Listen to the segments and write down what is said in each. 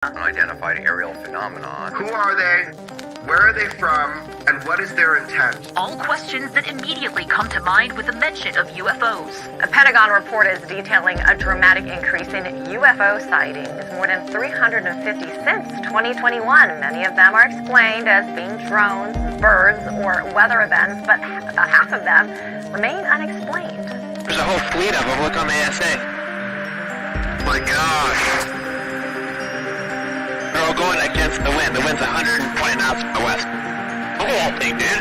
Unidentified aerial phenomenon. Who are they? Where are they from? And what is their intent? All questions that immediately come to mind with the mention of UFOs. A Pentagon report is detailing a dramatic increase in UFO sightings, more than 350 since 2021. Many of them are explained as being drones, birds, or weather events, but about half of them remain unexplained. There's a whole fleet of them. Look on the ASA. Oh my gosh. They're all going against the wind. The wind's 120 knots from the west. Look at that thing, dude.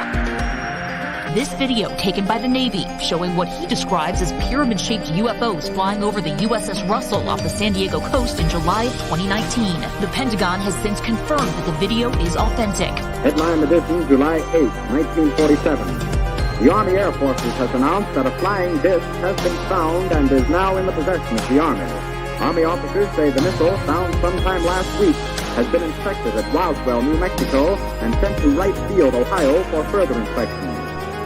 This video taken by the Navy showing what he describes as pyramid-shaped UFOs flying over the USS Russell off the San Diego coast in July of 2019. The Pentagon has since confirmed that the video is authentic. Headline edition, July 8, 1947. The Army Air Forces has announced that a flying disc has been found and is now in the possession of the Army. Army officers say the missile, found sometime last week, has been inspected at Roswell, New Mexico, and sent to Wright Field, Ohio, for further inspection.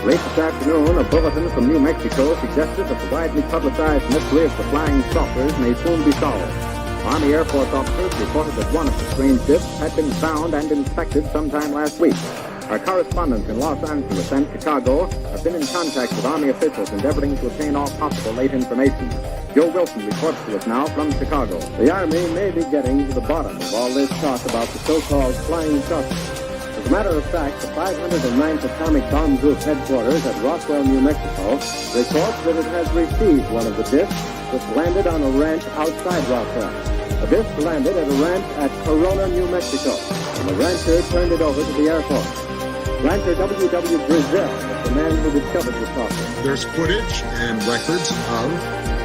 Late this afternoon, a bulletin from New Mexico suggested that the widely publicized mystery of the flying saucers may soon be solved. Army Air Force officers reported that one of the strange discs had been found and inspected sometime last week. Our correspondents in Los Angeles and Chicago have been in contact with Army officials endeavoring to obtain all possible late information. Joe Wilson reports to us now from Chicago. The Army may be getting to the bottom of all this talk about the so-called flying saucers. As a matter of fact, the 509th Atomic Bomb Group headquarters at Roswell, New Mexico, reports that it has received one of the discs which landed on a ranch outside Roswell. The disc landed at a ranch at Corona, New Mexico, and the rancher turned it over to the Air Force. Rancher W.W. Brazil is the man who discovered the saucer. There's footage and records of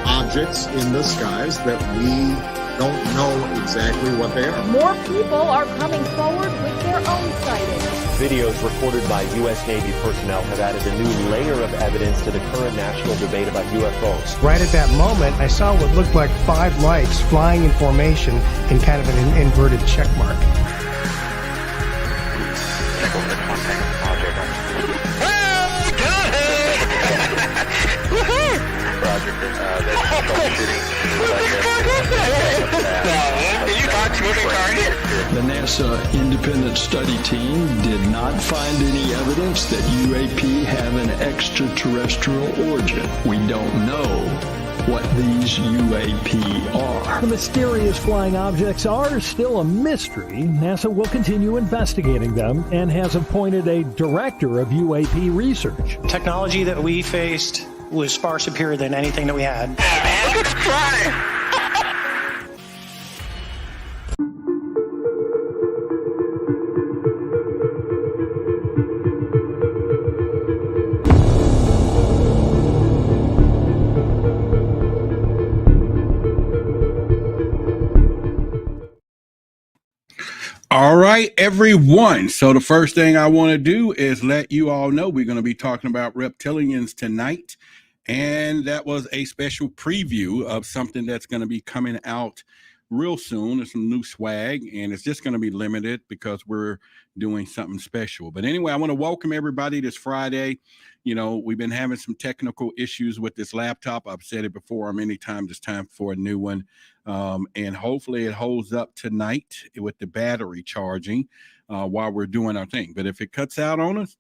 objects in the skies that we don't know exactly what they are. More people are coming forward with their own sightings. Videos recorded by U.S. Navy personnel have added a new layer of evidence to the current national debate about UFOs. Right at that moment, I saw what looked like 5 lights flying in formation in kind of an inverted check mark. The NASA independent study team did not find any evidence that UAP have an extraterrestrial origin. We don't know what these UAP are. The mysterious flying objects are still a mystery. NASA will continue investigating them and has appointed a director of UAP research. Technology that we faced was far superior than anything that we had. All right, everyone. So the first thing I want to do is let you all know we're going to be talking about reptilians tonight. And that was a special preview of something that's going to be coming out real soon. There's some new swag, and it's just going to be limited because we're doing something special. But anyway, I want to welcome everybody this Friday. You know, we've been having some technical issues with this laptop. I've said it before many times. It's time for a new one. And hopefully it holds up tonight with the battery charging while we're doing our thing. But if it cuts out on us,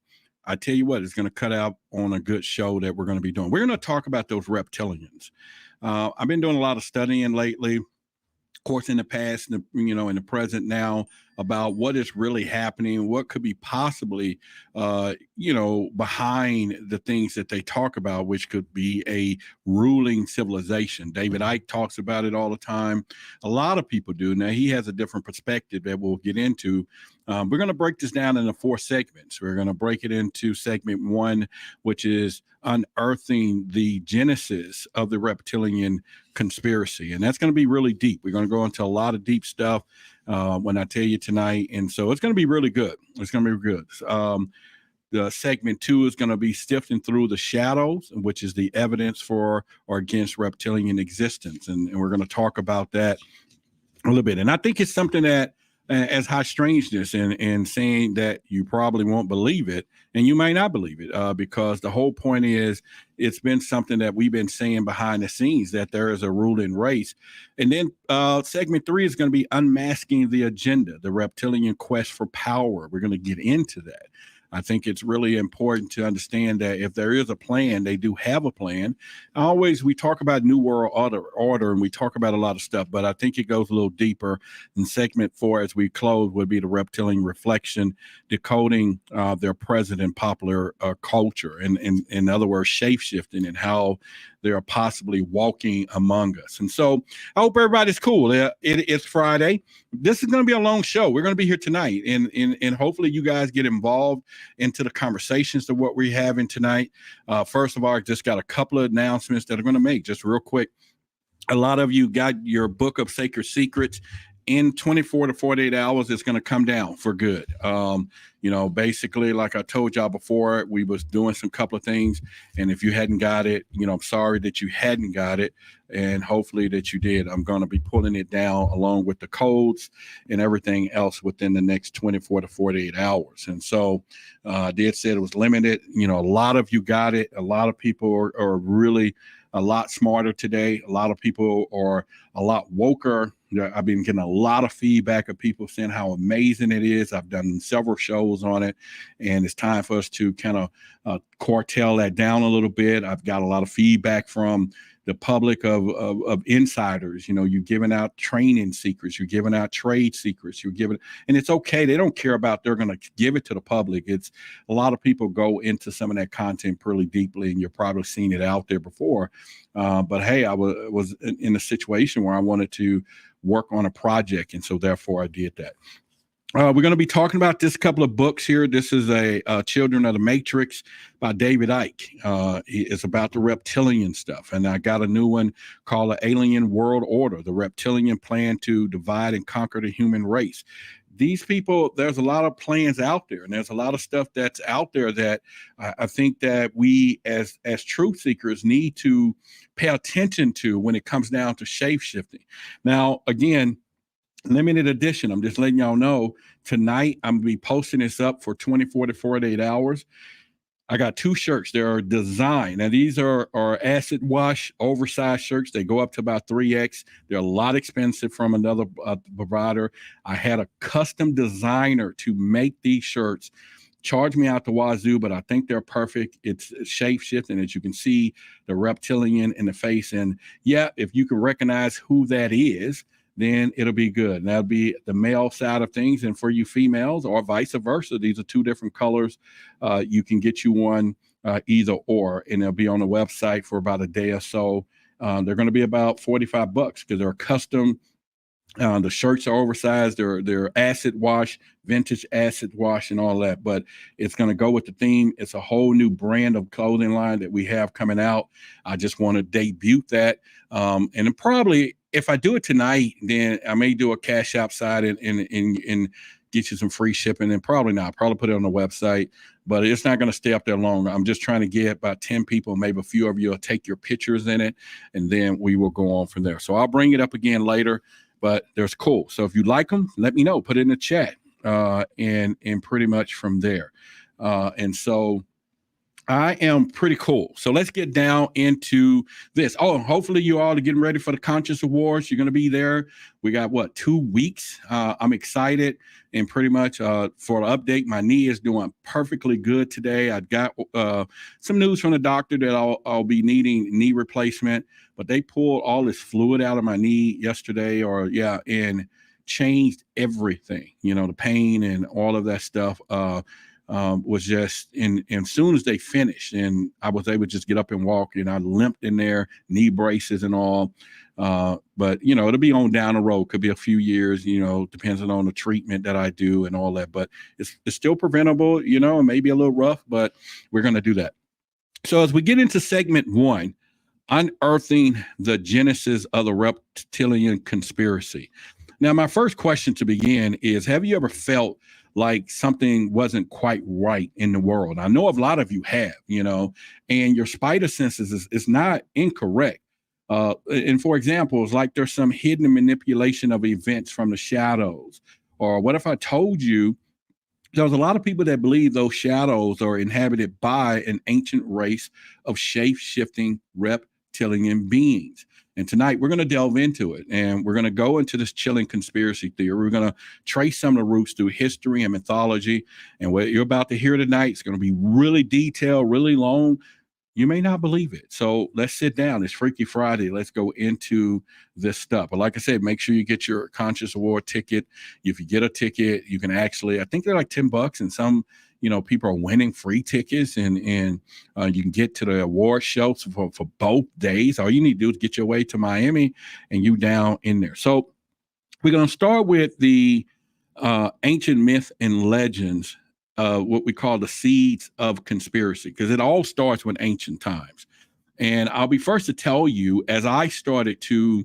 I tell you what, it's going to cut out on a good show that we're going to be doing. We're going to talk about those reptilians. I've been doing a lot of studying lately, of course, in the past, in the present now, about what is really happening, what could be possibly, behind the things that they talk about, which could be a ruling civilization. David Icke talks about it all the time. A lot of people do. Now, he has a different perspective that we'll get into. We're going to break this down into 4 segments. We're going to break it into segment 1, which is unearthing the genesis of the reptilian conspiracy. And that's going to be really deep. We're going to go into a lot of deep stuff when I tell you tonight. And so it's going to be really good. It's going to be good. The segment 2 is going to be sifting through the shadows, which is the evidence for or against reptilian existence. And we're going to talk about that a little bit. And I think it's something that as high strangeness and saying that you probably won't believe it, and you may not believe it, because the whole point is it's been something that we've been saying behind the scenes, that there is a ruling race. And then segment 3 is going to be unmasking the agenda, the reptilian quest for power. We're going to get into that. I think it's really important to understand that if there is a plan, they do have a plan. We talk about New World Order, and we talk about a lot of stuff, but I think it goes a little deeper. In segment 4, as we close, would be the reptilian reflection, decoding their present and popular culture, and in other words, shape-shifting, and how they are possibly walking among us. And so I hope everybody's cool. It's Friday. This is going to be a long show. We're going to be here tonight, and hopefully you guys get involved into the conversations of what we're having tonight. First of all, I just got a couple of announcements that I'm going to make just real quick. A lot of you got your book of sacred secrets. In 24 to 48 hours, it's going to come down for good. Basically, like I told y'all before, we was doing some couple of things. And if you hadn't got it, I'm sorry that you hadn't got it. And hopefully that you did. I'm going to be pulling it down along with the codes and everything else within the next 24 to 48 hours. And so I did say it was limited. A lot of you got it. A lot of people are really a lot smarter today. A lot of people are a lot woker. I've been getting a lot of feedback of people saying how amazing it is. I've done several shows on it, and it's time for us to kind of curtail that down a little bit. I've got a lot of feedback from the public of insiders. You're giving out training secrets, you're giving out trade secrets, and it's okay. They don't care about, they're going to give it to the public. It's a lot of people go into some of that content pretty deeply, and you've probably seen it out there before. But hey, I was in a situation where I wanted to work on a project, and so therefore I did that. We're going to be talking about this couple of books here. This is a Children of the Matrix by David Icke. It's about the reptilian stuff. And I got a new one called The Alien World Order, the reptilian plan to divide and conquer the human race. These people, there's a lot of plans out there, and there's a lot of stuff that's out there that I think that we as truth seekers need to pay attention to when it comes down to shape-shifting. Now, again, limited edition. I'm just letting y'all know tonight I'm going to be posting this up for 24 to 48 hours. I got 2 shirts. They are designed. Now, these are acid wash, oversized shirts. They go up to about 3X. They're a lot expensive from another provider. I had a custom designer to make these shirts. Charge me out the wazoo, but I think they're perfect. It's shape-shifting, as you can see the reptilian in the face. And yeah, if you can recognize who that is, then it'll be good. And that'll be the male side of things. And for you females, or vice versa, these are 2 different colors. You can get you one either or, and they'll be on the website for about a day or so. They're going to be about $45 because they're custom. The shirts are oversized. They're acid wash, vintage acid wash, and all that. But it's going to go with the theme. It's a whole new brand of clothing line that we have coming out. I just want to debut that. And then probably, if I do it tonight, then I may do a cash app side and get you some free shipping. And probably not. I'll probably put it on the website, but it's not going to stay up there long. I'm just trying to get about 10 people, maybe a few of you will take your pictures in it, and then we will go on from there. So I'll bring it up again later, but there's cool. So if you like them, let me know. Put it in the chat, and pretty much from there. And so I am pretty cool. So let's get down into this. Oh, hopefully you all are getting ready for the Conscious Awards. You're going to be there. We got 2 weeks. I'm excited, and pretty much for the update, my knee is doing perfectly good today. I got some news from the doctor that I'll be needing knee replacement, but they pulled all this fluid out of my knee yesterday, and changed everything. The pain and all of that stuff. Was just and as soon as they finished, and I was able to just get up and walk, and I limped in there, knee braces and all. But it'll be on down the road. Could be a few years, depends on the treatment that I do and all that. But it's still preventable, maybe a little rough, but we're going to do that. So as we get into segment 1, unearthing the genesis of the reptilian conspiracy. Now, my first question to begin is, have you ever felt like something wasn't quite right in the world? I know a lot of you have, and your spider senses is not incorrect. And for example, it's like there's some hidden manipulation of events from the shadows, Or what if I told you there's a lot of people that believe those shadows are inhabited by an ancient race of shape-shifting reptilian beings. And tonight we're going to delve into it, and we're going to go into this chilling conspiracy theory. We're going to trace some of the roots through history and mythology. And what you're about to hear tonight is going to be really detailed, really long. You may not believe it. So let's sit down. It's Freaky Friday. Let's go into this stuff. But like I said, make sure you get your Conscious Award ticket. If you get a ticket, you can actually, I think they're like $10, and some, people are winning free tickets, and you can get to the award shows for both days. All you need to do is get your way to Miami and you down in there. So we're going to start with the ancient myth and legends, what we call the seeds of conspiracy, because it all starts with ancient times. And I'll be first to tell you, as I started to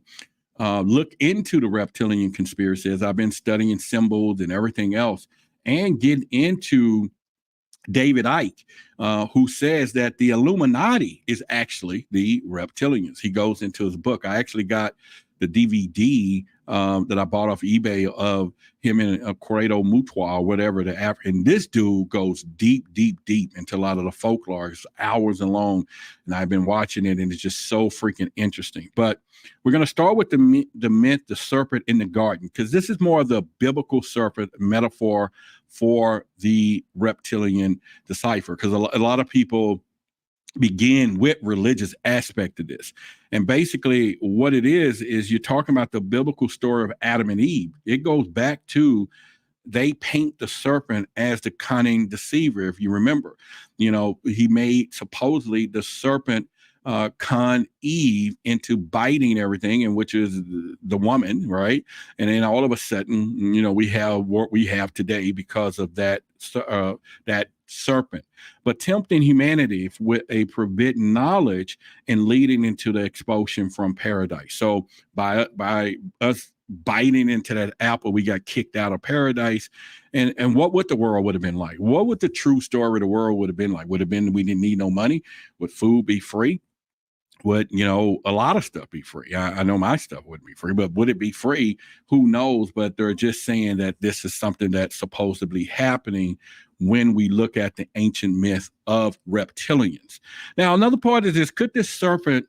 look into the reptilian conspiracy, as I've been studying symbols and everything else, and get into David Icke, who says that the Illuminati is actually the reptilians. He goes into his book. I actually got the DVD that I bought off eBay of him in a Corrado Mutua or whatever. And this dude goes deep into a lot of the folklore. It's hours long, and I've been watching it, and it's just so freaking interesting. But we're going to start with the myth, the serpent in the garden, because this is more of the biblical serpent metaphor for the reptilian decipher, because a lot of people begin with religious aspect of this. And basically what it is you're talking about the biblical story of Adam and Eve. It goes back to, they paint the serpent as the cunning deceiver. If you remember, he made supposedly the serpent con Eve into biting everything, and which is the woman, right? And then all of a sudden, we have what we have today because of that serpent, but tempting humanity with a forbidden knowledge and leading into the expulsion from paradise. So by us biting into that apple, we got kicked out of paradise. And what would the world would have been like? What would the true story of the world would have been like? Would have been we didn't need no money? Would food be free? Would, a lot of stuff be free? I know my stuff wouldn't be free, but would it be free? Who knows? But they're just saying that this is something that's supposedly happening when we look at the ancient myth of reptilians. Now, another part is this: could this serpent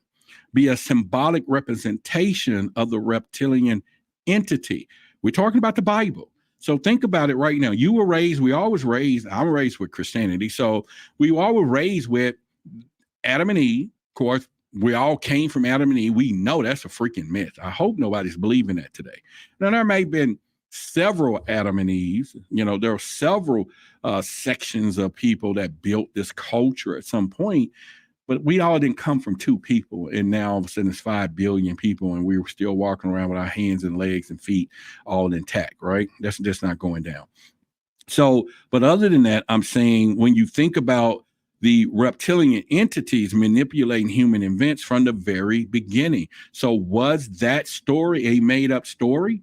be a symbolic representation of the reptilian entity? We're talking about the Bible. So think about it right now. You were raised, I'm raised with Christianity. So we all were raised with Adam and Eve. Of course, we all came from Adam and Eve. We know that's a freaking myth. I hope nobody's believing that today. Now, there may have been several Adam and Eves. There are several sections of people that built this culture at some point, but we all didn't come from two people. And now all of a sudden it's 5 billion people, and we were still walking around with our hands and legs and feet all intact, right? That's just not going down. So, but other than that, I'm saying when you think about the reptilian entities manipulating human events from the very beginning. So was that story a made up story?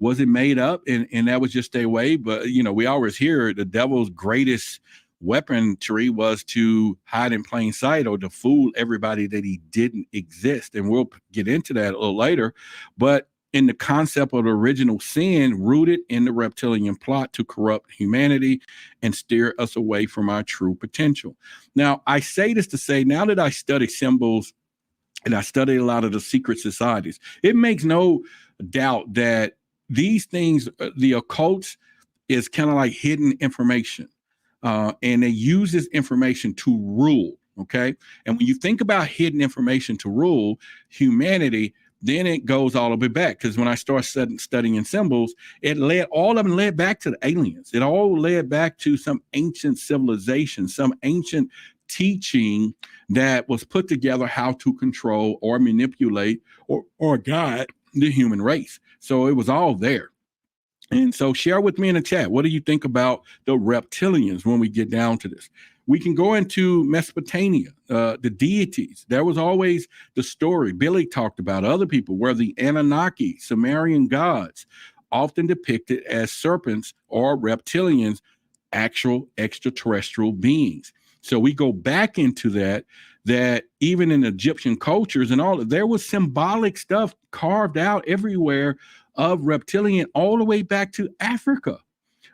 Was it made up and that was just their way? But, we always hear the devil's greatest weaponry was to hide in plain sight or to fool everybody that he didn't exist. And we'll get into that a little later. But in the concept of the original sin rooted in the reptilian plot to corrupt humanity and steer us away from our true potential. Now, I say this to say, now that I study symbols and I study a lot of the secret societies, it makes no doubt that these things, the occult is kind of like hidden information. And they use this information to rule, okay? And when you think about hidden information to rule humanity, then it goes all the way back. Because when I started studying symbols, all of them led back to the aliens. It all led back to some ancient civilization, some ancient teaching that was put together how to control or manipulate or guide the human race. So it was all there. And so share with me in the chat, what do you think about the reptilians when we get down to this? We can go into Mesopotamia, the deities. There was always the story Billy talked about, other people, where the Anunnaki, Sumerian gods, often depicted as serpents or reptilians, actual extraterrestrial beings. So we go back into that even in Egyptian cultures and all, there was symbolic stuff carved out everywhere of reptilian all the way back to Africa.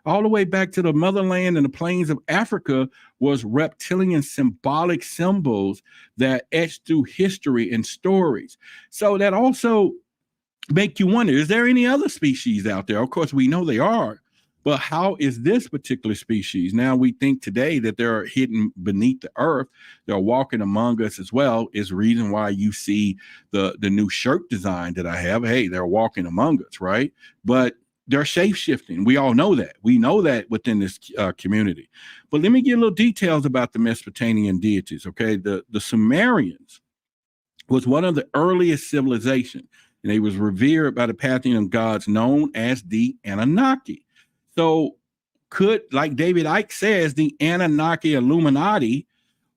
All the way back to the motherland and the plains of Africa was reptilian symbolic symbols that etched through history and stories. So that also make you wonder, is there any other species out there? Of course, we know they are, but how is this particular species? Now we think today that they're hidden beneath the earth. They're walking among us as well, is the reason why you see the new shirt design that I have. Hey, they're walking among us, right? But they're shape-shifting. We all know that. We know that within this community. But let me give a little details about the Mesopotamian deities, okay? The Sumerians was one of the earliest civilizations, and they was revered by the pantheon gods known as the Anunnaki. So could, like David Icke says, the Anunnaki Illuminati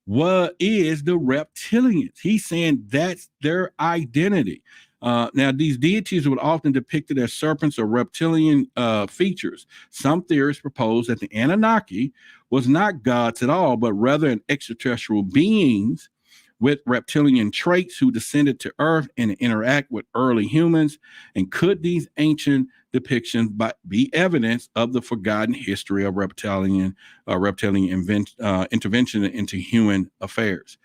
is the reptilians. He's saying that's their identity. Now, these deities were often depicted as serpents or reptilian features. Some theorists propose that the Anunnaki was not gods at all, but rather an extraterrestrial beings with reptilian traits who descended to Earth and interact with early humans. And could these ancient depictions be evidence of the forgotten history of reptilian intervention into human affairs?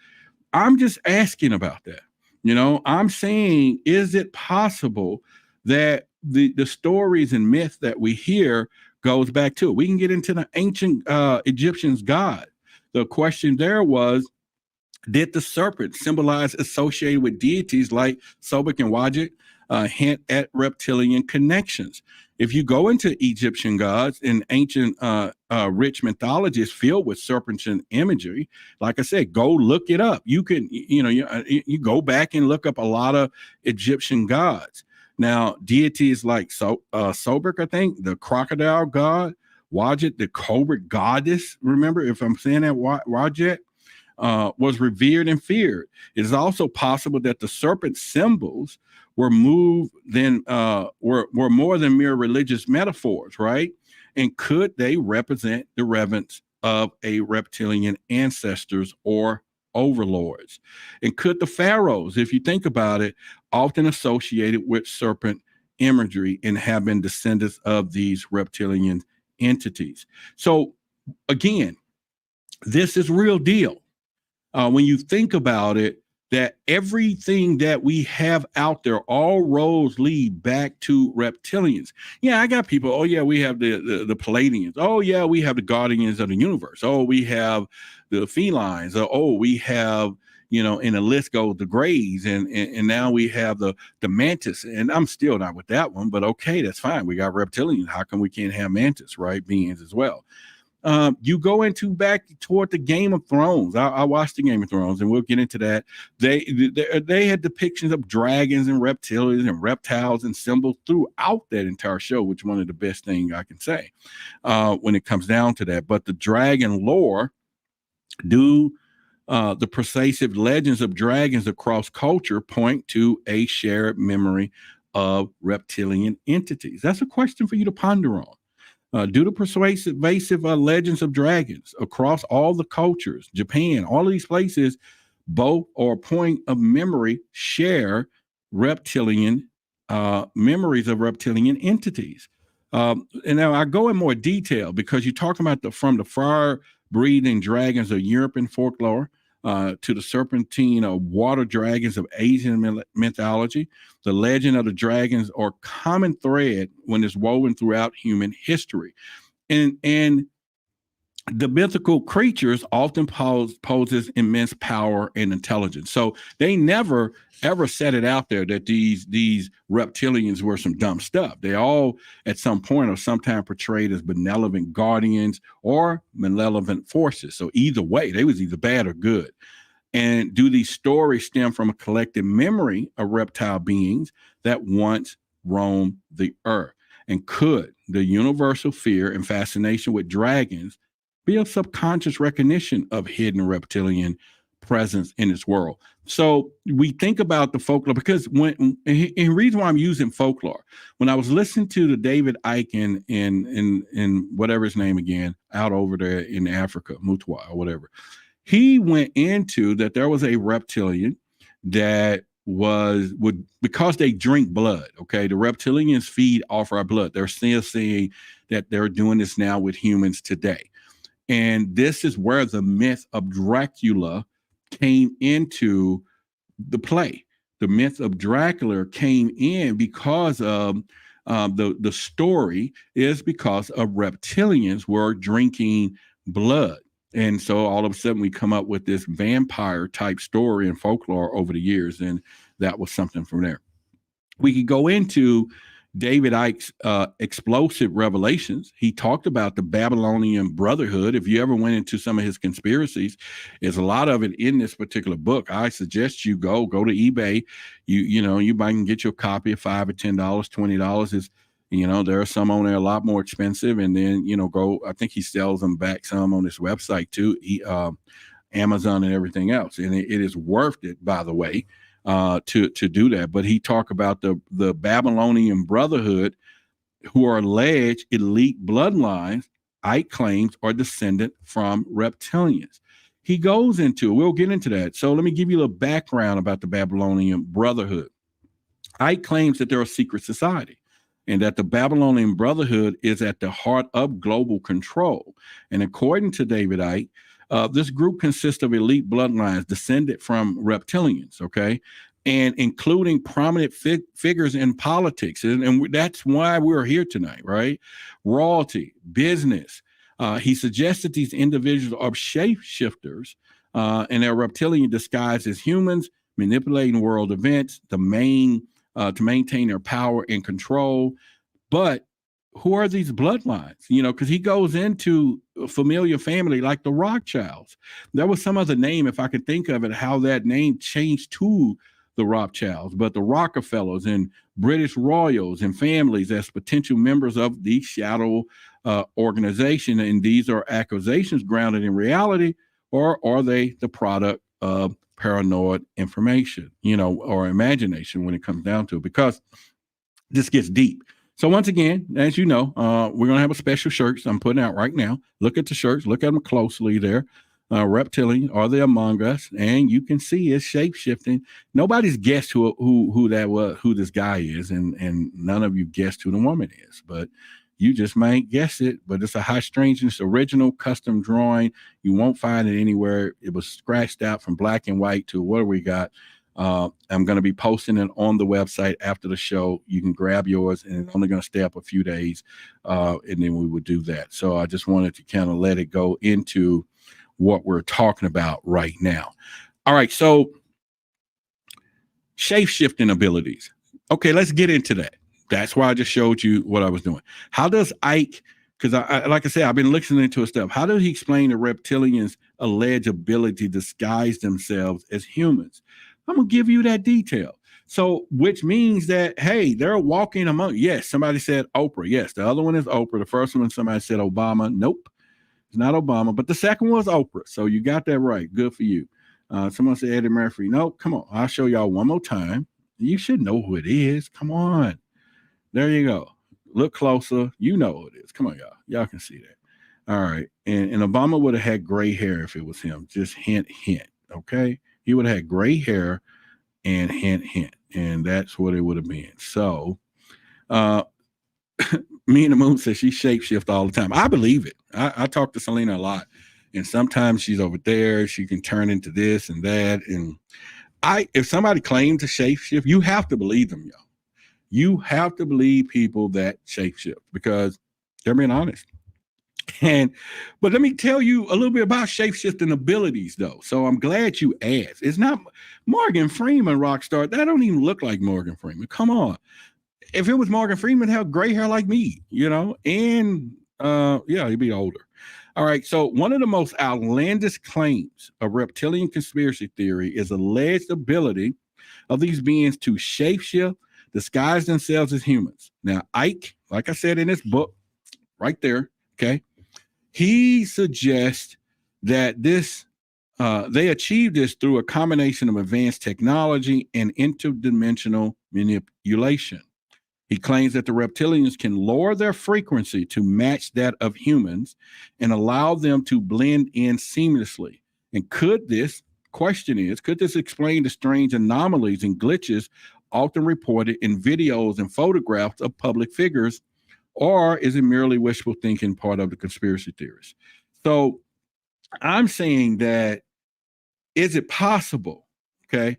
I'm just asking about that. You know, I'm saying, is it possible that the stories and myths that we hear goes back to it? We can get into the ancient Egyptians' god. The question there was, did the serpent symbolize associated with deities like Sobek and Wadjet hint at reptilian connections? If you go into Egyptian gods and ancient rich mythologies filled with serpentine imagery, like I said, go look it up. You can, you go back and look up a lot of Egyptian gods. Now, deities like Sobek, I think, the crocodile god, Wadjet, the cobra goddess, remember, if I'm saying that, Wadjet, was revered and feared. It is also possible that the serpent symbols were more than mere religious metaphors, right? And could they represent the reverence of a reptilian ancestors or overlords? And could the pharaohs, if you think about it, often associated with serpent imagery and have been descendants of these reptilian entities? So again, this is real deal. When you think about it, that everything that we have out there, all roads lead back to reptilians. Yeah, I got people, oh yeah, we have the Palladians. Oh yeah, we have the guardians of the universe. Oh, we have the felines. Oh, we have, and the list goes, the grays, and now we have the mantis. And I'm still not with that one, but okay, that's fine. We got reptilians. How come we can't have mantis, right? Beings as well. You go into back toward the Game of Thrones. I watched the Game of Thrones, and we'll get into that. They had depictions of dragons and reptilians and reptiles and symbols throughout that entire show, which is one of the best things I can say when it comes down to that. But the dragon lore, the pervasive legends of dragons across culture point to a shared memory of reptilian entities. That's a question for you to ponder on. Due to pervasive legends of dragons across all the cultures, Japan, all of these places, both or point of memory share reptilian memories of reptilian entities. And now I go in more detail because you're talking about from the fire-breathing dragons of European folklore to the serpentine water dragons of Asian mythology. The legend of the dragons are common thread when it's woven throughout human history. And the mythical creatures often poses immense power and intelligence. So they never ever set it out there that these reptilians were some dumb stuff. They all at some point or sometime portrayed as benevolent guardians or malevolent forces. So either way, they was either bad or good. And do these stories stem from a collective memory of reptile beings that once roamed the earth? And could the universal fear and fascination with dragons be a subconscious recognition of hidden reptilian presence in this world? So we think about the folklore because and the reason why I'm using folklore, when I was listening to the David Icke in whatever his name again, out over there in Africa, Mutwa or whatever, he went into that there was a reptilian that would because they drink blood. Okay, the reptilians feed off our blood. They're still saying that they're doing this now with humans today, and this is where the myth of Dracula came into the play. The myth of Dracula came in because of the story is because of reptilians were drinking blood. And so all of a sudden we come up with this vampire type story and folklore over the years. And that was something from there. We could go into David Icke's explosive revelations. He talked about the Babylonian Brotherhood. If you ever went into some of his conspiracies, there's a lot of it in this particular book. I suggest you go to eBay. You might can get your copy of $5 or $10, $20 is, there are some on there a lot more expensive. And then, I think he sells them back some on his website too, Amazon and everything else. And it is worth it, by the way, to do that. But he talked about the Babylonian Brotherhood, who are alleged elite bloodlines, Ike claims, are descendant from reptilians. He goes into, we'll get into that. So let me give you a little background about the Babylonian Brotherhood. Ike claims that they're a secret society and that the Babylonian Brotherhood is at the heart of global control. And according to David Icke, this group consists of elite bloodlines descended from reptilians, okay, and including prominent figures in politics. And that's why we're here tonight, right? Royalty, business. He suggests that these individuals are shapeshifters and they're reptilian disguised as humans, manipulating world events to maintain their power and control. But who are these bloodlines? Because he goes into a familiar family like the Rothschilds. There was some other name, if I could think of it, how that name changed to the Rothschilds, but the Rockefellers and British royals and families as potential members of the shadow organization. And these are accusations grounded in reality, or are they the product of paranoid information, or imagination when it comes down to it? Because this gets deep. So once again, as you know, we're going to have a special shirts I'm putting out right now. Look at the shirts. Look at them closely there. Reptilian, are they among us? And you can see it's shape-shifting. Nobody's guessed who that was, who this guy is, and none of you guessed who the woman is. But you just might guess it. But it's a high strangeness, original, custom drawing. You won't find it anywhere. It was scratched out from black and white to what do we got? I'm going to be posting it on the website after the show. You can grab yours, and it's only going to stay up a few days, and then we would do that. So I just wanted to kind of let it go into what we're talking about right now. All right, so shape-shifting abilities. Okay, let's get into that. That's why I just showed you what I was doing. How does Ike, because I like I said, I've been listening to his stuff. How does he explain the reptilians' alleged ability to disguise themselves as humans? I'm going to give you that detail. So, which means that, hey, they're walking among, yes, somebody said Oprah. Yes, the other one is Oprah. The first one, somebody said Obama. Nope, it's not Obama. But the second one was Oprah. So you got that right. Good for you. Someone said Eddie Murphy. No, come on. I'll show y'all one more time. You should know who it is. Come on. There you go. Look closer. You know who it is. Come on, y'all. Y'all can see that. All right. And Obama would have had gray hair if it was him. Just hint, hint. Okay. He would have had gray hair and hint, hint. And that's what it would have been. So me and the Moon says she shapeshift all the time. I believe it. I talk to Selena a lot. And sometimes she's over there. She can turn into this and that. And if somebody claims to shapeshift, you have to believe them, y'all. You have to believe people that shapeshift because they're being honest. But let me tell you a little bit about shapeshifting abilities, though. So I'm glad you asked. It's not Morgan Freeman, rock star. That don't even look like Morgan Freeman. Come on. If it was Morgan Freeman, he'd have gray hair like me, and yeah, he'd be older. All right. So one of the most outlandish claims of reptilian conspiracy theory is alleged ability of these beings to shapeshift, disguise themselves as humans. Now, Ike, like I said in this book, right there, okay, he suggests that they achieve this through a combination of advanced technology and interdimensional manipulation. He claims that the reptilians can lower their frequency to match that of humans and allow them to blend in seamlessly. And could this question is, could this explain the strange anomalies and glitches often reported in videos and photographs of public figures, or is it merely wishful thinking, part of the conspiracy theories? So I'm saying that, is it possible? Okay.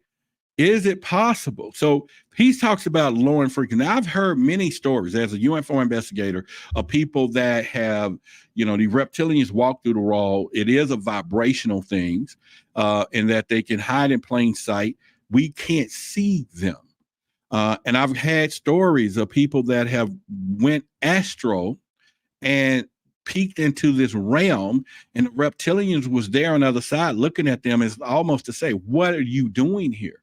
Is it possible? So he talks about lowering frequency. Now, I've heard many stories as a UFO investigator of people that have, the reptilians walk through the wall. It is a vibrational thing, and that they can hide in plain sight. We can't see them. And I've had stories of people that have went astral and peeked into this realm, and the reptilians was there on the other side looking at them, as almost to say, what are you doing here?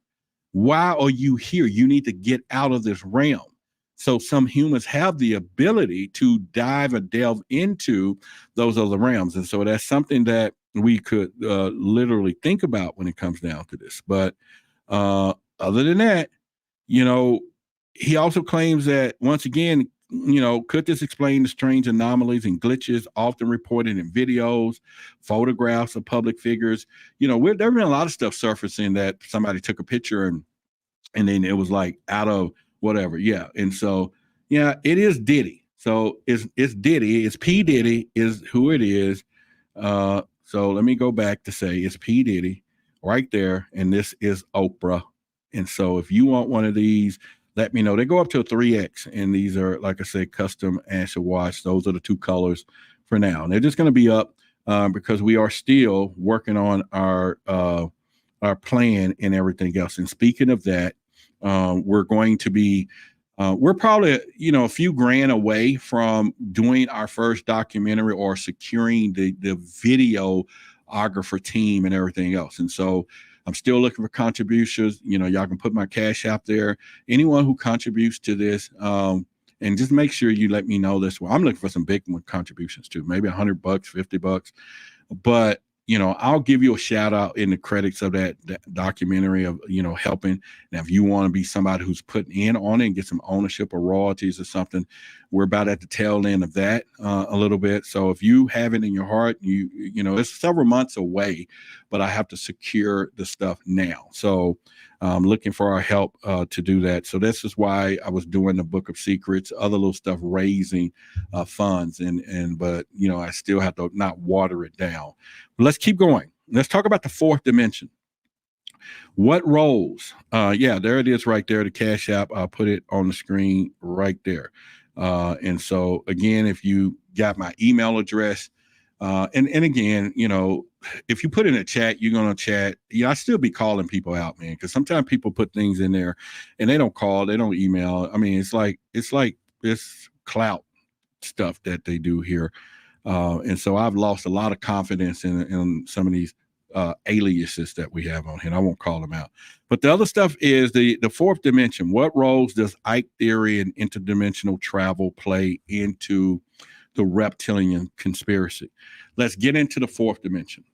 Why are you here? You need to get out of this realm. So some humans have the ability to dive or delve into those other realms. And so that's something that we could literally think about when it comes down to this. But other than that, he also claims that, once again, could this explain the strange anomalies and glitches often reported in videos, photographs of public figures? There's been a lot of stuff surfacing that somebody took a picture and then it was like out of whatever. Yeah. And so, yeah, it is Diddy. So it's Diddy. It's P. Diddy is who it is. So let me go back to say it's P. Diddy right there. And this is Oprah. And so if you want one of these, let me know. They go up to a 3X, and these are, like I said, custom Asher watch. Those are the two colors for now. And they're just going to be up because we are still working on our plan and everything else. And speaking of that, we're going to be, we're probably, a few grand away from doing our first documentary or securing the videographer team and everything else. And so I'm still looking for contributions. Y'all can put my cash out there. Anyone who contributes to this, and just make sure you let me know this one. I'm looking for some big contributions too, maybe $100, $50. But, I'll give you a shout out in the credits of that documentary of, helping. Now, if you want to be somebody who's putting in on it and get some ownership or royalties or something, we're about at the tail end of that a little bit. So if you have it in your heart, it's several months away, but I have to secure the stuff now. So I'm looking for our help to do that. So this is why I was doing the Book of Secrets, other little stuff, raising funds. But I still have to not water it down. But let's keep going. Let's talk about the fourth dimension. What roles? Yeah, there it is right there, the Cash App. I'll put it on the screen right there. And so again, if you got my email address, and again, if you put in a chat, you're going to chat. I still be calling people out, man, because sometimes people put things in there and they don't call, they don't email. I mean, it's like this clout stuff that they do here. And so I've lost a lot of confidence in some of these aliases that we have on here. I won't call them out. But the other stuff is the fourth dimension. What roles does Ike theory and interdimensional travel play into the reptilian conspiracy? Let's get into the fourth dimension.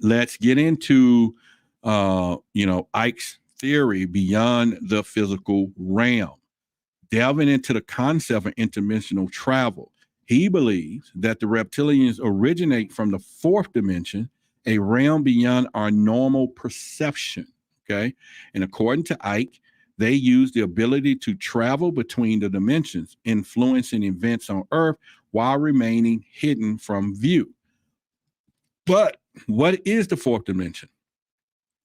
Let's get into Ike's theory beyond the physical realm, delving into the concept of interdimensional travel. He believes that the reptilians originate from the fourth dimension, a realm beyond our normal perception. Okay. And according to Ike, they use the ability to travel between the dimensions, influencing events on Earth while remaining hidden from view. But what is the fourth dimension?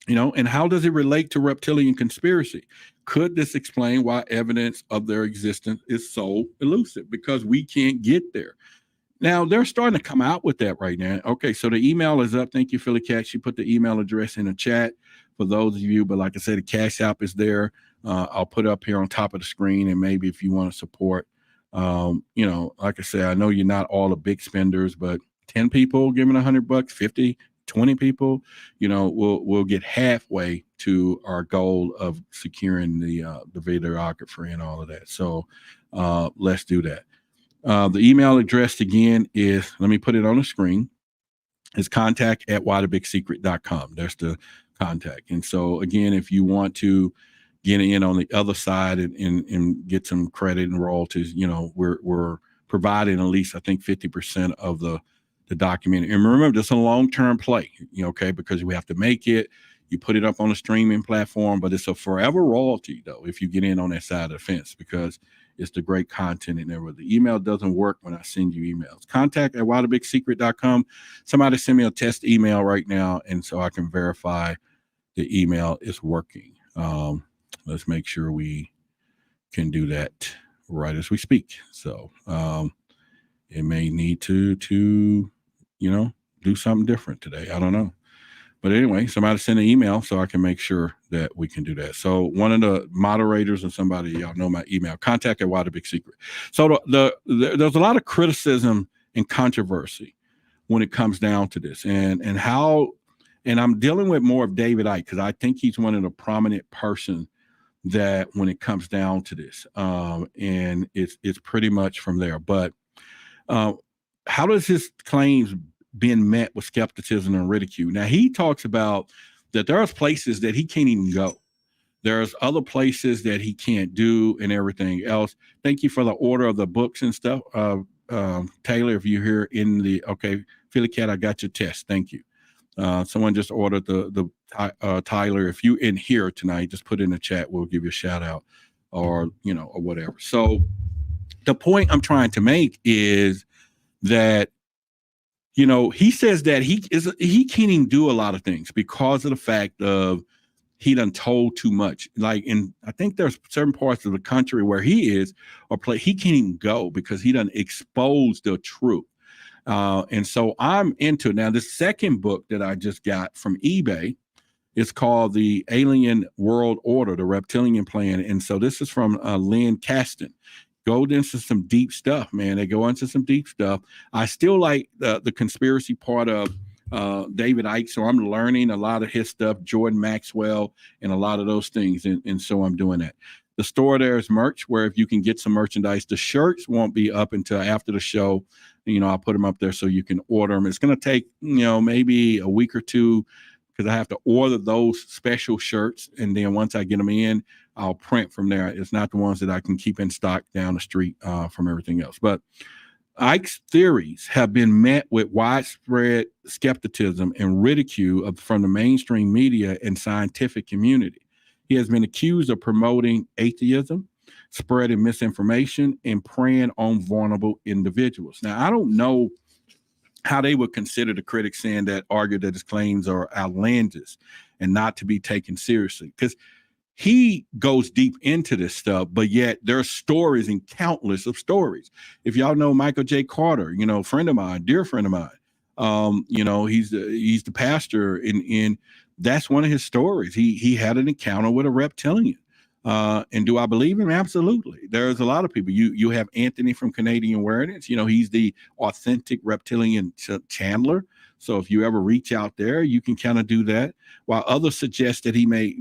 And how does it relate to reptilian conspiracy? Could this explain why evidence of their existence is so elusive? Because we can't get there. Now, they're starting to come out with that right now. Okay, so the email is up. Thank you, Philly Cat. She put the email address in the chat for those of you. But like I said, the Cash App is there. I'll put it up here on top of the screen. And maybe if you want to support, like I said, I know you're not all the big spenders, but 10 people giving $100, 50, 20 people, we'll get halfway to our goal of securing the videographer and all of that. So let's do that. The email address again is, let me put it on the screen, is contact@whythebigsecret.com. That's the contact. And so again, if you want to get in on the other side and get some credit and royalties, we're providing at least, I think, 50% of the the documentary. And remember, this is a long-term play, okay, because we have to make it. You put it up on a streaming platform, but it's a forever royalty, though, if you get in on that side of the fence, because it's the great content in there. The email doesn't work when I send you emails. contact@wildabigSecret.com. Somebody send me a test email right now, and so I can verify the email is working. Let's make sure we can do that right as we speak. So it may need to do something different today. I don't know. But anyway, somebody send an email so I can make sure that we can do that. So one of the moderators or somebody, y'all know my email, contact@wildabigSecret. So there's a lot of criticism and controversy when it comes down to this. And I'm dealing with more of David Icke, because I think he's one of the prominent person that when it comes down to this. And it's pretty much from there. But how does his claims been met with skepticism and ridicule? Now, he talks about that there's places that he can't even go. There's other places that he can't do and everything else. Thank you for the order of the books and stuff. Taylor, if you're here in the, okay, Philly Cat, I got your test. Thank you. Someone just ordered the Tyler, if you in here tonight, just put in the chat. We'll give you a shout out or whatever. So the point I'm trying to make is that, he says that he can't even do a lot of things because of the fact of he done told too much. Like I think there's certain parts of the country where he is he can't even go because he done exposed the truth. And so I'm into now the second book that I just got from eBay. It's called The Alien World Order, The Reptilian Plan. And so this is from Lynn Caston. Go into some deep stuff, man. They go into some deep stuff. I still like the conspiracy part of David Icke, so I'm learning a lot of his stuff, Jordan Maxwell, and a lot of those things, and so I'm doing that. The store there is merch, where if you can get some merchandise, the shirts won't be up until after the show. I'll put them up there so you can order them. It's going to take, maybe a week or two, because I have to order those special shirts, and then once I get them in, I'll print from there. It's not the ones that I can keep in stock down the street from everything else. But Icke's theories have been met with widespread skepticism and ridicule from the mainstream media and scientific community. He has been accused of promoting atheism, spreading misinformation, and preying on vulnerable individuals. Now, I don't know how they would consider the critics saying that, argue that his claims are outlandish and not to be taken seriously, because he goes deep into this stuff, but yet there are stories and countless of stories. If y'all know Michael J. Carter, friend of mine, dear friend of mine, he's the pastor, and that's one of his stories. He had an encounter with a reptilian. And do I believe him? Absolutely. There's a lot of people. You have Anthony from Canadian Awareness. He's the authentic reptilian Chandler. So if you ever reach out there, you can kind of do that. While others suggest that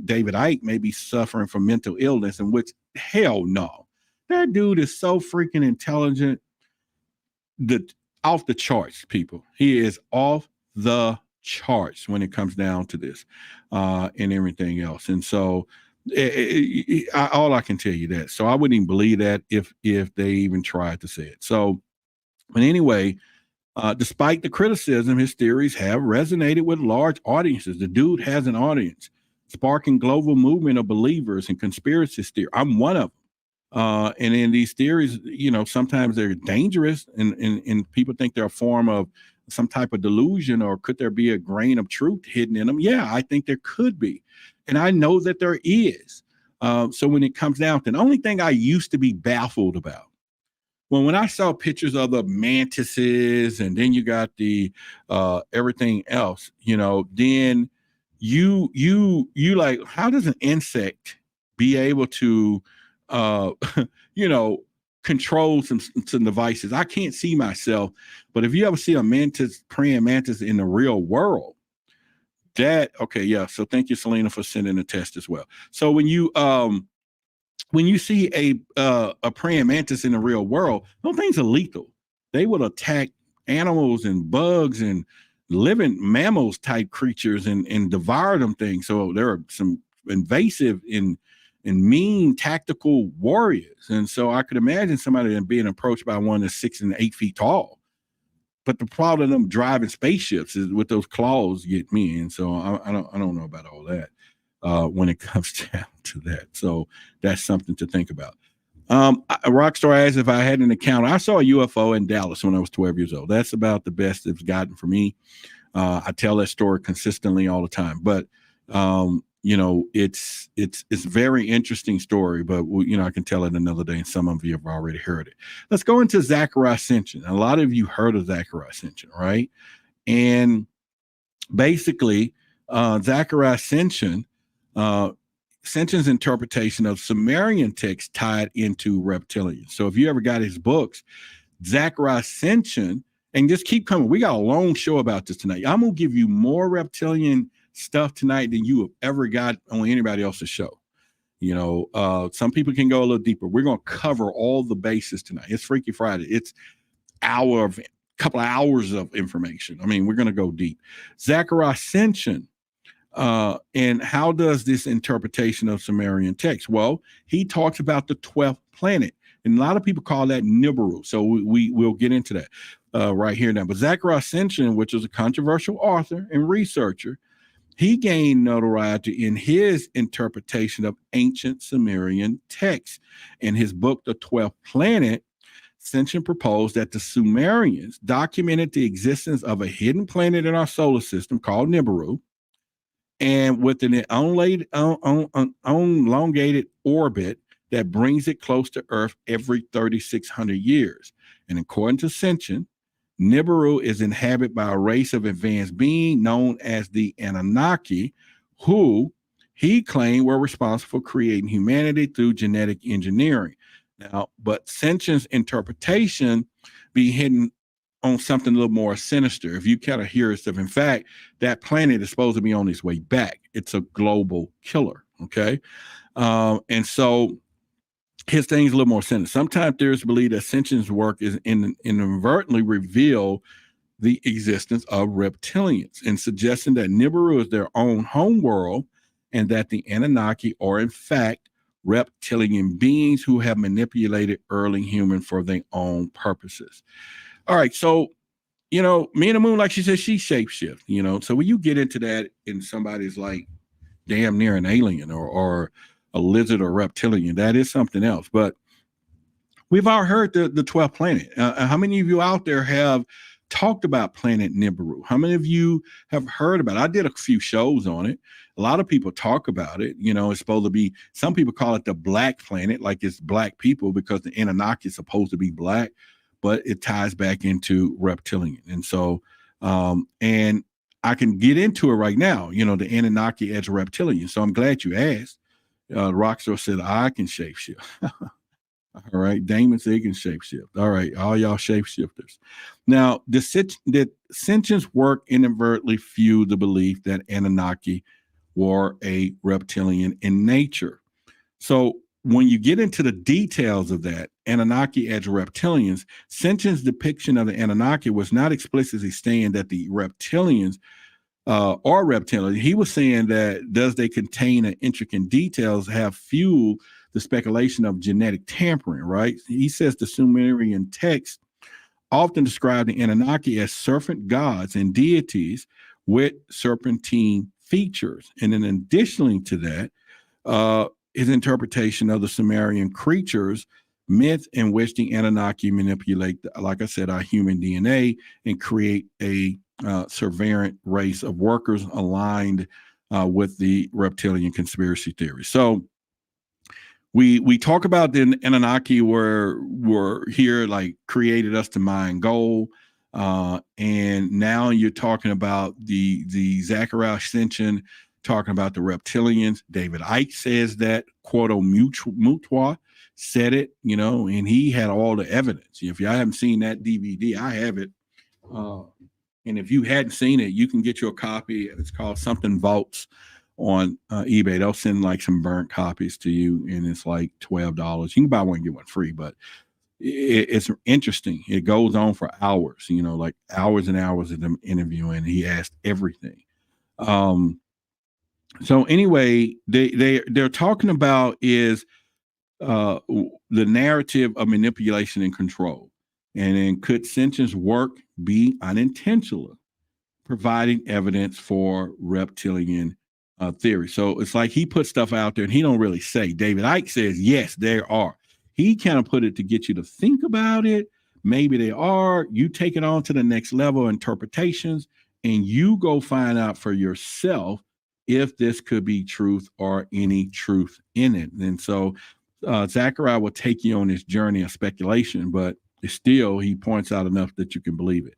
David Icke may be suffering from mental illness, in which, hell no. That dude is so freaking intelligent. Off the charts, people. He is off the charts when it comes down to this and everything else. And so all I can tell you that. So I wouldn't even believe that if they even tried to say it. So, but anyway, despite the criticism, his theories have resonated with large audiences. The dude has an audience, sparking global movement of believers and conspiracy theory. I'm one of them. And in these theories, sometimes they're dangerous, and people think they're a form of some type of delusion, or could there be a grain of truth hidden in them? Yeah, I think there could be. And I know that there is. So when it comes down to the only thing I used to be baffled about, when I saw pictures of the mantises, and then you got the everything else, then you like, how does an insect be able to control some devices? I can't see myself, but if you ever see a praying mantis in the real world, so thank you, Selena, for sending a test as well. So when you see a praying mantis in the real world, those things are lethal. They will attack animals and bugs and living mammals type creatures and devour them things. So there are some invasive and mean tactical warriors. And so I could imagine somebody being approached by one that's 6 and 8 feet tall. but the problem of them driving spaceships is with those claws get me. And so I don't know about all that when it comes down to that. So that's something to think about. Rockstar asks if I had an encounter. I saw a UFO in Dallas when I was 12 years old. That's about the best it's gotten for me. I tell that story consistently all the time, but you know, it's a very interesting story, but you know, I can tell it another day, and some of you have already heard it. Let's go into Zachariah Sitchin. A lot of you heard of Zachariah Sitchin, right? And basically, Zachariah Sitchin, Sitchin's interpretation of Sumerian text tied into reptilians. So if you ever got his books, Zachariah Sitchin, and just keep coming. We got a long show about this tonight. I'm going to give you more reptilian stuff tonight than you have ever got on anybody else's show. You know, some people can go a little deeper. We're going to cover all the bases tonight. It's Freaky Friday. It's couple of hours of information. I mean, we're going to go deep. Zachariah Sitchin, and how does this interpretation of Sumerian text? Well, he talks about the 12th planet, and a lot of people call that Nibiru. So we'll get into that right here now. But Zachariah Sitchin, which is a controversial author and researcher, he gained notoriety in his interpretation of ancient Sumerian texts. In his book, The 12th Planet, Sitchin proposed that the Sumerians documented the existence of a hidden planet in our solar system called Nibiru, and with an elongated orbit that brings it close to Earth every 3,600 years. And according to Sitchin, Nibiru is inhabited by a race of advanced beings known as the Anunnaki, who he claimed were responsible for creating humanity through genetic engineering. Now, but Sitchin's interpretation be hidden on something a little more sinister. If you kind of hear stuff, in fact, that planet is supposed to be on its way back. It's a global killer. Okay, and so his thing's a little more sinister. Sometimes theorists believe that Sitchin's work is inadvertently reveal the existence of reptilians, and suggesting that Nibiru is their own home world, and that the Anunnaki are in fact reptilian beings who have manipulated early humans for their own purposes. All right, so you know, me and the moon, like she said, she shapeshift. You know, so when you get into that, and somebody's like damn near an alien or a lizard or reptilian, that is something else. But we've all heard the 12th planet. How many of you out there have talked about planet Nibiru? How many of you have heard about it? I did a few shows on it. A lot of people talk about it. You know, it's supposed to be, some people call it the black planet, like it's black people because the Anunnaki is supposed to be black, but it ties back into reptilian. And so, and I can get into it right now, you know, the Anunnaki as reptilian. So I'm glad you asked. Rockstar said, I can shapeshift. All right. Damon said he can shapeshift. All right. All y'all shapeshifters. Now, the Sitchin's work inadvertently fueled the belief that Anunnaki were a reptilian in nature. So when you get into the details of that, Anunnaki as reptilians, Sitchin's depiction of the Anunnaki was not explicitly saying that the reptilians are reptilian. He was saying that does they contain an intricate details have fueled the speculation of genetic tampering, right? He says the Sumerian text often describe the Anunnaki as serpent gods and deities with serpentine features. And then additionally to that, his interpretation of the Sumerian creatures, myth in which the Anunnaki manipulate, like I said, our human DNA and create a surveillance race of workers aligned with the reptilian conspiracy theory. So we talk about the Anunnaki were here, like created us to mine gold, and now you're talking about the Zachariah Sitchin talking about the reptilians. David Icke says that, Quoto Mutwa said it, you know, and he had all the evidence. If you haven't seen that DVD, I have it. And if you hadn't seen it, you can get your copy. It's called Something Vaults on eBay. They'll send like some burnt copies to you, and it's like $12. You can buy one and get one free, but it's interesting. It goes on for hours, you know, like hours and hours of them interviewing. He asked everything. So anyway, they're talking about is the narrative of manipulation and control. And then could Sitchin's work be unintentional, providing evidence for reptilian theory? So it's like he put stuff out there and he don't really say. David Icke says, yes, there are. He kind of put it to get you to think about it. Maybe they are. You take it on to the next level of interpretations and you go find out for yourself if this could be truth or any truth in it. And so Zachariah will take you on this journey of speculation, but still he points out enough that you can believe it.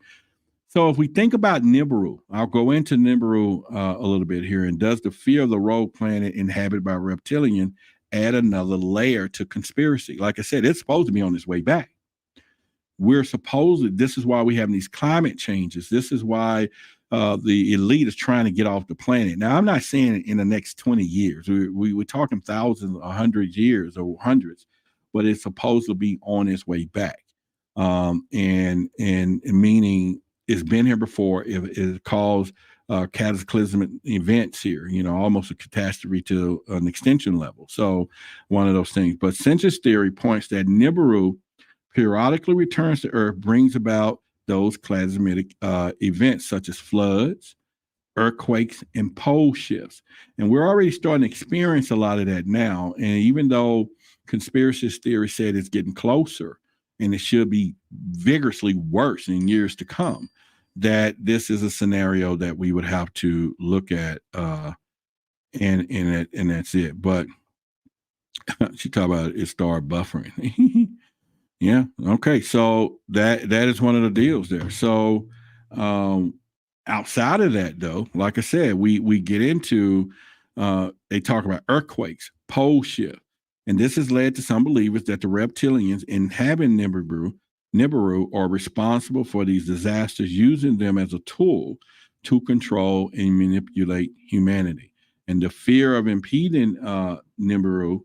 So if we think about Nibiru, I'll go into Nibiru a little bit here. And does the fear of the rogue planet inhabited by reptilian add another layer to conspiracy? Like I said, it's supposed to be on its way back. This is why we have these climate changes. This is why the elite is trying to get off the planet. Now, I'm not saying in the next 20 years. We're talking thousands, 100 years or hundreds, but it's supposed to be on its way back. And meaning it's been here before. It caused cataclysmic events here, almost a catastrophe to an extinction level. So one of those things. But Sitchin's theory points that Nibiru periodically returns to Earth, brings about those cataclysmic events such as floods, earthquakes, and pole shifts. And we're already starting to experience a lot of that now. And even though conspiracy theory said it's getting closer and it should be vigorously worse in years to come, that this is a scenario that we would have to look at, and that's it. But she talked about it started buffering. Yeah. Okay. So that is one of the deals there. So outside of that, though, like I said, we get into they talk about earthquakes, pole shift, and this has led to some believers that the reptilians inhabiting Nibiru are responsible for these disasters, using them as a tool to control and manipulate humanity. And the fear of impeding Nibiru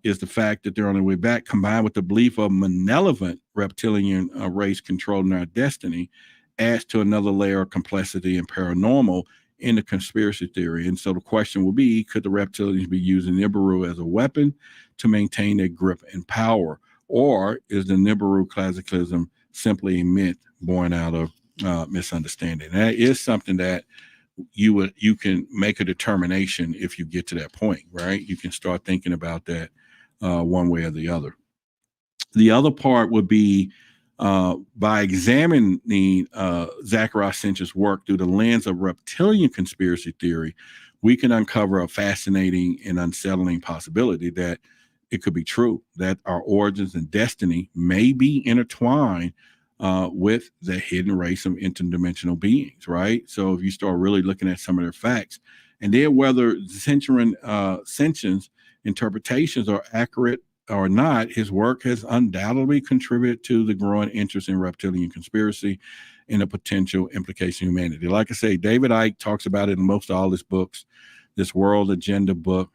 is the fact that they're on their way back, combined with the belief of malevolent reptilian race controlling our destiny, adds to another layer of complexity and paranormal in the conspiracy theory. And so the question will be, could the reptilians be using Nibiru as a weapon to maintain their grip and power? Or is the Nibiru cataclysm simply a myth born out of misunderstanding? That is something that you can make a determination if you get to that point, right? You can start thinking about that one way or the other. The other part would be by examining Zachariah Sitchin's work through the lens of reptilian conspiracy theory, we can uncover a fascinating and unsettling possibility that it could be true, that our origins and destiny may be intertwined with the hidden race of interdimensional beings, right? So if you start really looking at some of their facts, and then whether Sitchin's interpretations are accurate or not, his work has undoubtedly contributed to the growing interest in reptilian conspiracy and the potential implication of humanity. Like I say, David Icke talks about it in most of all his books, this World Agenda book.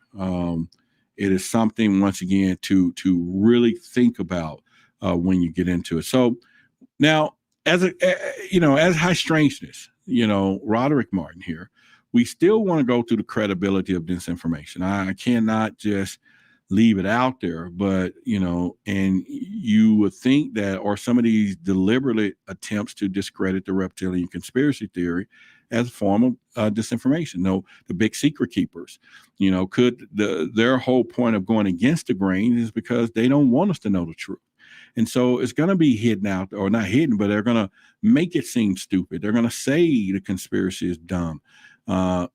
It is something, once again, to really think about when you get into it. So now, as high strangeness, Roderick Martin here, we still want to go through the credibility of disinformation. I cannot just leave it out there, but, and you would think that, or some of these deliberate attempts to discredit the reptilian conspiracy theory as a form of disinformation. No, the big secret keepers, could their whole point of going against the grain is because they don't want us to know the truth. And so it's going to be hidden out, or not hidden, but they're going to make it seem stupid. They're going to say the conspiracy is dumb. And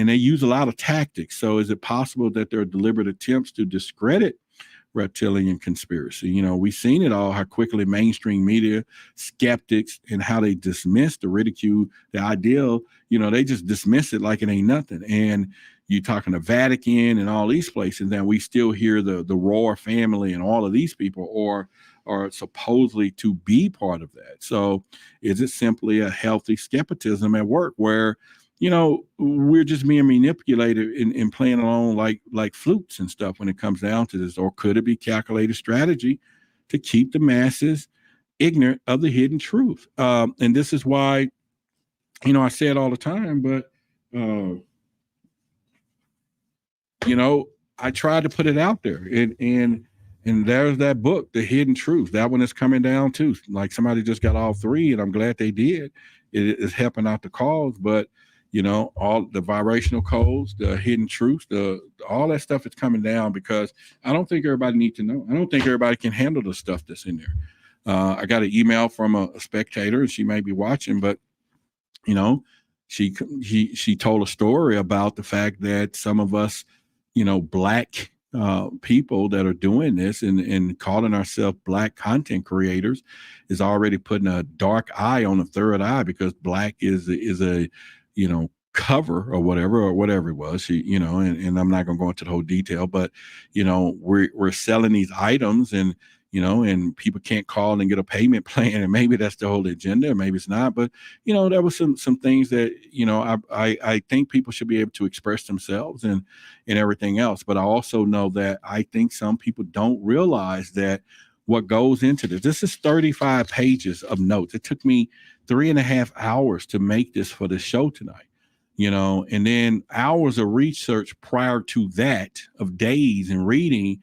they use a lot of tactics. So is it possible that there are deliberate attempts to discredit reptilian conspiracy? We've seen it all, how quickly mainstream media, skeptics, and how they dismiss the ridicule, the ideal, they just dismiss it like it ain't nothing. And you're talking the Vatican and all these places, and we still hear the Rohr family and all of these people are supposedly to be part of that. So is it simply a healthy skepticism at work where, we're just being manipulated and playing along like flutes and stuff when it comes down to this? Or could it be calculated strategy to keep the masses ignorant of the hidden truth? And this is why, I say it all the time, but, I tried to put it out there. And And there's that book, The Hidden Truth. That one is coming down too. Like somebody just got all three, and I'm glad they did. It is helping out the cause, but all the vibrational codes, the hidden truth, all that stuff is coming down because I don't think everybody needs to know. I don't think everybody can handle the stuff that's in there. I got an email from a spectator, and she may be watching, but she told a story about the fact that some of us, Black people that are doing this and calling ourselves Black content creators is already putting a dark eye on the third eye because Black is a cover or whatever it was. And I'm not going to go into the whole detail, but we're selling these items and and people can't call and get a payment plan, and maybe that's the whole agenda, or maybe it's not. But there was some things that I think people should be able to express themselves and everything else. But I also know that I think some people don't realize that what goes into this. This is 35 pages of notes. It took me 3.5 hours to make this for the show tonight. And then hours of research prior to that, of days and reading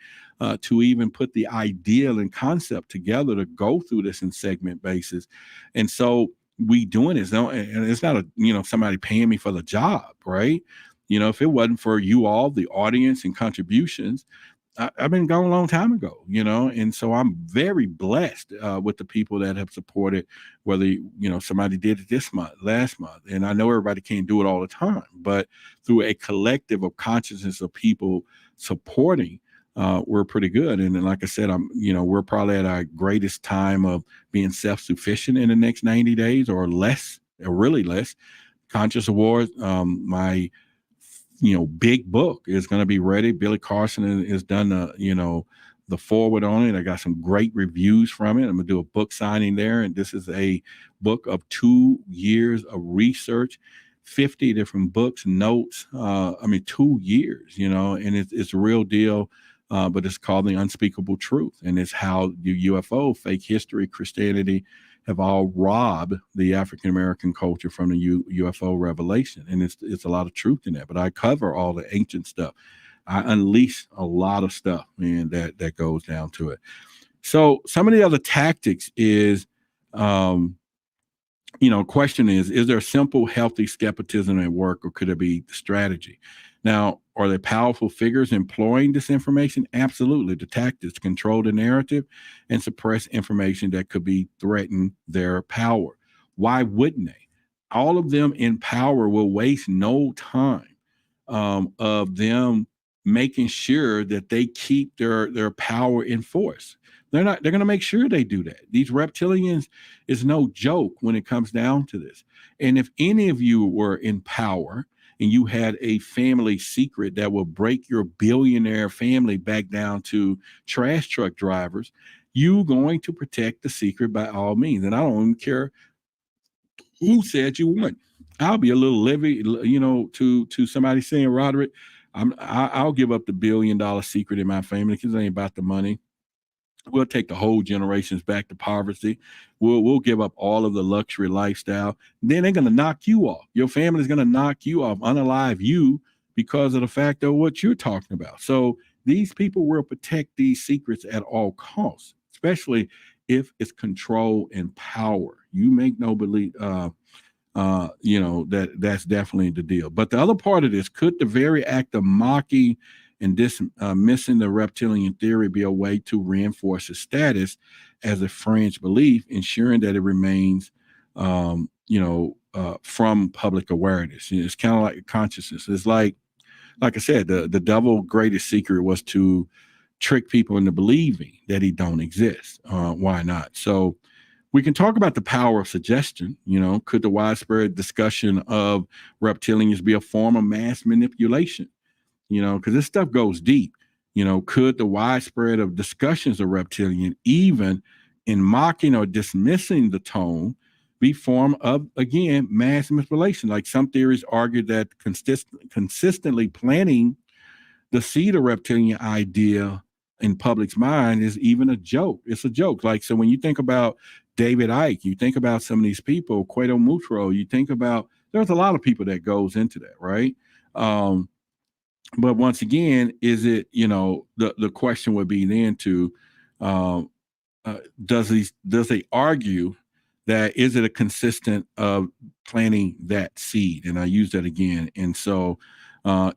to even put the ideal and concept together to go through this in segment basis. And so we doing this, and it's not somebody paying me for the job, right? If it wasn't for you all, the audience and contributions, I've been gone a long time ago, and so I'm very blessed with the people that have supported, whether, somebody did it this month, last month, and I know everybody can't do it all the time, but through a collective of consciousness of people supporting, we're pretty good. And then, like I said, we're probably at our greatest time of being self-sufficient in the next 90 days or less, or really less. Conscious Awards, my big book is going to be ready. Billy Carson has done the forward on it. I got some great reviews from it. I'm going to do a book signing there. And this is a book of 2 years of research, 50 different books, notes. 2 years, and it's a real deal. But it's called The Unspeakable Truth. And it's how the UFO, fake history, Christianity have all robbed the African-American culture from the UFO revelation. And it's a lot of truth in that. But I cover all the ancient stuff. I unleash a lot of stuff, and that goes down to it. So some of the other tactics is, question is there simple, healthy skepticism at work, or could it be strategy? Now, are there powerful figures employing disinformation? Absolutely. The tactics control the narrative and suppress information that could be threaten their power. Why wouldn't they? All of them in power will waste no time of them making sure that they keep their power in force. They're going to make sure they do that. These reptilians is no joke when it comes down to this. And if any of you were in power and you had a family secret that will break your billionaire family back down to trash truck drivers, you going to protect the secret by all means. And I don't even care who said you wouldn't. I'll be a little levy, to somebody saying, Roderick, I'll give up the $1 billion secret in my family because it ain't about the money. We'll take the whole generations back to poverty. We'll give up all of the luxury lifestyle. Then they're going to knock you off. Your family's going to knock you off, unalive you because of the fact of what you're talking about. So these people will protect these secrets at all costs, especially if it's control and power. You make no belief, that's definitely the deal. But the other part of this, could the very act of mocking and dismissing the reptilian theory be a way to reinforce its status as a fringe belief, ensuring that it remains, from public awareness? It's kind of like consciousness. It's like I said, the devil's greatest secret was to trick people into believing that he don't exist. Why not? So we can talk about the power of suggestion. Could the widespread discussion of reptilians be a form of mass manipulation? Because this stuff goes deep. Could the widespread of discussions of reptilian, even in mocking or dismissing the tone, be form of, again, mass manipulation? Like some theories argue that consistently planting the seed of reptilian idea in public's mind is even a joke. It's a joke. Like, so when you think about David Icke, you think about some of these people, Cueto Mutro, you think about, there's a lot of people that goes into that, right? But once again, is it, the question would be then to, does they argue that is it a consistent of planting that seed? And I use that again. And so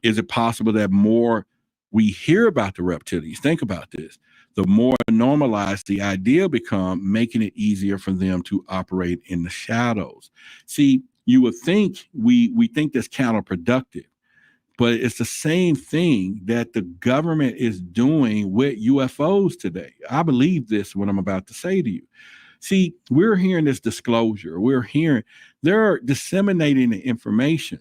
is it possible that more we hear about the reptilians, think about this, the more normalized the idea become, making it easier for them to operate in the shadows. See, you would think we think that's counterproductive, but it's the same thing that the government is doing with UFOs today. I believe this, what I'm about to say to you. See, we're hearing this disclosure. They're disseminating the information.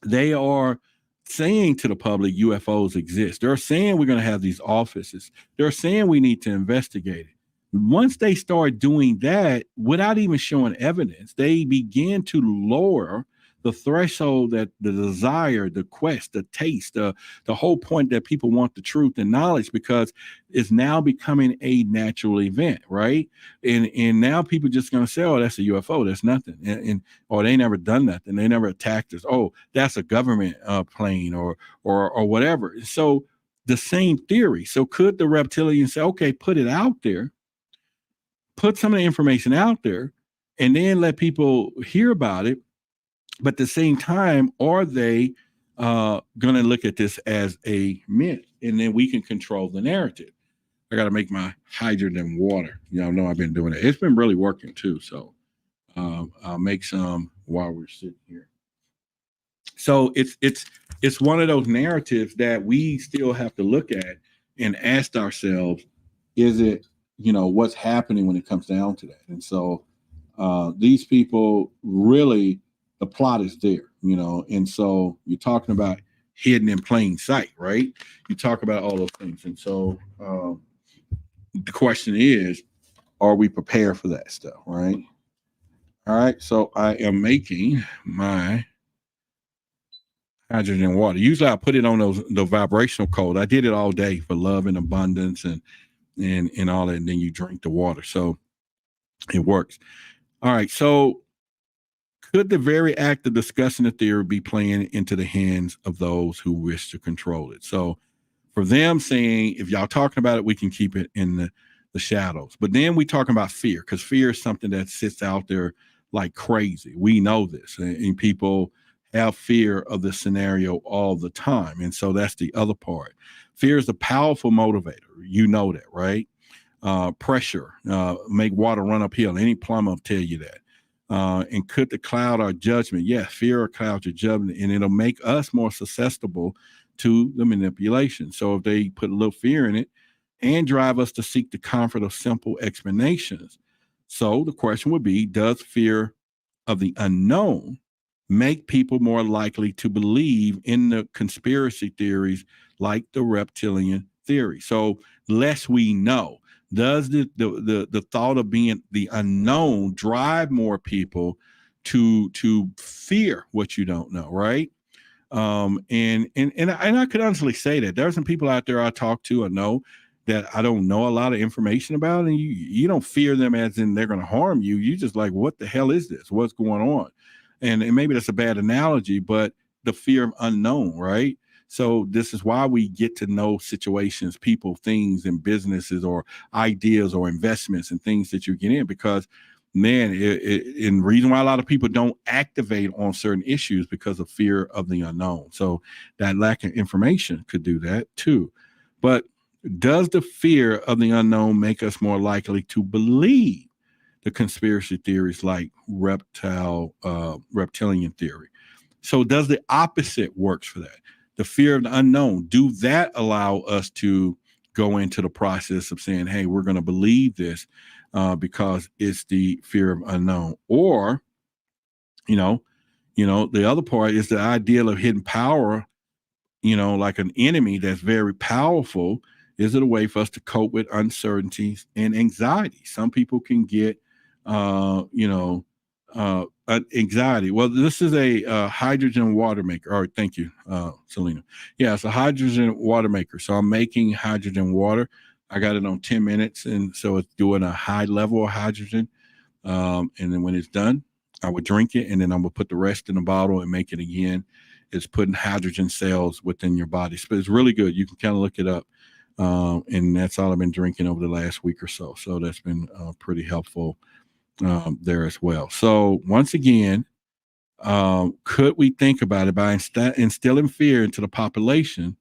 They are saying to the public UFOs exist. They're saying we're going to have these offices. They're saying we need to investigate it. Once they start doing that without even showing evidence, they begin to lower the threshold, that the desire, the quest, the taste, the whole point that people want the truth and knowledge, because it's now becoming a natural event, right? And now people just going to say, oh, that's a UFO, that's nothing, or they never done nothing, they never attacked us. Oh, that's a government plane or whatever. So the same theory. So could the reptilians say, okay, put it out there, put some of the information out there, and then let people hear about it? But at the same time, are they going to look at this as a myth? And then we can control the narrative. I got to make my hydrogen water. Y'all know I've been doing it. It's been really working too. So I'll make some while we're sitting here. So it's one of those narratives that we still have to look at and ask ourselves, is it, what's happening when it comes down to that? And so these people really, the plot is there, and so you're talking about hidden in plain sight, right? You talk about all those things. And so the question is, are we prepared for that stuff, right? All right, so I am making my hydrogen water. Usually I put it on the vibrational code. I did it all day for love and abundance and all that, and then you drink the water. So it works. All right, so could the very act of discussing the theory be playing into the hands of those who wish to control it? So for them saying, if y'all talking about it, we can keep it in the shadows. But then we talking about fear, because fear is something that sits out there like crazy. We know this, and people have fear of the scenario all the time. And so that's the other part. Fear is a powerful motivator. You know that, right? Pressure, make water run uphill. Any plumber will tell you that. And could the cloud our judgment? Yes, fear or cloud your judgment, and it'll make us more susceptible to the manipulation. So if they put a little fear in it and drive us to seek the comfort of simple explanations. So the question would be, does fear of the unknown make people more likely to believe in the conspiracy theories like the reptilian theory? So less we know, does the thought of being the unknown drive more people to fear what you don't know, right? And I could honestly say that there's some people out there I talk to, I know, that I don't know a lot of information about, and you don't fear them as in they're going to harm you. You just like, what the hell is this? What's going on? And maybe that's a bad analogy, but the fear of unknown, right? So this is why we get to know situations, people, things, and businesses or ideas or investments and things that you get in, because man, and the reason why a lot of people don't activate on certain issues because of fear of the unknown. So that lack of information could do that too. But does the fear of the unknown make us more likely to believe the conspiracy theories like reptilian theory? So does the opposite works for that? The fear of the unknown, do that allow us to go into the process of saying, hey, we're going to believe this because it's the fear of unknown? Or, the other part is the ideal of hidden power, like an enemy that's very powerful. Is it a way for us to cope with uncertainties and anxiety? Some people can get, anxiety. Well, this is a hydrogen water maker. All right, thank you, Selena. Yeah, it's a hydrogen water maker. So I'm making hydrogen water. I got it on 10 minutes, and so it's doing a high level of hydrogen. And then when it's done, I would drink it, and then I'm gonna put the rest in a bottle and make it again. is putting hydrogen cells within your body. So it's really good. You can kind of look it up. And that's all I've been drinking over the last week or so. So that's been pretty helpful there as well. So once again, could we think about it by instilling fear into the population?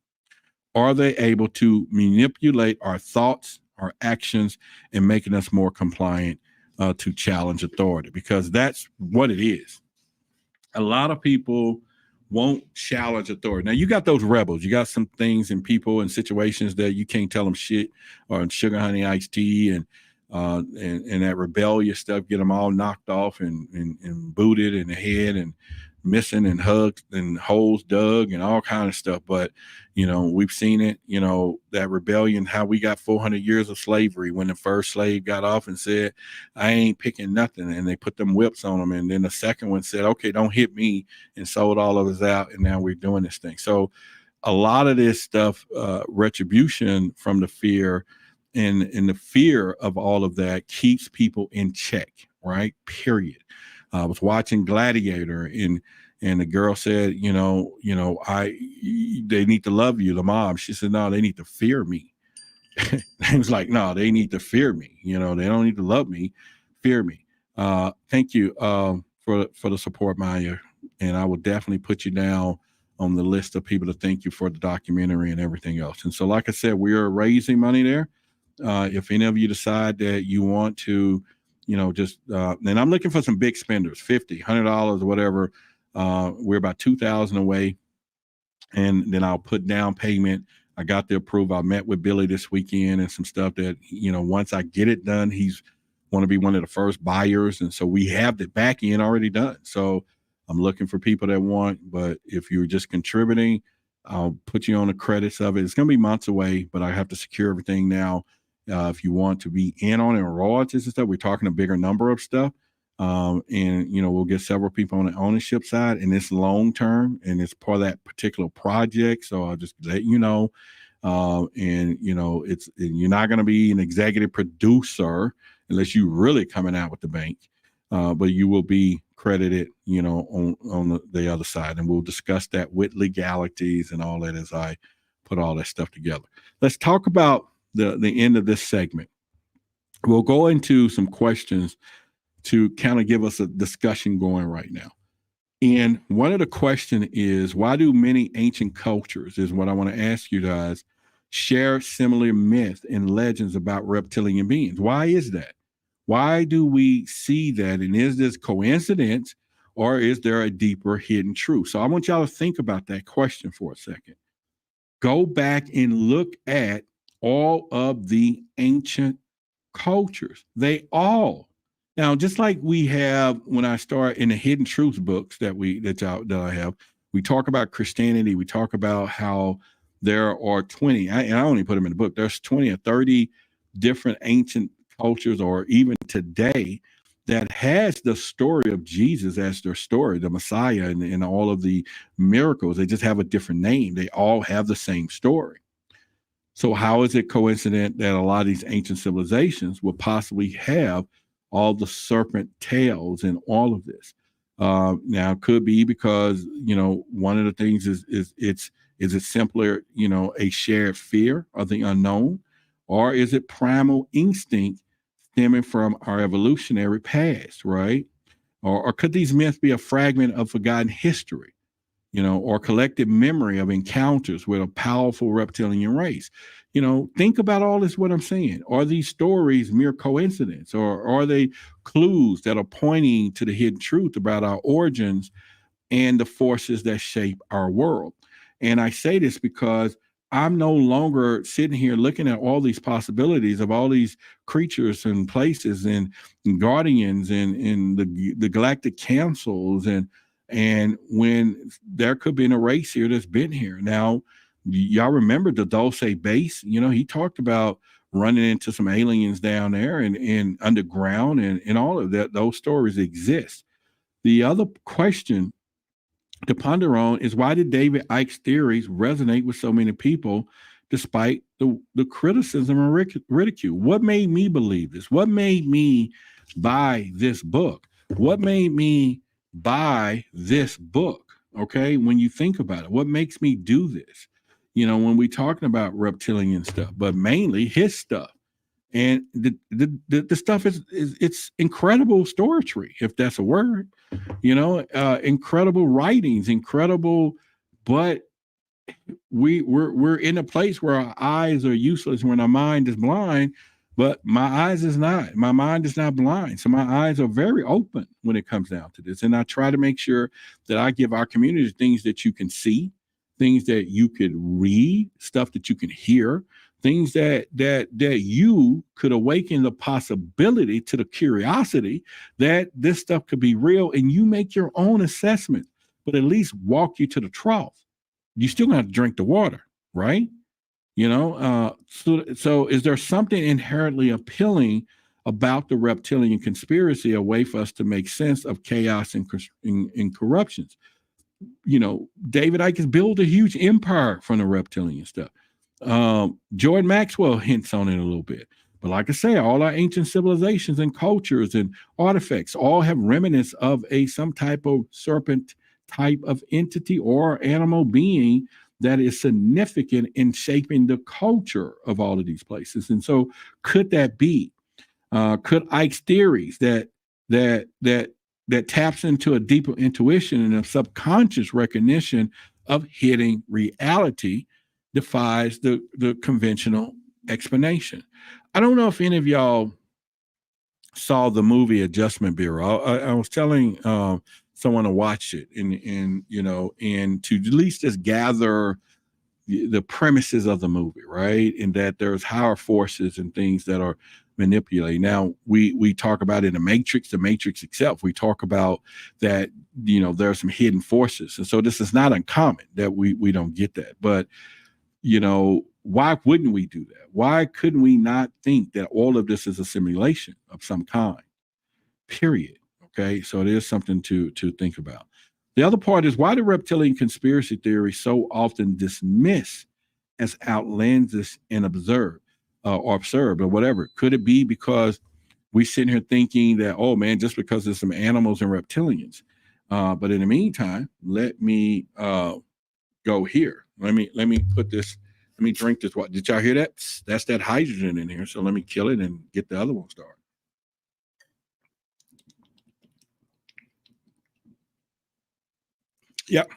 Are they able to manipulate our thoughts, our actions, and making us more compliant to challenge authority? Because that's what it is. A lot of people won't challenge authority. Now, you got those rebels. You got some things and people and situations that you can't tell them shit, or sugar, honey, iced tea, and that rebellious stuff, get them all knocked off and booted in the head and missing and hugged and holes dug and all kind of stuff. But, you know, we've seen it, you know, that rebellion, how we got 400 years of slavery when the first slave got off and said, I ain't picking nothing. And they put them whips on them. And then the second one said, okay, don't hit me, and sold all of us out. And now we're doing this thing. So a lot of this stuff, retribution from the fear and the fear of all of that keeps people in check, right? Period. I was watching Gladiator, and the girl said, they need to love you, the mob. She said, no, they need to fear me. I was like, no, they need to fear me. They don't need to love me, fear me. Thank you for the support, Maya. And I will definitely put you down on the list of people to thank you for the documentary and everything else. And so, like I said, we are raising money there. If any of you decide that you want to, and I'm looking for some big spenders, $50, $100, whatever. We're about 2,000 away. And then I'll put down payment. I got the approval. I met with Billy this weekend and some stuff that, once I get it done, he's want to be one of the first buyers. And so we have the back end already done. So I'm looking for people that want, but if you're just contributing, I'll put you on the credits of it. It's going to be months away, but I have to secure everything now. If you want to be in on it, royalties and stuff, we're talking a bigger number of stuff. And we'll get several people on the ownership side, and it's long term, and it's part of that particular project. So I'll just let you know. You're not going to be an executive producer unless you're really coming out with the bank, but you will be credited, on the other side, and we'll discuss that with legalities and all that as I put all that stuff together. Let's talk about the end of this segment. We'll go into some questions to kind of give us a discussion going right now. And one of the questions is, why do many ancient cultures, is what I want to ask you guys, share similar myths and legends about reptilian beings? Why is that? Why do we see that? And is this coincidence, or is there a deeper hidden truth? So I want y'all to think about that question for a second. Go back and look at all of the ancient cultures. They all, now, just like we have, when I start in the Hidden Truths books that I have, we talk about Christianity. We talk about how there are 20, and I only put them in the book. There's 20 or 30 different ancient cultures, or even today, that has the story of Jesus as their story, the Messiah, and all of the miracles. They just have a different name. They all have the same story. So how is it coincident that a lot of these ancient civilizations will possibly have all the serpent tails and all of this? Now, it could be because, one of the things is it simpler, a shared fear of the unknown, or is it primal instinct stemming from our evolutionary past, right? Or could these myths be a fragment of forgotten history, or collective memory of encounters with a powerful reptilian race? Think about all this, what I'm saying. Are these stories mere coincidence, or are they clues that are pointing to the hidden truth about our origins and the forces that shape our world? And I say this because I'm no longer sitting here looking at all these possibilities of all these creatures and places and guardians and the galactic councils, and when there could be a race here that's been here. Now, y'all remember the Dulce base? He talked about running into some aliens down there and underground and all of that. Those stories exist. The other question to ponder on is, why did David Icke's theories resonate with so many people despite the criticism and ridicule? What made me believe this? What made me buy this book? What made me buy this book, Okay, when you think about it, what makes me do this? You know, when we talking about reptilian stuff, but mainly his stuff. And the stuff is it's incredible storytelling, if that's a word, you know, incredible writings, incredible, but we're in a place where our eyes are useless when our mind is blind, but my eyes is not. My mind is not blind. So my eyes are very open when it comes down to this. And I try to make sure that I give our community things that you can see, things that you could read, stuff that you can hear, things that you could awaken the possibility to the curiosity that this stuff could be real, and you make your own assessment, but at least walk you to the trough. You still have to drink the water, right? You know, so is there something inherently appealing about the reptilian conspiracy, a way for us to make sense of chaos and corruptions? You know, David Icke has built a huge empire from the reptilian stuff. Jordan Maxwell hints on it a little bit. But like I say, all our ancient civilizations and cultures and artifacts all have remnants of some type of serpent type of entity or animal being that is significant in shaping the culture of all of these places. And so could that be, could Icke's theories that taps into a deeper intuition and a subconscious recognition of hidden reality defies the conventional explanation? I don't know if any of y'all saw the movie Adjustment Bureau. I was telling someone to watch it and you know, and to at least just gather the premises of the movie, right? And that there's higher forces and things that are manipulating. Now we talk about in the Matrix itself, we talk about that, you know, there are some hidden forces. And so this is not uncommon that we don't get that. But, you know, why wouldn't we do that? Why couldn't we not think that all of this is a simulation of some kind? Period. Okay, so it is something to think about. The other part is, why do reptilian conspiracy theories so often dismissed as outlandish and absurd or whatever? Could it be because we sitting here thinking that, oh man, just because there's some animals and reptilians, but in the meantime, let me go here. Let me put this. Let me drink this. What did y'all hear that? That's that hydrogen in here. So let me kill it and get the other one started. Yep.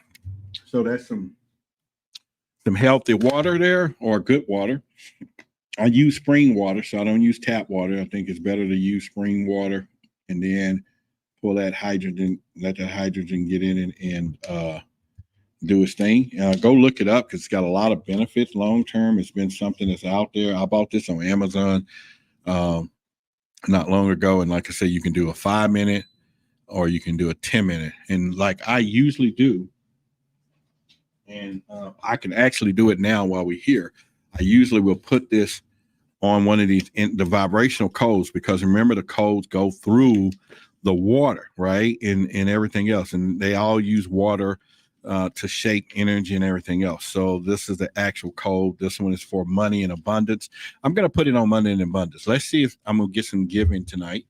So that's some healthy water there, or good water. I use spring water, so I don't use tap water. I think it's better to use spring water and then pull that hydrogen, let that hydrogen get in and do its thing. Go look it up because it's got a lot of benefits long term. It's been something that's out there. I bought this on Amazon not long ago, and like I said, you can do a 5-minute or you can do a 10-minute, and like I usually do, and I can actually do it now while we're here. I usually will put this on one of these in the vibrational codes, because remember, the codes go through the water, right, and everything else, and they all use water to shape energy and everything else. So this is the actual code. This one is for money and abundance. I'm going to put it on money and abundance. Let's see if I'm going to get some giving tonight,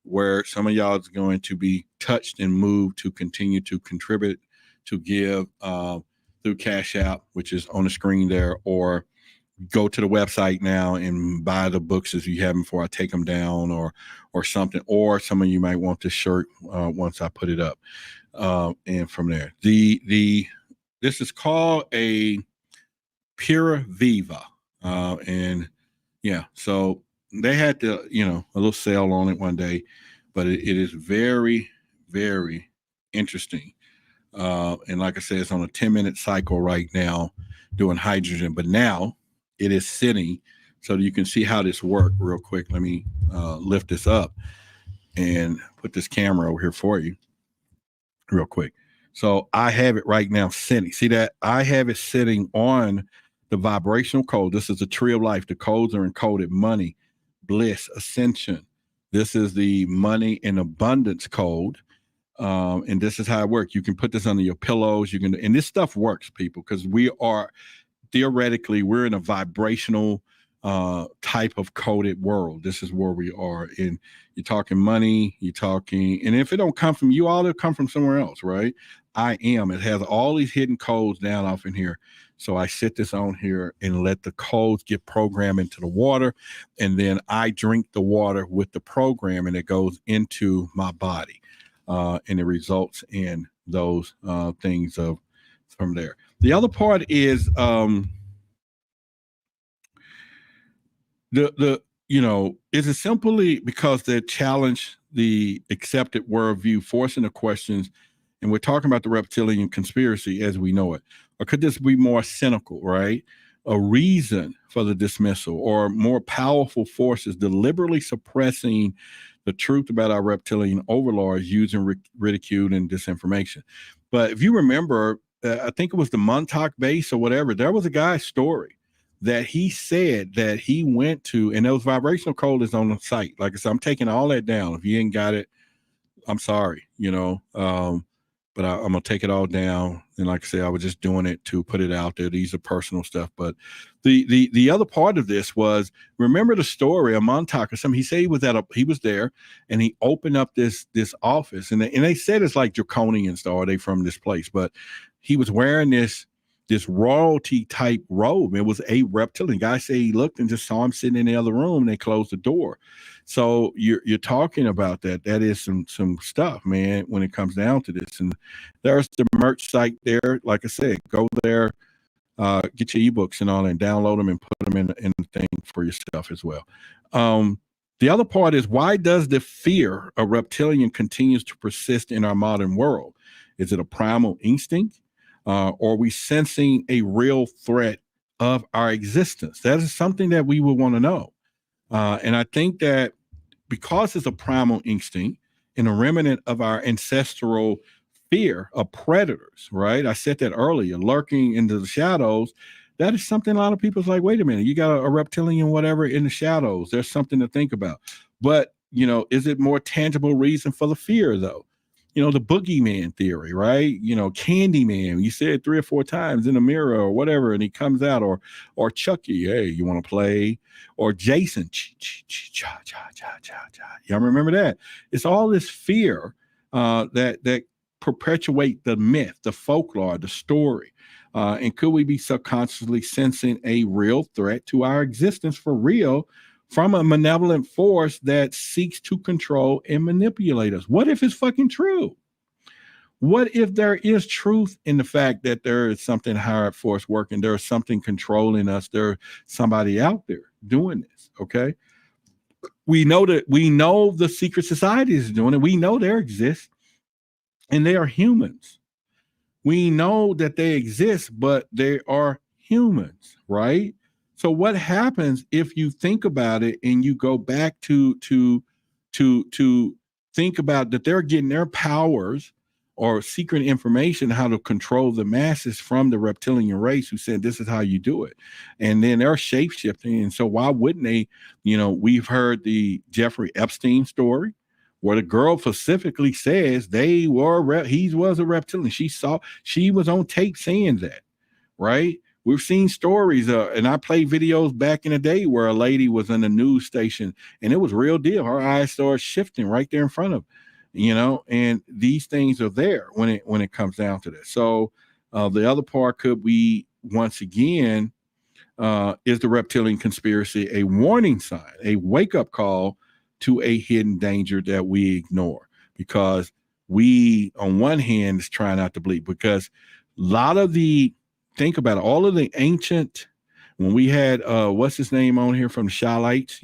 where some of y'all is going to be touched and moved to continue to contribute, to give through Cash App, which is on the screen there, or go to the website now and buy the books if you haven't before I take them down, or something, or some of you might want the shirt once I put it up. And from there, this is called a Pura Viva, and yeah, so they had a little sale on it one day, but it is very, very interesting. And like I said, it's on a 10-minute cycle right now doing hydrogen, but now it is sitting so that you can see how this works real quick. Let me lift this up and put this camera over here for you real quick. So I have it right now sitting. See that? I have it sitting on the vibrational code. This is the tree of life. The codes are encoded: money, bliss, ascension. This is the money and abundance code. And this is how it works. You can put this under your pillows. You can, and this stuff works, people, because we are theoretically, we're in a vibrational type of coded world. This is where we are. And you're talking money, you're talking, and if it don't come from you all, it'll come from somewhere else, right? I am. It has all these hidden codes down off in here. So I sit this on here and let the codes get programmed into the water. And then I drink the water with the program and it goes into my body. And it results in those things from there. The other part is is it simply because they challenge the accepted worldview, forcing the questions, and we're talking about the reptilian conspiracy as we know it, or could this be more cynical, right? A reason for the dismissal, or more powerful forces deliberately suppressing the truth about our reptilian overlords using ridicule and disinformation. But if you remember, I think it was the Montauk base or whatever, there was a guy's story that he said that he went to, and those vibrational code is on the site. Like I said, I'm taking all that down. If you ain't got it, I'm sorry, but I'm gonna take it all down. And like I said, I was just doing it to put it out there. These are personal stuff. But the other part of this was, remember the story of Montauk or something. He said he was there and he opened up this office, and they said it's like draconian stuff. Are they from this place? But he was wearing this royalty type robe. It was a reptilian. Guy said he looked and just saw him sitting in the other room, and they closed the door. So you're talking about that. That is some stuff, man, when it comes down to this. And there's the merch site there. Like I said, go there, get your ebooks and all that, and download them and put them in the thing for yourself as well. The other part is, why does the fear of reptilian continues to persist in our modern world? Is it a primal instinct? Or are we sensing a real threat of our existence? That is something that we would want to know. And I think that because it's a primal instinct and a remnant of our ancestral fear of predators, right? I said that earlier, lurking into the shadows. That is something a lot of people's like, wait a minute, you got a reptilian, whatever, in the shadows. There's something to think about. But, is it more tangible reason for the fear, though? The boogeyman theory, right? Candyman, you say it 3 or 4 times in a mirror or whatever, and he comes out, or Chucky, hey, you want to play? Or Jason, y'all remember that? It's all this fear that perpetuate the myth, the folklore, the story. And could we be subconsciously sensing a real threat to our existence for real from a malevolent force that seeks to control and manipulate us? What if it's fucking true? What if there is truth in the fact that there is something higher force working? There is something controlling us. There's somebody out there doing this, okay? We know the secret society is doing it. We know there exists, and they are humans. We know that they exist, but they are humans, right? So what happens if you think about it and you go back to think about that they're getting their powers or secret information how to control the masses from the reptilian race, who said this is how you do it, and then they're shapeshifting. And so why wouldn't they? We've heard the Jeffrey Epstein story, where the girl specifically says he was a reptilian. She was on tape saying that, right? We've seen stories, and I played videos back in the day where a lady was in a news station, and it was real deal. Her eyes started shifting right there in front of her, and these things are there when it comes down to this. So the other part could be, once again, is the reptilian conspiracy a warning sign, a wake-up call to a hidden danger that we ignore? Because we, on one hand, is trying not to bleed, because a lot of think about it, all of the ancient, when we had what's his name on here from the Shalites,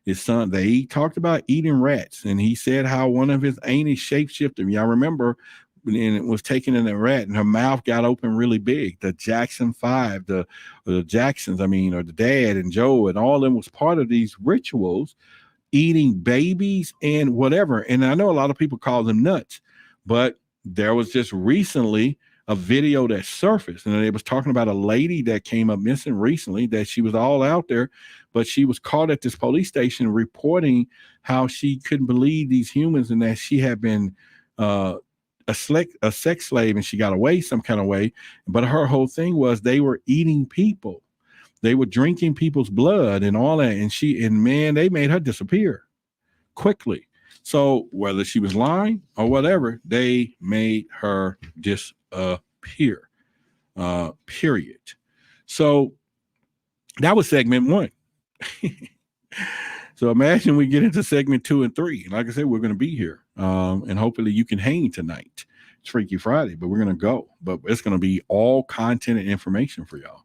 his son, they talked about eating rats, and he said how one of his aunties shapeshifted. Y'all remember, and it was taken in a rat, and her mouth got open really big. The Jackson 5, the Jacksons, or the dad and Joe, and all of them was part of these rituals, eating babies and whatever. And I know a lot of people call them nuts, but there was just recently a video that surfaced, and it was talking about a lady that came up missing recently, that she was all out there, but she was caught at this police station reporting how she couldn't believe these humans, and that she had been a sex slave, and she got away some kind of way. But her whole thing was they were eating people. They were drinking people's blood and all that. And man, they made her disappear quickly. So whether she was lying or whatever, they made her disappear. Period. So that was segment 1. So imagine we get into segment 2 and 3. Like I said, we're going to be here. And hopefully you can hang tonight. It's Freaky Friday, but we're going to go. But it's going to be all content and information for y'all.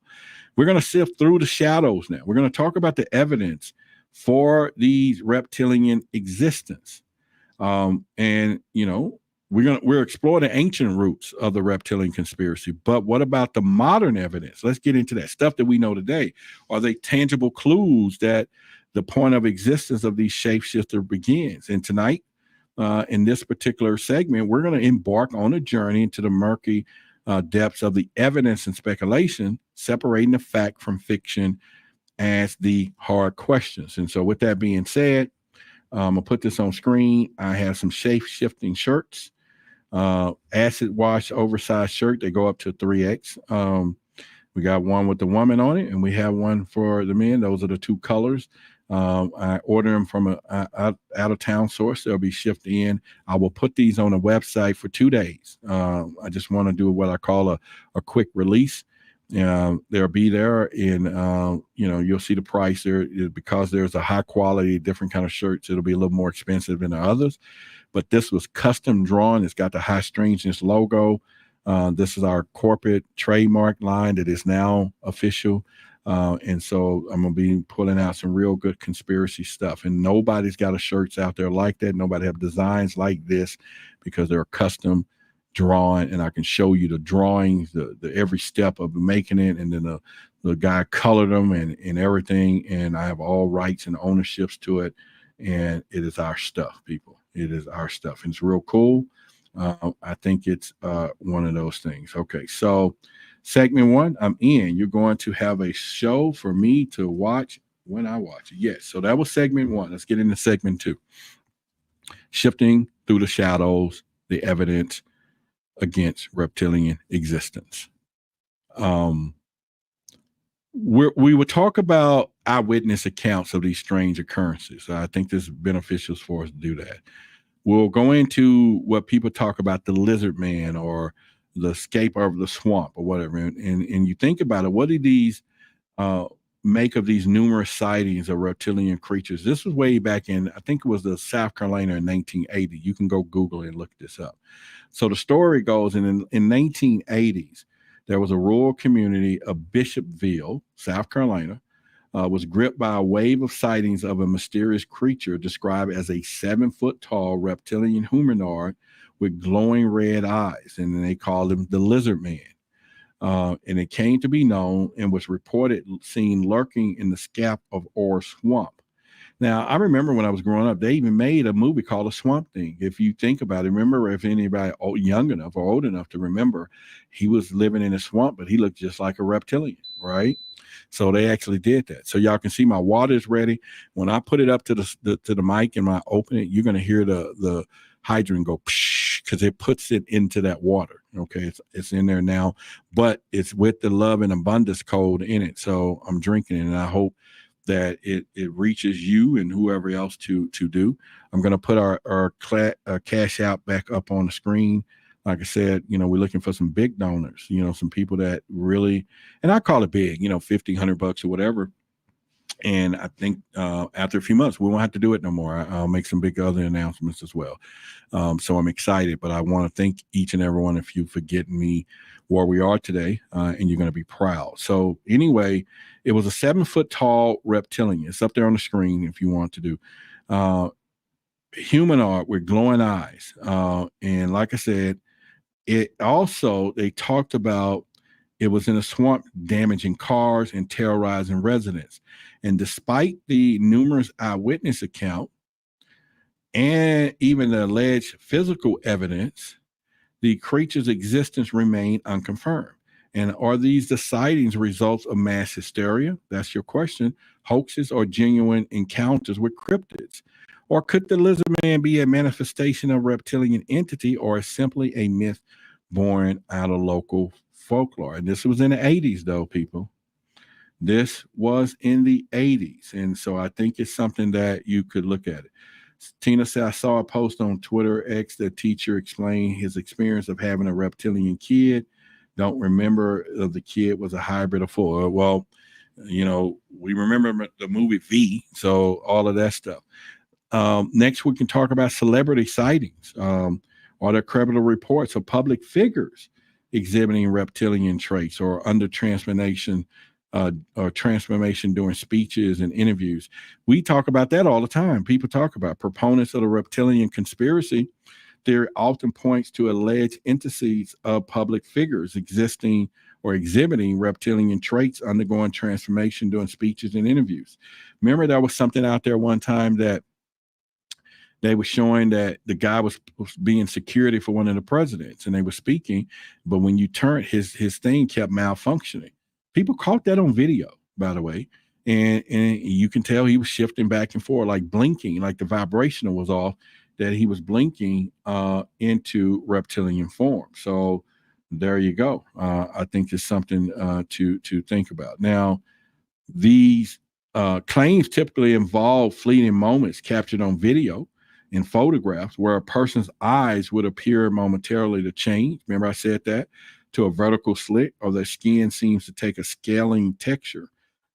We're going to sift through the shadows now. We're going to talk about the evidence for these reptilian existence. And, you know, we're exploring the ancient roots of the reptilian conspiracy. But what about the modern evidence? Let's get into that stuff that we know today. Are they tangible clues that the point of existence of these shapeshifters begins? And tonight, in this particular segment, we're going to embark on a journey into the murky depths of the evidence and speculation, separating the fact from fiction as the hard questions. And so with that being said, I'm going to put this on screen. I have some shape-shifting shirts, acid wash oversized shirt. They go up to 3X. We got one with the woman on it, and we have one for the men. Those are the 2 colors. I order them from a out-of-town source. They'll be shipped in. I will put these on a website for 2 days. I just want to do what I call a quick release. They'll be there, and you know, you'll see the price there because there's a high quality, different kind of shirts. It'll be a little more expensive than the others, but this was custom drawn. It's got the High Strangeness logo. This is our corporate trademark line that is now official. And so I'm going to be pulling out some real good conspiracy stuff, and nobody's got a shirts out there like that. Nobody have designs like this because they're custom drawn, and I can show you the drawings, the every step of making it. And then the guy colored them and everything. And I have all rights and ownerships to it. And it is our stuff, people. It is our stuff. And it's real cool. I think it's one of those things. Okay. So segment 1, I'm in. You're going to have a show for me to watch when I watch it. Yes. So that was segment 1. Let's get into segment 2. Shifting through the shadows, the evidence against reptilian existence. We will talk about eyewitness accounts of these strange occurrences. I think this is beneficial for us to do that. We'll go into what people talk about, the lizard man or the escape of the swamp or whatever. And you think about it, what do these make of these numerous sightings of reptilian creatures? This was way back in, I think it was the South Carolina in 1980. You can go Google it and look this up. So the story goes in 1980s, there was a rural community of Bishopville, South Carolina, was gripped by a wave of sightings of a mysterious creature described as a 7-foot-tall reptilian humanoid with glowing red eyes, and then they called him the Lizard Man. And it came to be known and was reported seen lurking in the scalp of Orr Swamp. Now, I remember when I was growing up, they even made a movie called A Swamp Thing. If you think about it, remember, if anybody young enough or old enough to remember, he was living in a swamp, but he looked just like a reptilian, right? So they actually did that. So y'all can see my water is ready. When I put it up to the mic and I open it, you're going to hear the hydrant go psh, because it puts it into that water. Okay, it's in there now, but it's with the love and abundance code in it. So I'm drinking it, and I hope that it reaches you and whoever else to do. I'm going to put our cash out back up on the screen. Like I said, you know, we're looking for some big donors, you know, some people that really, and I call it big, you know, $50, $100 or whatever. And I think after a few months, we won't have to do it no more. I'll make some big other announcements as well. So I'm excited, but I want to thank each and every one of you for getting me where we are today, and you're going to be proud. So anyway, it was a 7-foot-tall reptilian. It's up there on the screen if you want to do. Humanoid with glowing eyes. And like I said, it also, they talked about it was in a swamp damaging cars and terrorizing residents. And despite the numerous eyewitness account and even the alleged physical evidence, the creature's existence remained unconfirmed. And are these the sightings results of mass hysteria? That's your question. Hoaxes or genuine encounters with cryptids? Or could the lizard man be a manifestation of reptilian entity, or simply a myth born out of local folklore? And this was in the 80s, though, people. This was in the 80s. And so I think it's something that you could look at it. Tina said, I saw a post on Twitter X that teacher explained his experience of having a reptilian kid. Don't remember if the kid was a hybrid or full. Well, you know, we remember the movie V, so all of that stuff. Next, we can talk about celebrity sightings. Are there credible reports of public figures exhibiting reptilian traits or under transformation or transformation during speeches and interviews? We talk about that all the time. People talk about proponents of the reptilian conspiracy theory often points to alleged entities of public figures existing or exhibiting reptilian traits undergoing transformation during speeches and interviews. Remember, there was something out there one time that they were showing that the guy was being security for one of the presidents, and they were speaking, but when you turned, his thing kept malfunctioning. People caught that on video, by the way, and you can tell he was shifting back and forth, like blinking, like the vibrational was off, that he was blinking into reptilian form. So there you go. I think it's something to think about. Now, these claims typically involve fleeting moments captured on video and photographs where a person's eyes would appear momentarily to change. Remember I said that? To a vertical slit, or their skin seems to take a scaling texture.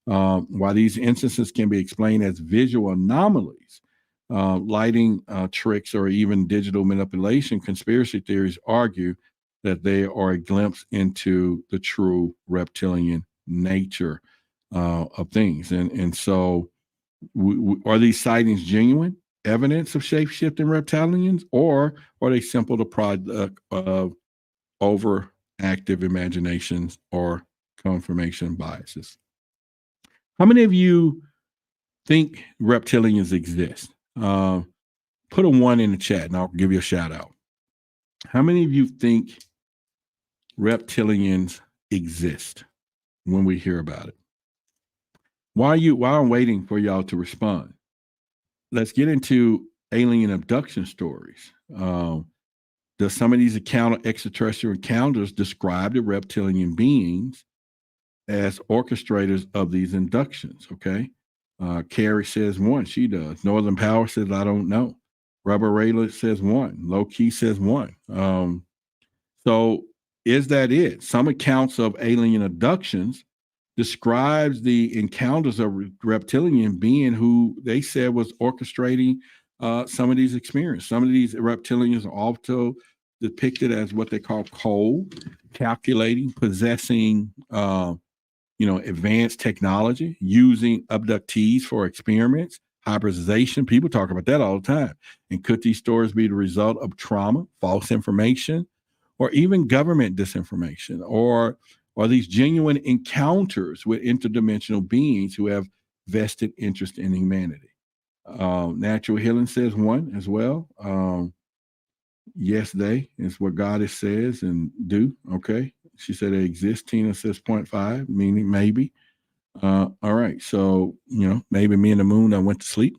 While these instances can be explained as visual anomalies, lighting tricks, or even digital manipulation, conspiracy theories argue that they are a glimpse into the true reptilian nature of things. And so are these sightings genuine evidence of shape-shifting reptilians, or are they simple the product of overactive imaginations or confirmation biases? How many of you think reptilians exist? Put a 1 in the chat and I'll give you a shout out. How many of you think reptilians exist when we hear about it? While I'm waiting for y'all to respond, let's get into alien abduction stories. Does some of these extraterrestrial encounters describe the reptilian beings as orchestrators of these inductions? Okay. Carrie says 1. She does. Northern Power says, I don't know. Rubber Raylet says 1. Low Key says 1. So is that it? Some accounts of alien abductions describes the encounters of reptilian being who they said was orchestrating some of these experiences. Some of these reptilians are also depicted as what they call cold, calculating, possessing advanced technology, using abductees for experiments, hybridization. People talk about that all the time. And could these stories be the result of trauma, false information, or even government disinformation? Or are these genuine encounters with interdimensional beings who have vested interest in humanity? Natural Healing says 1 as well. Yes, they is what God says and do. Okay. She said they exist. Tina says 0.5, meaning maybe. All right. So, maybe me and the moon, I went to sleep.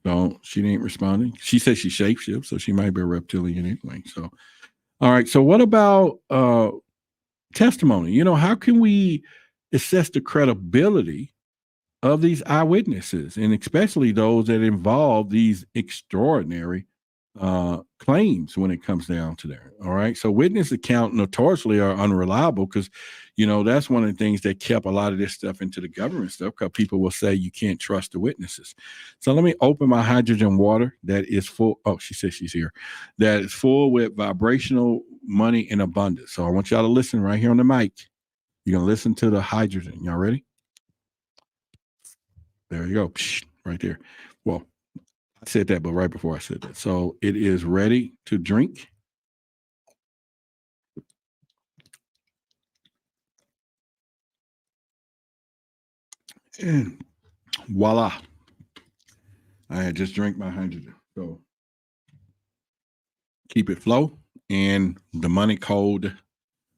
So she ain't responding. She says she shapeshifts, so she might be a reptilian anyway. So, all right. So what about testimony? How can we assess the credibility of these eyewitnesses, and especially those that involve these extraordinary claims when it comes down to that? All right. So witness accounts notoriously are unreliable because, that's one of the things that kept a lot of this stuff into the government stuff, because people will say you can't trust the witnesses. So let me open my hydrogen water that is full. Oh, she says she's here. That is full with vibrational money in abundance. So I want y'all to listen right here on the mic. You're going to listen to the hydrogen. Y'all ready? There you go. Psh, right there. Well, I said that, but right before I said that. So it is ready to drink. And voila. I had just drank my hydrogen. So keep it flow. And the money code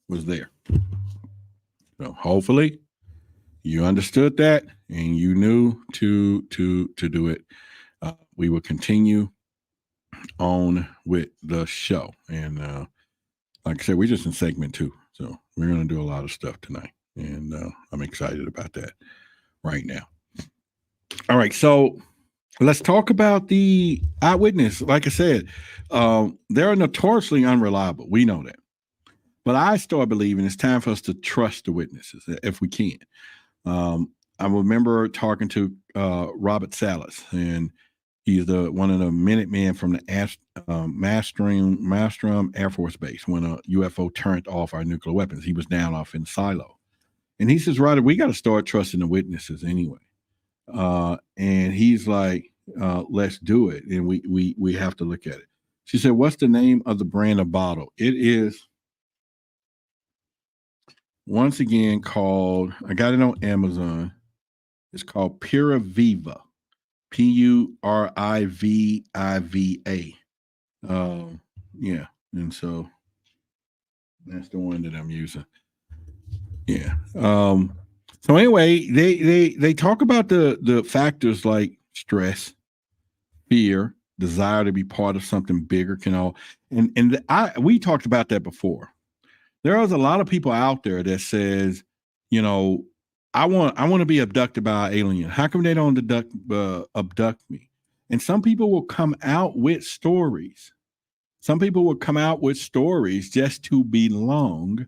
was there. So hopefully you understood that and you knew to do it. We will continue on with the show. And like I said, we're just in segment 2. So we're going to do a lot of stuff tonight. And I'm excited about that right now. All right. So let's talk about the eyewitness. Like I said, they're notoriously unreliable. We know that. But I start believing it's time for us to trust the witnesses if we can. I remember talking to Robert Salas, and he's one of the Minutemen from the Mastrom Air Force Base when a UFO turned off our nuclear weapons. He was down off in the silo. And he says, Ryder, we got to start trusting the witnesses anyway. And he's like, let's do it. And we have to look at it. She said, what's the name of the brand of bottle? It is, once again, called, I got it on Amazon. It's called Pura Viva, Puriviva. Yeah. And so that's the one that I'm using. Yeah. So anyway, they talk about the factors like stress, fear, desire to be part of something bigger, we talked about that before. There is a lot of people out there that says, you know, I want to be abducted by an alien. How come they don't abduct me? And some people will come out with stories. Some people will come out with stories just to belong,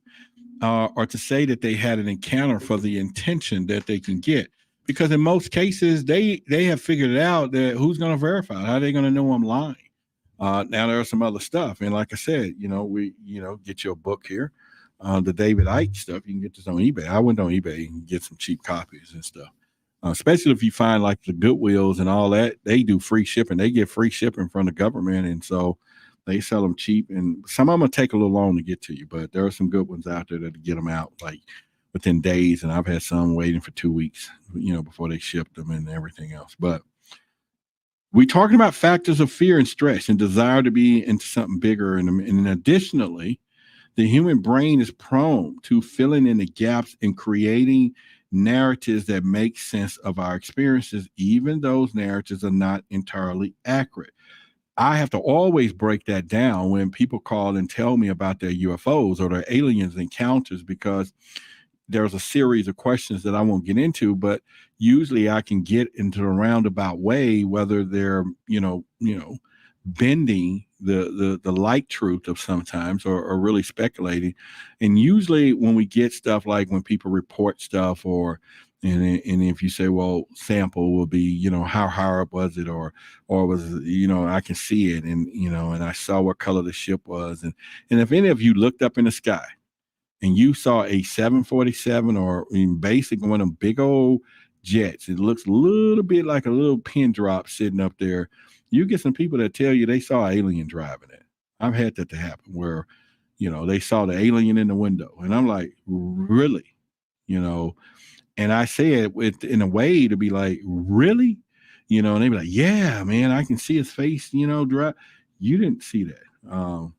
or to say that they had an encounter for the intention that they can get. Because in most cases, they have figured it out that who's going to verify it? How are they going to know I'm lying? Now there's some other stuff. And like I said, get your book here. The David Icke stuff, you can get this on eBay. I went on eBay and get some cheap copies and stuff. Especially if you find like the Goodwills and all that, they do free shipping. They get free shipping from the government. And so they sell them cheap, and some of them will take a little long to get to you, but there are some good ones out there that get them out like within days. And I've had some waiting for 2 weeks, before they ship them and everything else. But we're talking about factors of fear and stress and desire to be into something bigger. And additionally, the human brain is prone to filling in the gaps and creating narratives that make sense of our experiences, even those narratives are not entirely accurate. I have to always break that down when people call and tell me about their UFOs or their aliens encounters, because there's a series of questions that I won't get into, but usually I can get into a roundabout way, whether they're, bending the light truth of sometimes or really speculating. And usually when we get stuff like when people report stuff and if you say, well, sample will be, how high up was it? Or was, I can see it. And, and I saw what color the ship was. And if any of you looked up in the sky and you saw a 747 or in basic one of them big old jets, it looks a little bit like a little pin drop sitting up there. You get some people that tell you they saw an alien driving it. I've had that to happen where, they saw the alien in the window. And I'm like, really? And I say it in a way to be like, really? And they be like, yeah, man, I can see his face, drive. You didn't see that.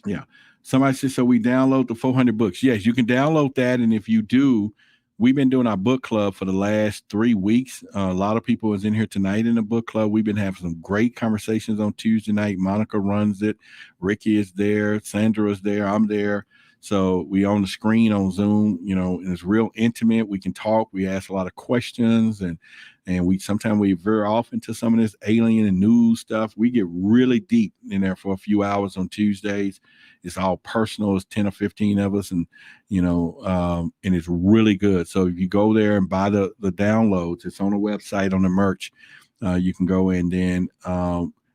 Yeah. Somebody said, so we download the 400 books. Yes, you can download that. And if you do, we've been doing our book club for the last 3 weeks. A lot of people is in here tonight in the book club. We've been having some great conversations on Tuesday night. Monica runs it. Ricky is there. Sandra is there. I'm there. So we on the screen on Zoom, and it's real intimate. We can talk. We ask a lot of questions, and sometimes we veer off into some of this alien and news stuff. We get really deep in there for a few hours on Tuesdays. It's all personal. It's 10 or 15 of us, and and it's really good. So if you go there and buy the downloads, it's on the website on the merch. You can go in. Then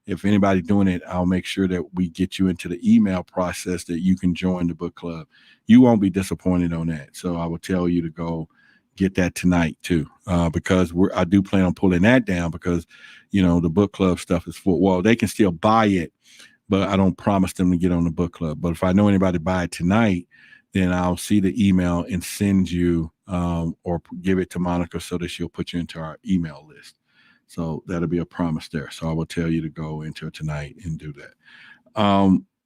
if anybody's doing it, I'll make sure that we get you into the email process that you can join the book club. You won't be disappointed on that. So I will tell you to go get that tonight too, because I do plan on pulling that down because, the book club stuff is full. Well, they can still buy it, but I don't promise them to get on the book club. But if I know anybody buy it tonight, then I'll see the email and send you or give it to Monica so that she'll put you into our email list. So that'll be a promise there. So I will tell you to go into it tonight and do that.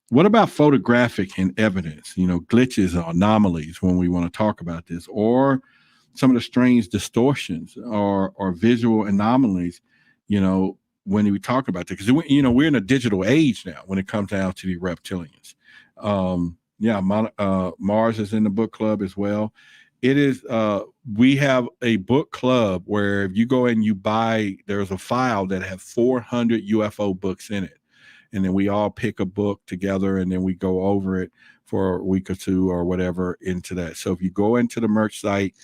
What about photographic and evidence, glitches or anomalies when we want to talk about this, or some of the strange distortions or visual anomalies, when we talk about that? Because, we're in a digital age now when it comes down to the reptilians. Mars is in the book club as well. it is we have a book club where if you go and you buy, there's a file that have 400 UFO books in it, and then we all pick a book together and then we go over it for a week or two or whatever into that. So if you go into the merch site,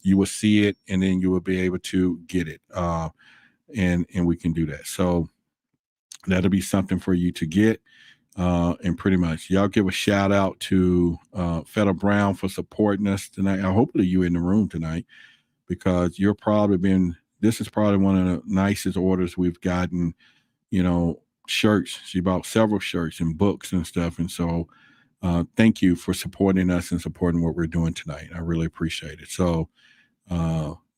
you will see it, and then you will be able to get it, and we can do that. So that'll be something for you to get. And pretty much y'all give a shout out to Feta Brown for supporting us tonight. Hopefully you in the room tonight, because you're probably this is probably one of the nicest orders we've gotten, shirts. She bought several shirts and books and stuff. And so thank you for supporting us and supporting what we're doing tonight. I really appreciate it. So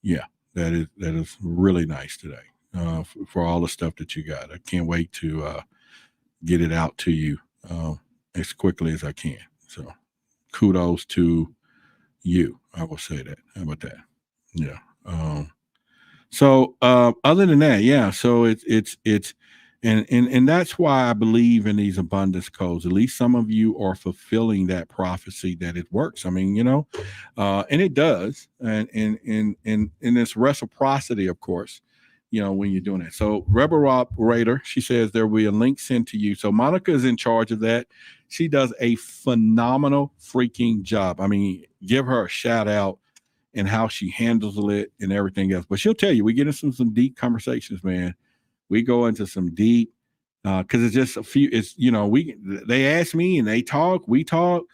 yeah, that is really nice today for all the stuff that you got. I can't wait to get it out to you as quickly as I can. So kudos to you. I will say that. How about that? Yeah. So other than that, yeah. So it's and that's why I believe in these abundance codes. At least some of you are fulfilling that prophecy that it works. I mean, and it does. And in this reciprocity, of course, when you're doing it. So Rebel Rob Raider, she says there will be a link sent to you. So Monica is in charge of that. She does a phenomenal freaking job. I mean, give her a shout out and how she handles it and everything else. But she'll tell you, we get into some deep conversations, man. We go into some deep, because it's just a few, they ask me and they talk, we talk.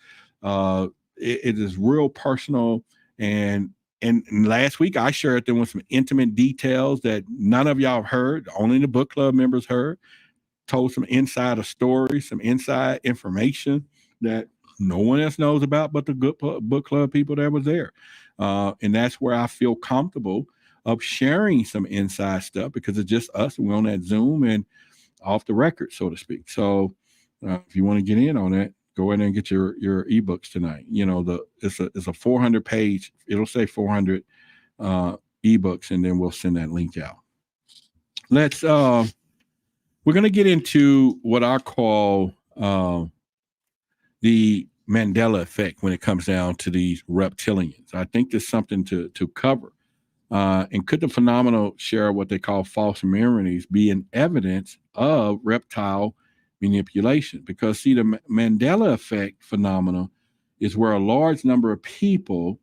It is real personal. And last week I shared them with some intimate details that none of y'all have heard, only the book club members heard, told some insider stories, some inside information that no one else knows about but the good book club people that was there. And that's where I feel comfortable of sharing some inside stuff, because it's just us. We're on that Zoom and off the record, so to speak. So if you want to get in on that, go ahead and get your ebooks tonight. It's a 400 page, it'll say 400 ebooks, and then we'll send that link out. Let's we're going to get into what I call the Mandela effect when it comes down to these reptilians. I think there's something to cover. And could the phenomenal share what they call false memories be an evidence of reptile manipulation? Because see, the Mandela effect phenomenon is where a large number of people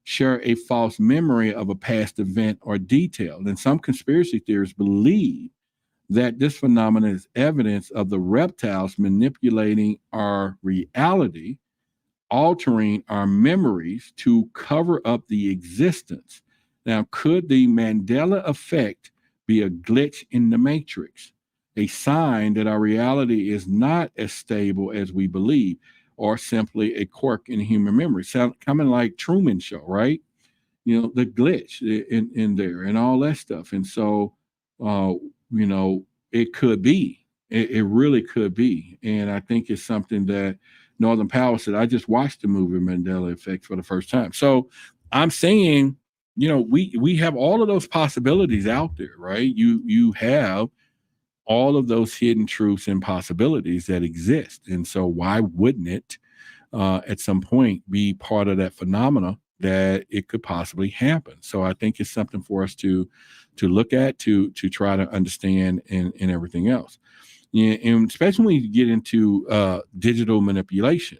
share a false memory of a past event or detail. And some conspiracy theorists believe that this phenomenon is evidence of the reptiles manipulating our reality, altering our memories to cover up the existence. Now, could the Mandela effect be a glitch in the matrix, a sign that our reality is not as stable as we believe, or simply a quirk in human memory? Coming like Truman Show, right? The glitch in there and all that stuff. And so, it could be. It really could be. And I think it's something that Northern Power said. I just watched the movie Mandela Effect for the first time. So I'm saying, we have all of those possibilities out there, right? You have all of those hidden truths and possibilities that exist. And so why wouldn't it at some point be part of that phenomena that it could possibly happen? So I think it's something for us to look at, to try to understand and everything else. And especially when you get into digital manipulation.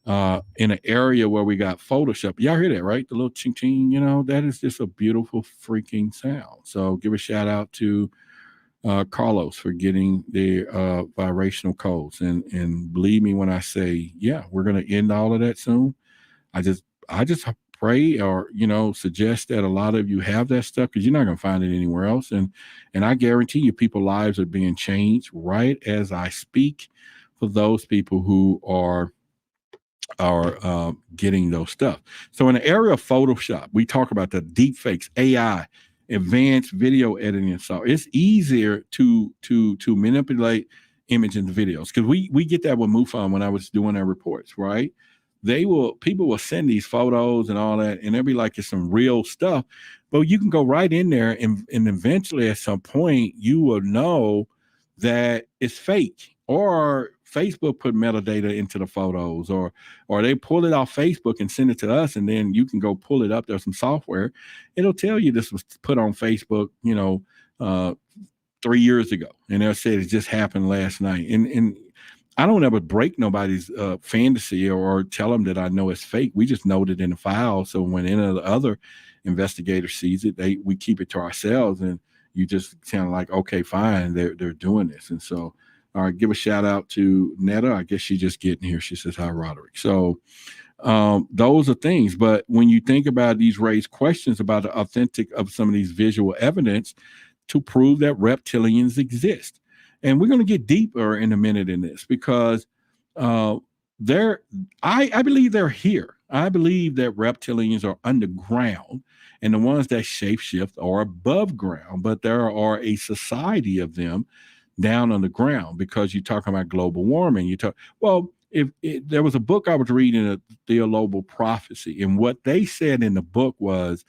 In an area where we got Photoshop. Y'all hear that, right? The little ching ching, that is just a beautiful freaking sound. So give a shout out to Carlos for getting the vibrational codes. And believe me when I say, yeah, we're going to end all of that soon. I just pray or, suggest that a lot of you have that stuff, because you're not going to find it anywhere else. And I guarantee you people's lives are being changed right as I speak for those people who are getting those stuff. So in the area of Photoshop, we talk about the deep fakes, AI, advanced video editing. So it's easier to manipulate images and videos, because we get that with MUFON when I was doing our reports, right? People will send these photos and all that, and they'll be like, it's some real stuff, but you can go right in there and eventually at some point you will know that it's fake, or Facebook put metadata into the photos, or they pull it off Facebook and send it to us, and then you can go pull it up. There's some software. It'll tell you this was put on Facebook, 3 years ago. And they'll say it just happened last night. And I don't ever break nobody's fantasy or tell them that I know it's fake. We just note it in the file. So when any of the other investigators sees it, we keep it to ourselves, and you just kind of like, okay, fine, they're doing this. And so, all right, give a shout out to Netta. I guess she's just getting here. She says, hi, Roderick. So those are things. But when you think about these raised questions about the authentic of some of these visual evidence to prove that reptilians exist. And we're going to get deeper in a minute in this, because I believe they're here. I believe that reptilians are underground, and the ones that shapeshift are above ground, but there are a society of them down on the ground, because you're talking about global warming. If there was a book I was reading, a Theological Prophecy, and what they said in the book was,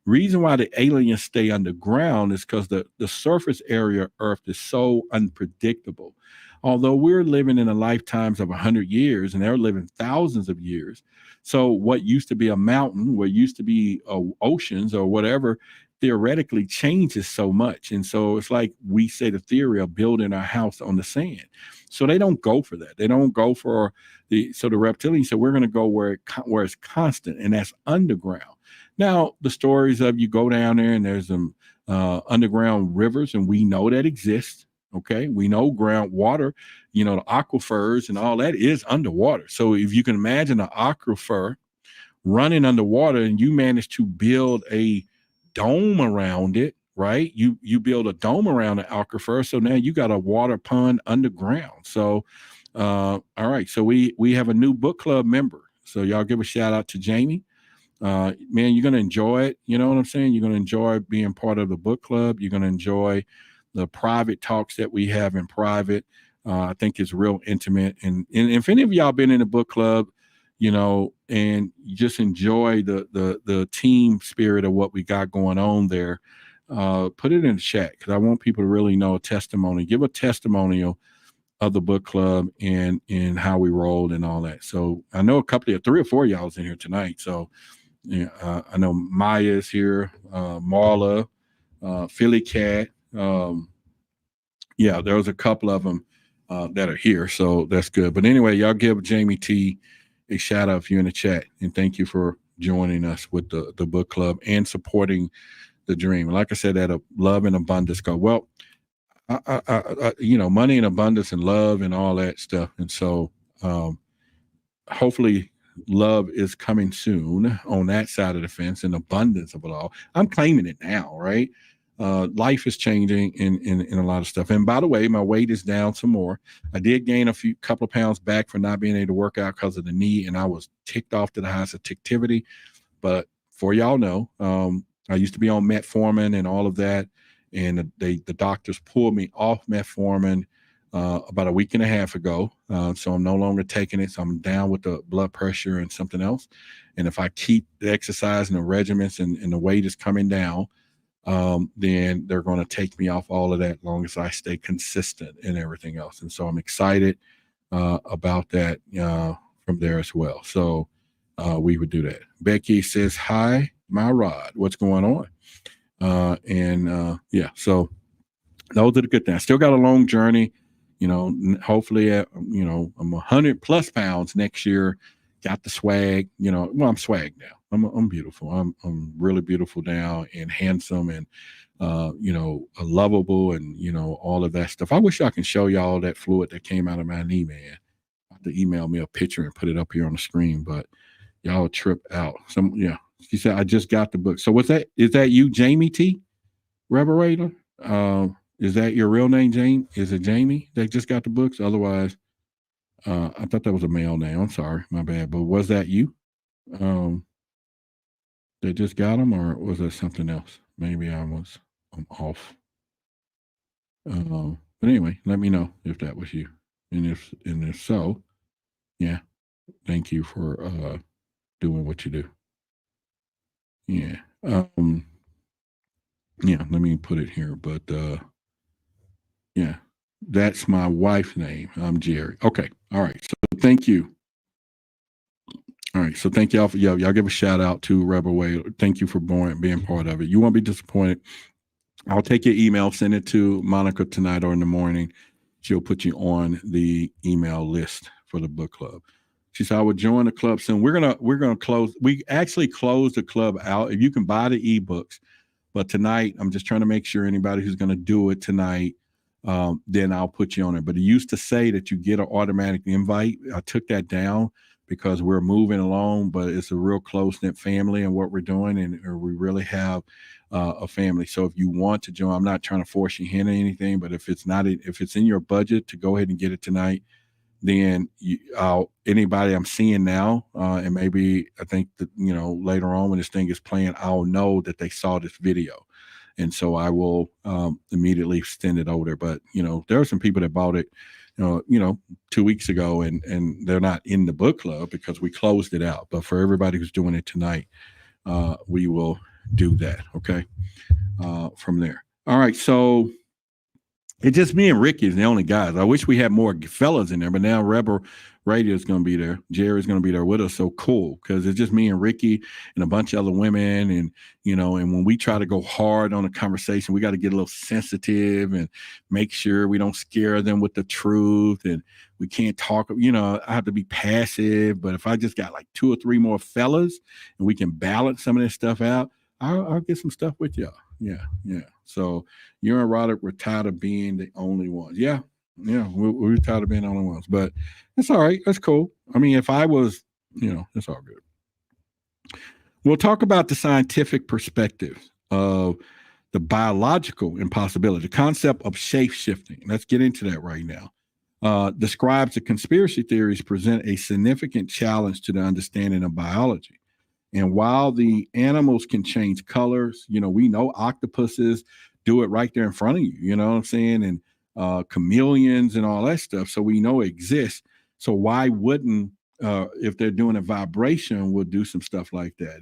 reason why the aliens stay underground is because the surface area of Earth is so unpredictable. Although we're living in the lifetimes of 100 years, and they're living thousands of years. So what used to be a mountain, what used to be oceans or whatever, theoretically changes so much. And so it's like we say the theory of building our house on the sand. So they don't go for that. They don't go for the reptilians. So we're going to go where it's constant, and that's underground. Now, the stories of you go down there and there's some underground rivers, and we know that exists. Okay. We know groundwater, the aquifers and all that is underwater. So if you can imagine an aquifer running underwater, and you manage to build a dome around it, right? You build a dome around the aquifer. So now you got a water pond underground. So, all right. So we have a new book club member. So y'all give a shout out to Jamie. Man, you're going to enjoy it. You know what I'm saying? You're going to enjoy being part of the book club. You're going to enjoy the private talks that we have in private. I think it's real intimate. And if any of y'all been in the book club, and you just enjoy the team spirit of what we got going on there, put it in the chat, because I want people to really know a testimony. Give a testimonial of the book club and how we rolled and all that. So I know three or four of y'all's in here tonight. So yeah, I know Maya's here, Marla, Philly Cat. Yeah, there was a couple of them that are here, so that's good. But anyway, y'all give Jamie T a shout out if you're in the chat, and thank you for joining us with the book club and supporting the dream. Like I said, that love and abundance go well. Money and abundance and love and all that stuff, and so hopefully love is coming soon on that side of the fence, and abundance of it all. I'm claiming it now, right? Life is changing in a lot of stuff. And by the way, my weight is down some more. I did gain a couple of pounds back for not being able to work out because of the knee, and I was ticked off to the highest activity. But for y'all know, I used to be on metformin and all of that, and the doctors pulled me off metformin about a week and a half ago. So I'm no longer taking it. So I'm down with the blood pressure and something else. And if I keep the exercise and the regimens and the weight is coming down, then they're going to take me off all of that as long as I stay consistent and everything else. And so I'm excited about that from there as well. So we would do that. Becky says, hi, my Rod, what's going on? Yeah, so those are the good things. I still got a long journey. Hopefully, I'm 100 plus pounds next year. Got the swag, I'm swag now. I'm beautiful. I'm really beautiful now, and handsome, and lovable, and all of that stuff. I wish I can show y'all that fluid that came out of my knee, man. I have to email me a picture and put it up here on the screen, but y'all trip out. She said I just got the book. So is that you, Jamie T. Reverator? Is that your real name, Jane? Is it Jamie that just got the books? Otherwise, I thought that was a male name. I'm sorry, my bad. But was that you? That just got them, or was that something else? Maybe I'm off. But anyway, let me know if that was you, and if so, yeah, thank you for doing what you do. Yeah. Yeah. Let me put it here, but yeah. That's my wife's name. I'm Jerry. Okay. All right. So thank you. All right. So thank y'all for y'all give a shout out to Rebel Way. Thank you for being part of it. You won't be disappointed. I'll take your email, send it to Monica tonight or in the morning. She'll put you on the email list for the book club. She said, I would join the club soon. We're gonna close. We actually closed the club out. If you can buy the ebooks, but tonight I'm just trying to make sure anybody who's gonna do it tonight, then I'll put you on it. But it used to say that you get an automatic invite. I took that down because we're moving along, but it's a real close-knit family and what we're doing, and we really have a family. So if you want to join, I'm not trying to force you in or anything, but if it's in your budget to go ahead and get it tonight, then anybody I'm seeing now, and maybe I think that, later on when this thing is playing, I'll know that they saw this video. And so I will immediately send it over there. But, there are some people that bought it, 2 weeks ago, and they're not in the book club because we closed it out. But for everybody who's doing it tonight, we will do that. Okay. From there. All right. So it's just me and Ricky is the only guys. I wish we had more fellas in there, but now Rebel Radio is going to be there. Jerry's going to be there with us. So cool. Cause it's just me and Ricky and a bunch of other women. And, and when we try to go hard on a conversation, we got to get a little sensitive and make sure we don't scare them with the truth. And we can't talk, I have to be passive, but if I just got like 2 or 3 more fellas and we can balance some of this stuff out, I'll get some stuff with y'all. Yeah. So you and Roderick were tired of being the only ones. Yeah. We're tired of being the only ones, but that's all right. That's cool. I mean, if I was, it's all good. We'll talk about the scientific perspective of the biological impossibility, the concept of shape-shifting. Let's get into that right now. Describes the conspiracy theories present a significant challenge to the understanding of biology. And while the animals can change colors, we know octopuses do it right there in front of you, you know what I'm saying? And chameleons and all that stuff. So we know it exists. So why wouldn't, if they're doing a vibration, we'll do some stuff like that.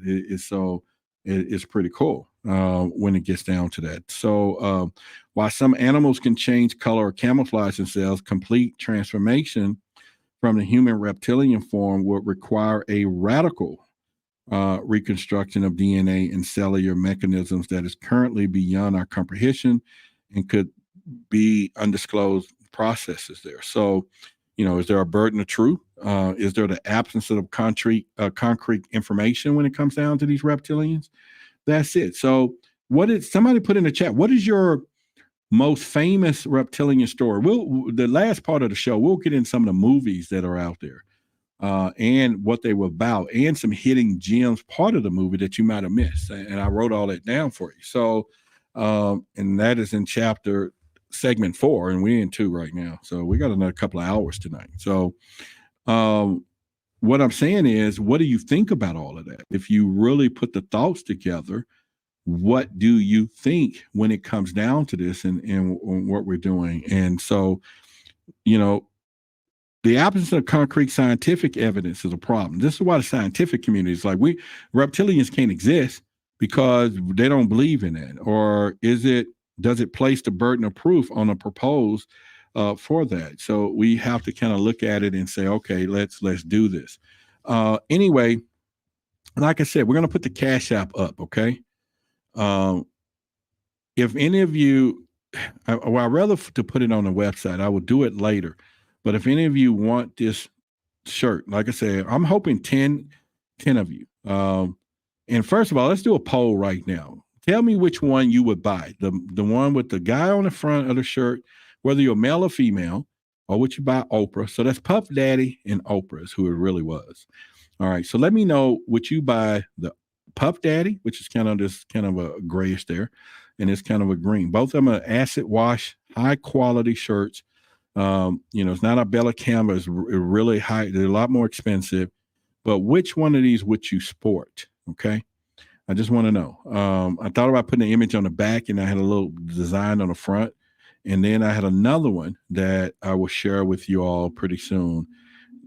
It's pretty cool when it gets down to that. So while some animals can change color or camouflage themselves, complete transformation from the human reptilian form would require a radical reconstruction of DNA and cellular mechanisms that is currently beyond our comprehension and could be undisclosed processes there. So, is there a burden of truth? Is there the absence of concrete information when it comes down to these reptilians? That's it. So somebody put in the chat, what is your most famous reptilian story? The last part of the show, we'll get in some of the movies that are out there. And what they were about, and some hidden gems part of the movie that you might have missed. And I wrote all that down for you. So, and that is in segment 4, and we're in 2 right now. So we got another couple of hours tonight. So, what I'm saying is, what do you think about all of that? If you really put the thoughts together, what do you think when it comes down to this and what we're doing? And so, the absence of concrete scientific evidence is a problem. This is why the scientific community is like, reptilians can't exist because they don't believe in it. Or does it place the burden of proof on a proposed for that? So we have to kind of look at it and say, okay, let's do this. Anyway, like I said, we're going to put the Cash App up. Okay. If any of you, I'd rather to put it on the website, I will do it later. But if any of you want this shirt, like I said, I'm hoping 10 of you. And first of all, let's do a poll right now. Tell me which one you would buy. The one with the guy on the front of the shirt, whether you're male or female, or would you buy Oprah? So that's Puff Daddy and Oprah is who it really was. All right. So let me know, would you buy the Puff Daddy, which is kind of a grayish there, and it's kind of a green. Both of them are acid wash, high quality shirts. It's not a Bella Canva. It's really high. They're a lot more expensive. But which one of these would you sport? Okay. I just want to know. I thought about putting an image on the back, and I had a little design on the front. And then I had another one that I will share with you all pretty soon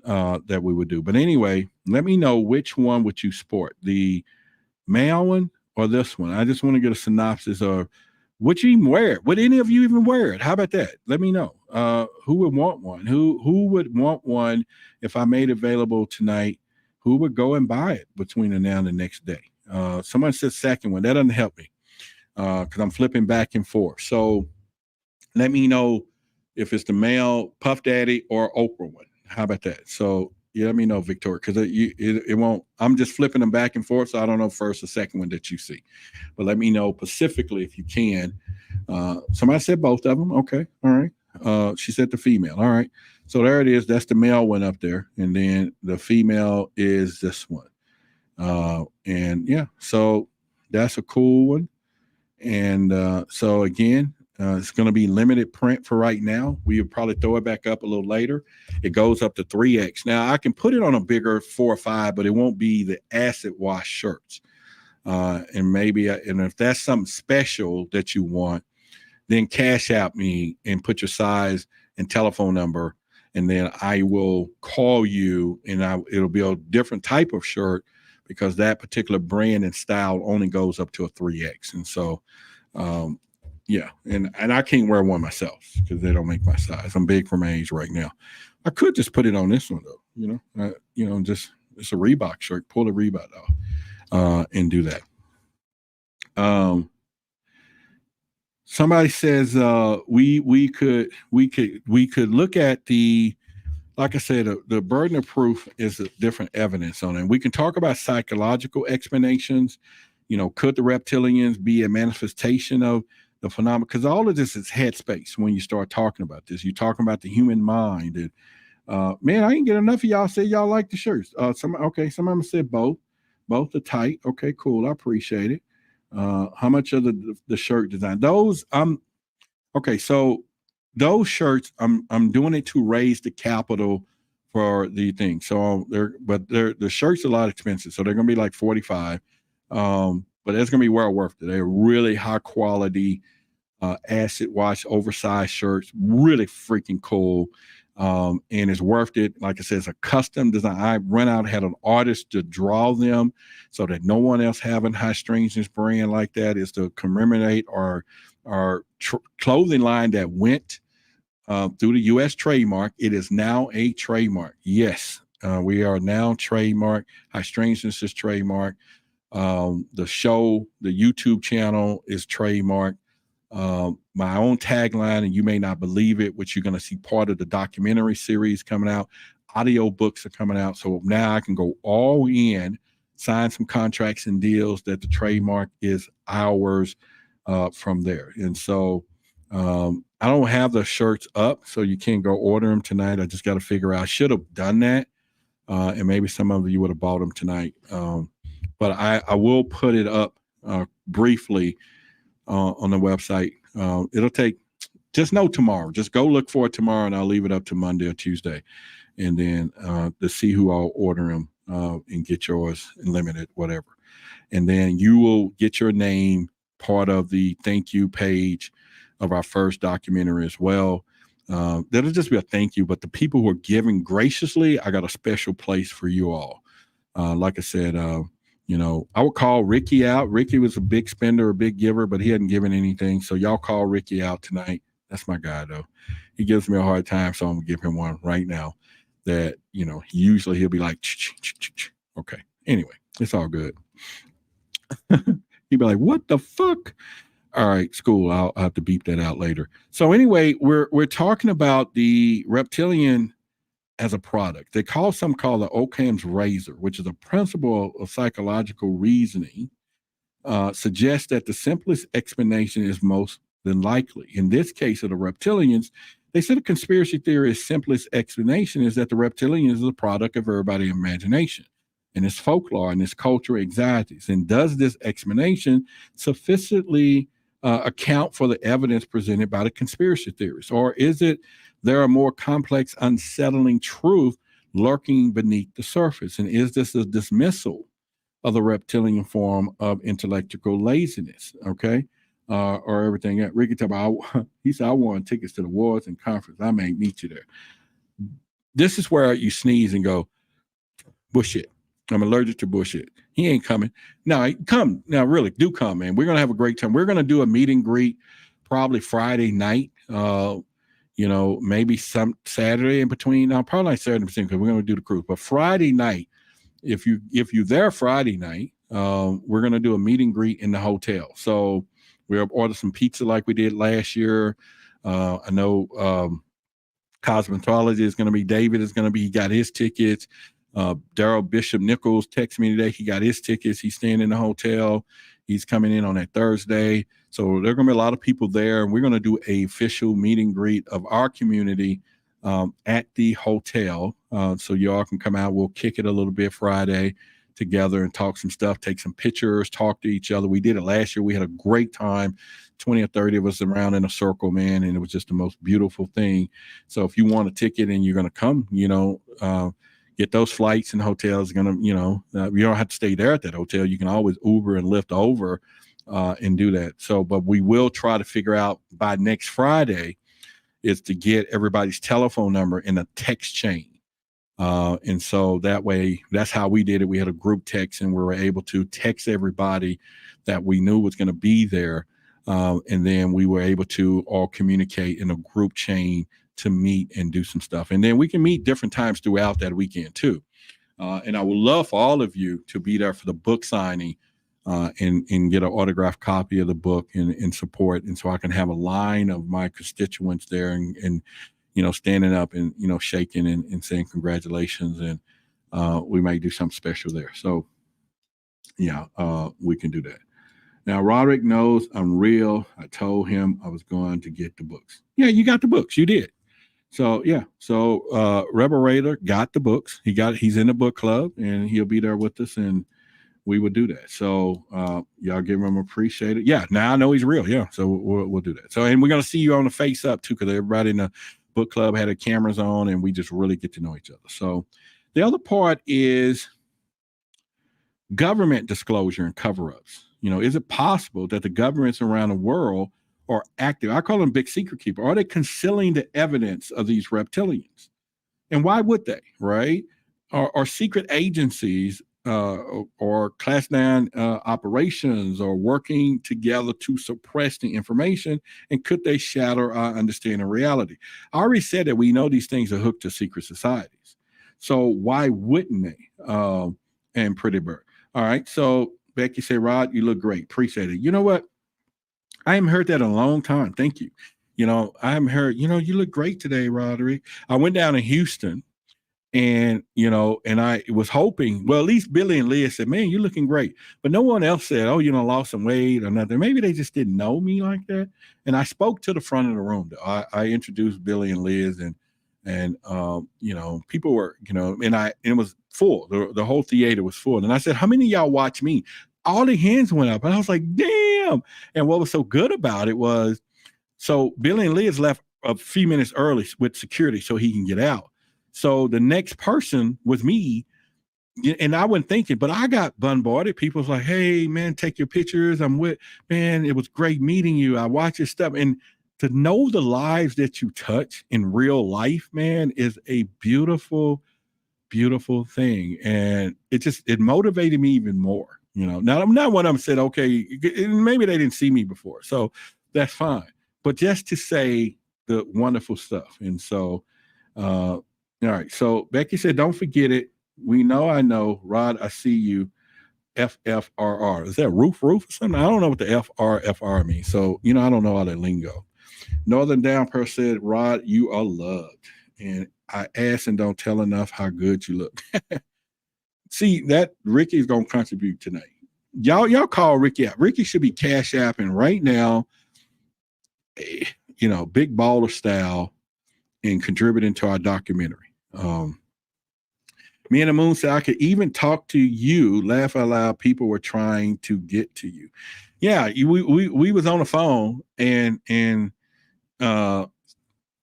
that we would do. But anyway, let me know which one would you sport, the male one or this one. I just want to get a synopsis of Would you even wear it? Would any of you even wear it? How about that? Let me know. Who would want one? Who would want one if I made it available tonight? Who would go and buy it between now and the next day? Someone said second one. That doesn't help me because I'm flipping back and forth. So let me know if it's the male Puff Daddy or Oprah one. How about that? So yeah, let me know, Victoria, because it won't. I'm just flipping them back and forth, so I don't know first or second one that you see. But let me know specifically if you can. Somebody said both of them. Okay, all right. She said the female. All right. So there it is. That's the male one up there, and then the female is this one. And yeah, so that's a cool one. And so again, it's going to be limited print for right now. We'll probably throw it back up a little later. It goes up to 3X. Now, I can put it on a bigger 4 or 5, but it won't be the acid wash shirts. And maybe, and if that's something special that you want, then cash out me and put your size and telephone number, and then I will call you, and it'll be a different type of shirt because that particular brand and style only goes up to a 3X. And so, yeah, and I can't wear one myself because they don't make my size. I'm big for my age right now. I could just put it on this one though, just it's a Reebok shirt. Pull the Reebok off and do that. Somebody says we could look at the, like I said, the burden of proof is a different evidence on it. We can talk about psychological explanations. Could the reptilians be a manifestation of the phenomenon? Because all of this is headspace when you start talking about this. You're talking about the human mind. And man, I didn't get enough of y'all say y'all like the shirts. Somebody said both. Both are tight. Okay, cool. I appreciate it. How much of the shirt design? Those so those shirts I'm doing it to raise the capital for the thing. So the shirts are a lot expensive. So they're gonna be like 45. But it's gonna be well worth it. They're really high quality acid wash oversized shirts, really freaking cool. And it's worth it. Like I said, it's a custom design. I had an artist to draw them so that no one else having High Strangeness brand like that is to commemorate our clothing line that went through the U.S. trademark. It is now a trademark. Yes, we are now trademark. High Strangeness is trademark. The show, the YouTube channel is trademark. My own tagline, and you may not believe it, which you're going to see part of the documentary series coming out. Audio books are coming out. So now I can go all in, sign some contracts and deals that the trademark is ours from there. And so I don't have the shirts up, so you can't go order them tonight. I just got to figure out. I should have done that. And maybe some of you would have bought them tonight. But I will put it up briefly on the website. It'll take, just know tomorrow. Just go look for it tomorrow, and I'll leave it up to Monday or Tuesday. And then to see who I'll order them and get yours limited, whatever. And then you will get your name part of the thank you page of our first documentary as well. That'll just be a thank you, but the people who are giving graciously, I got a special place for you all. Like I said, I would call Ricky out. Ricky was a big spender, a big giver, but he hadn't given anything. So y'all call Ricky out tonight. That's my guy, though. He gives me a hard time, so I'm gonna give him one right now. That usually he'll be like, okay. Anyway, it's all good. He'd be like, what the fuck? All right, school. I'll have to beep that out later. So anyway, we're talking about the reptilian as a product. They call the Occam's razor, which is a principle of psychological reasoning, suggests that the simplest explanation is most than likely. In this case of the reptilians, they said a conspiracy theorist's simplest explanation is that the reptilians is a product of everybody's imagination and its folklore and its cultural anxieties. And does this explanation sufficiently account for the evidence presented by the conspiracy theorists? Or is it there are more complex, unsettling truth lurking beneath the surface? And is this a dismissal of the reptilian form of intellectual laziness? Okay. Or everything else. Ricky talked about, he said, I won tickets to the awards and conference. I may meet you there. This is where you sneeze and go, bullshit. I'm allergic to bullshit. He ain't coming. No, come. Now, really, do come, man. We're going to have a great time. We're going to do a meet and greet probably Friday night. Maybe some Saturday in between. No, probably not Saturday in between because we're going to do the cruise. But Friday night, if you're there Friday night, we're going to do a meet and greet in the hotel. So we'll order some pizza like we did last year. I know cosmetology is going to be, David is going to be, he got his tickets. Daryl Bishop Nichols texted me today. He got his tickets. He's staying in the hotel. He's coming in on that Thursday. So there are going to be a lot of people there. And we're going to do a official meet and greet of our community at the hotel. So y'all can come out. We'll kick it a little bit Friday together and talk some stuff, take some pictures, talk to each other. We did it last year. We had a great time. 20 or 30 of us around in a circle, man. And it was just the most beautiful thing. So if you want a ticket and you're going to come, get those flights and hotels. You don't have to stay there at that hotel. You can always Uber and Lyft over and do that. So, but we will try to figure out by next Friday is to get everybody's telephone number in a text chain. And so that way, that's how we did it. We had a group text and we were able to text everybody that we knew was going to be there. And then we were able to all communicate in a group chain to meet and do some stuff. And then we can meet different times throughout that weekend too. And I would love for all of you to be there for the book signing and get an autographed copy of the book and support. And so I can have a line of my constituents there and standing up and, shaking and saying congratulations. And we might do something special there. So yeah, we can do that. Now, Roderick knows I'm real. I told him I was going to get the books. Yeah, you got the books. You did. So yeah, Rebel Raider got the books. He's in the book club and he'll be there with us and we will do that. So y'all give him appreciate it. Yeah, now I know he's real. Yeah, so we'll do that. So, and we're going to see you on the Face Up too, because everybody in the book club had their cameras on and we just really get to know each other. So the other part is government disclosure and cover-ups. Is it possible that the governments around the world are active? I call them big secret keeper. Are they concealing the evidence of these reptilians? And why would they, right? Are secret agencies or class 9 operations or working together to suppress the information? And could they shatter our understanding of reality? I already said that we know these things are hooked to secret societies. So why wouldn't they? And Pretty Bird. All right. So Becky said, Rod, you look great. Appreciate it. You know what? I haven't heard that in a long time. Thank you. I haven't heard, you look great today, Roderick. I went down to Houston and I was hoping, well, at least Billy and Liz said, man, you're looking great. But no one else said, oh, lost some weight or nothing. Maybe they just didn't know me like that. And I spoke to the front of the room. I introduced Billy and Liz and people were, and it was full. The whole theater was full. And I said, how many of y'all watch me? All the hands went up. And I was like, damn. And what was so good about it was, so Billy and Liz left a few minutes early with security so he can get out. So the next person was me. And I wasn't thinking, but I got bombarded. People was like, hey, man, take your pictures. Man, it was great meeting you. I watch your stuff. And to know the lives that you touch in real life, man, is a beautiful, beautiful thing. And it motivated me even more, Now, I'm not one of them said, okay, maybe they didn't see me before. So that's fine. But just to say the wonderful stuff. And so, all right. So Becky said, don't forget it. I know. Rod, I see you. FFRR. Is that roof or something? I don't know what the FRFR means. So, I don't know all that lingo. Northern Downper said, Rod, you are loved. And I ask and don't tell enough how good you look. See, that Ricky's going to contribute tonight. Y'all call Ricky out. Ricky should be cash apping right now, big baller style and contributing to our documentary. Me and the Moon said, I could even talk to you, laugh out loud. People were trying to get to you. Yeah, we was on the phone and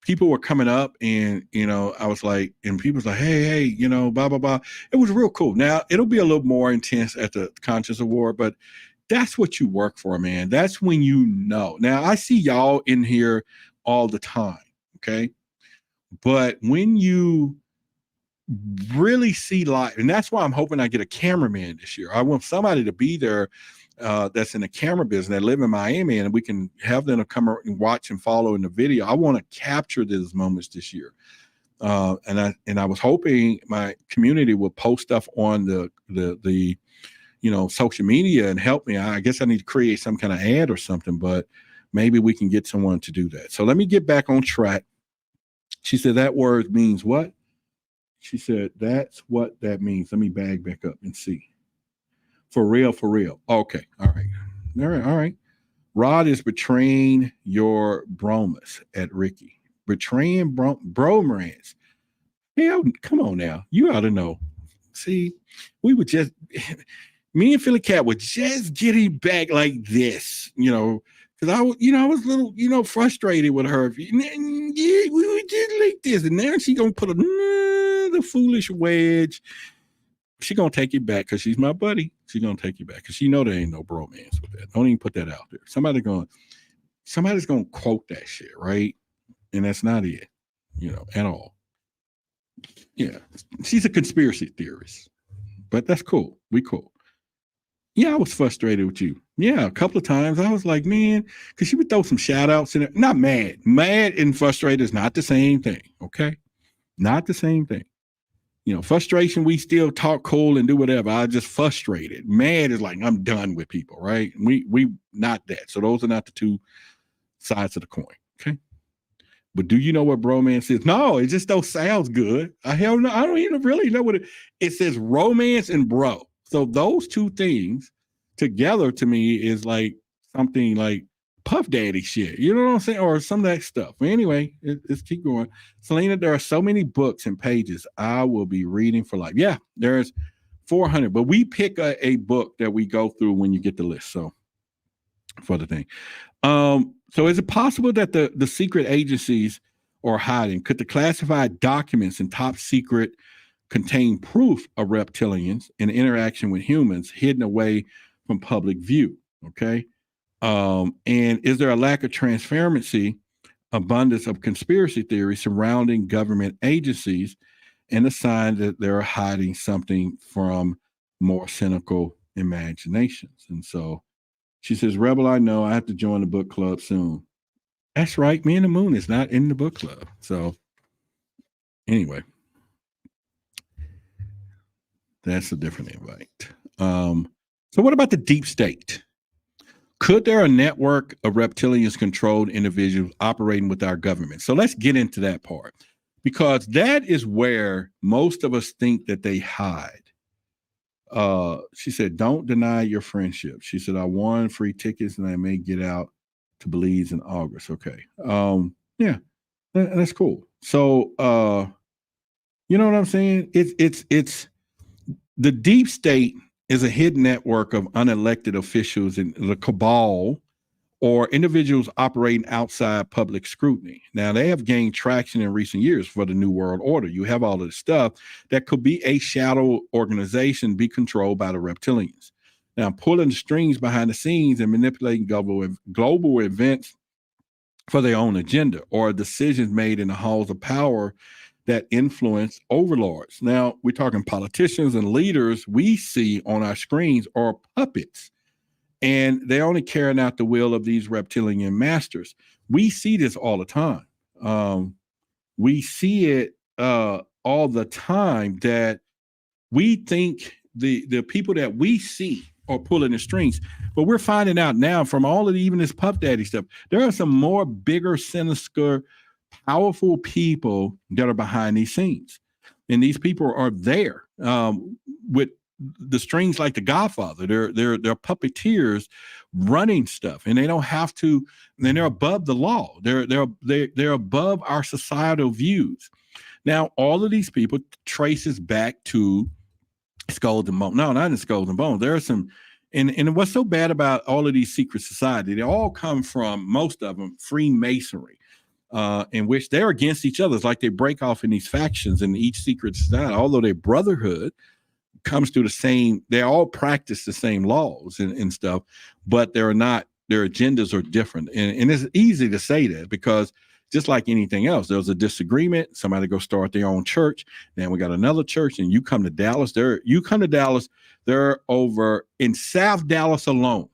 people were coming up and, I was like, and people was like, hey, blah, blah, blah. It was real cool. Now it'll be a little more intense at the Conscious Award, but that's what you work for, man. That's when Now I see y'all in here all the time. Okay. But when you really see life. And that's why I'm hoping I get a cameraman this year. I want somebody to be there that's in the camera business that live in Miami, and we can have them to come and watch and follow in the video. I want to capture those moments this year. And I was hoping my community would post stuff on the social media and help me. I guess I need to create some kind of ad or something, but maybe we can get someone to do that. So let me get back on track. She said that word means what? She said, that's what that means. Let me back up and see. For real. Okay. All right. Rod is betraying your bromas at Ricky. Betraying bromance. Hell, come on now. You ought to know. See, we would just, me and Philly Cat were just getting back like this, because I was a little, frustrated with her. Yeah, we were just like this. And now she's going to put another foolish wedge. She's going to take it back because she's my buddy. She's going to take you back because she know there ain't no bromance with that. Don't even put that out there. Somebody's going to quote that shit, right? And that's not it, at all. Yeah, she's a conspiracy theorist, but that's cool. We cool. Yeah, I was frustrated with you. Yeah, a couple of times I was like, man, because she would throw some shout outs in there. Not mad. Mad and frustrated is not the same thing, okay? Not the same thing. Frustration, we still talk cool and do whatever. I just frustrated. Mad is like, I'm done with people, right? We not that. So those are not the two sides of the coin, okay? But do you know what bromance is? No, it just don't sound good. I don't even really know what it says. Romance and bro. So those two things together to me is like something like Puff Daddy shit. You know what I'm saying? Or some of that stuff. But anyway, let's keep going. Selena, there are so many books and pages I will be reading for life. Yeah, there's 400, but we pick a book that we go through when you get the list. So for the thing. So is it possible that the secret agencies are hiding? Could the classified documents and top secret contain proof of reptilians and interaction with humans hidden away from public view? Okay. And is there a lack of transparency, abundance of conspiracy theories surrounding government agencies, and a sign that they're hiding something from more cynical imaginations? And so she says, Rebel, I know I have to join the book club soon. That's right. Me and the Moon is not in the book club. So anyway, that's a different invite. So what about the deep state? Could there a network of reptilians controlled individuals operating with our government? So let's get into that part, because that is where most of us think that they hide. She said, don't deny your friendship. She said, I won free tickets and I may get out to Belize in August. Okay. Yeah, that's cool. So, you know what I'm saying? It's the deep state is a hidden network of unelected officials in the cabal or individuals operating outside public scrutiny. Now, they have gained traction in recent years for the New World Order. You have all of this stuff that could be a shadow organization, be controlled by the reptilians. Now, pulling the strings behind the scenes and manipulating global events for their own agenda, or decisions made in the halls of power that influence overlords. Now, we're talking politicians and leaders we see on our screens are puppets, and they're only carrying out the will of these reptilian masters. We see this all the time. We see it all the time, that we think the people that we see are pulling the strings, but we're finding out now from all of even this Puff Daddy stuff, there are some more bigger, sinister, powerful people that are behind these scenes. And these people are there with the strings like the Godfather. They're puppeteers running stuff, and they don't have to, and they're above the law. They're above our societal views. Now, all of these people traces back to Skulls and Bones. No, not in Skulls and Bones. There are some, and what's so bad about all of these secret societies, they all come from, most of them, Freemasonry. In which they're against each other. It's like they break off in these factions in each secret society, although their brotherhood comes to the same, they all practice the same laws and stuff, but they're not, their agendas are different. And it's easy to say that because just like anything else. There's a disagreement. Somebody go start their own church. Then we got another church, and you come to Dallas. They're over in South Dallas alone,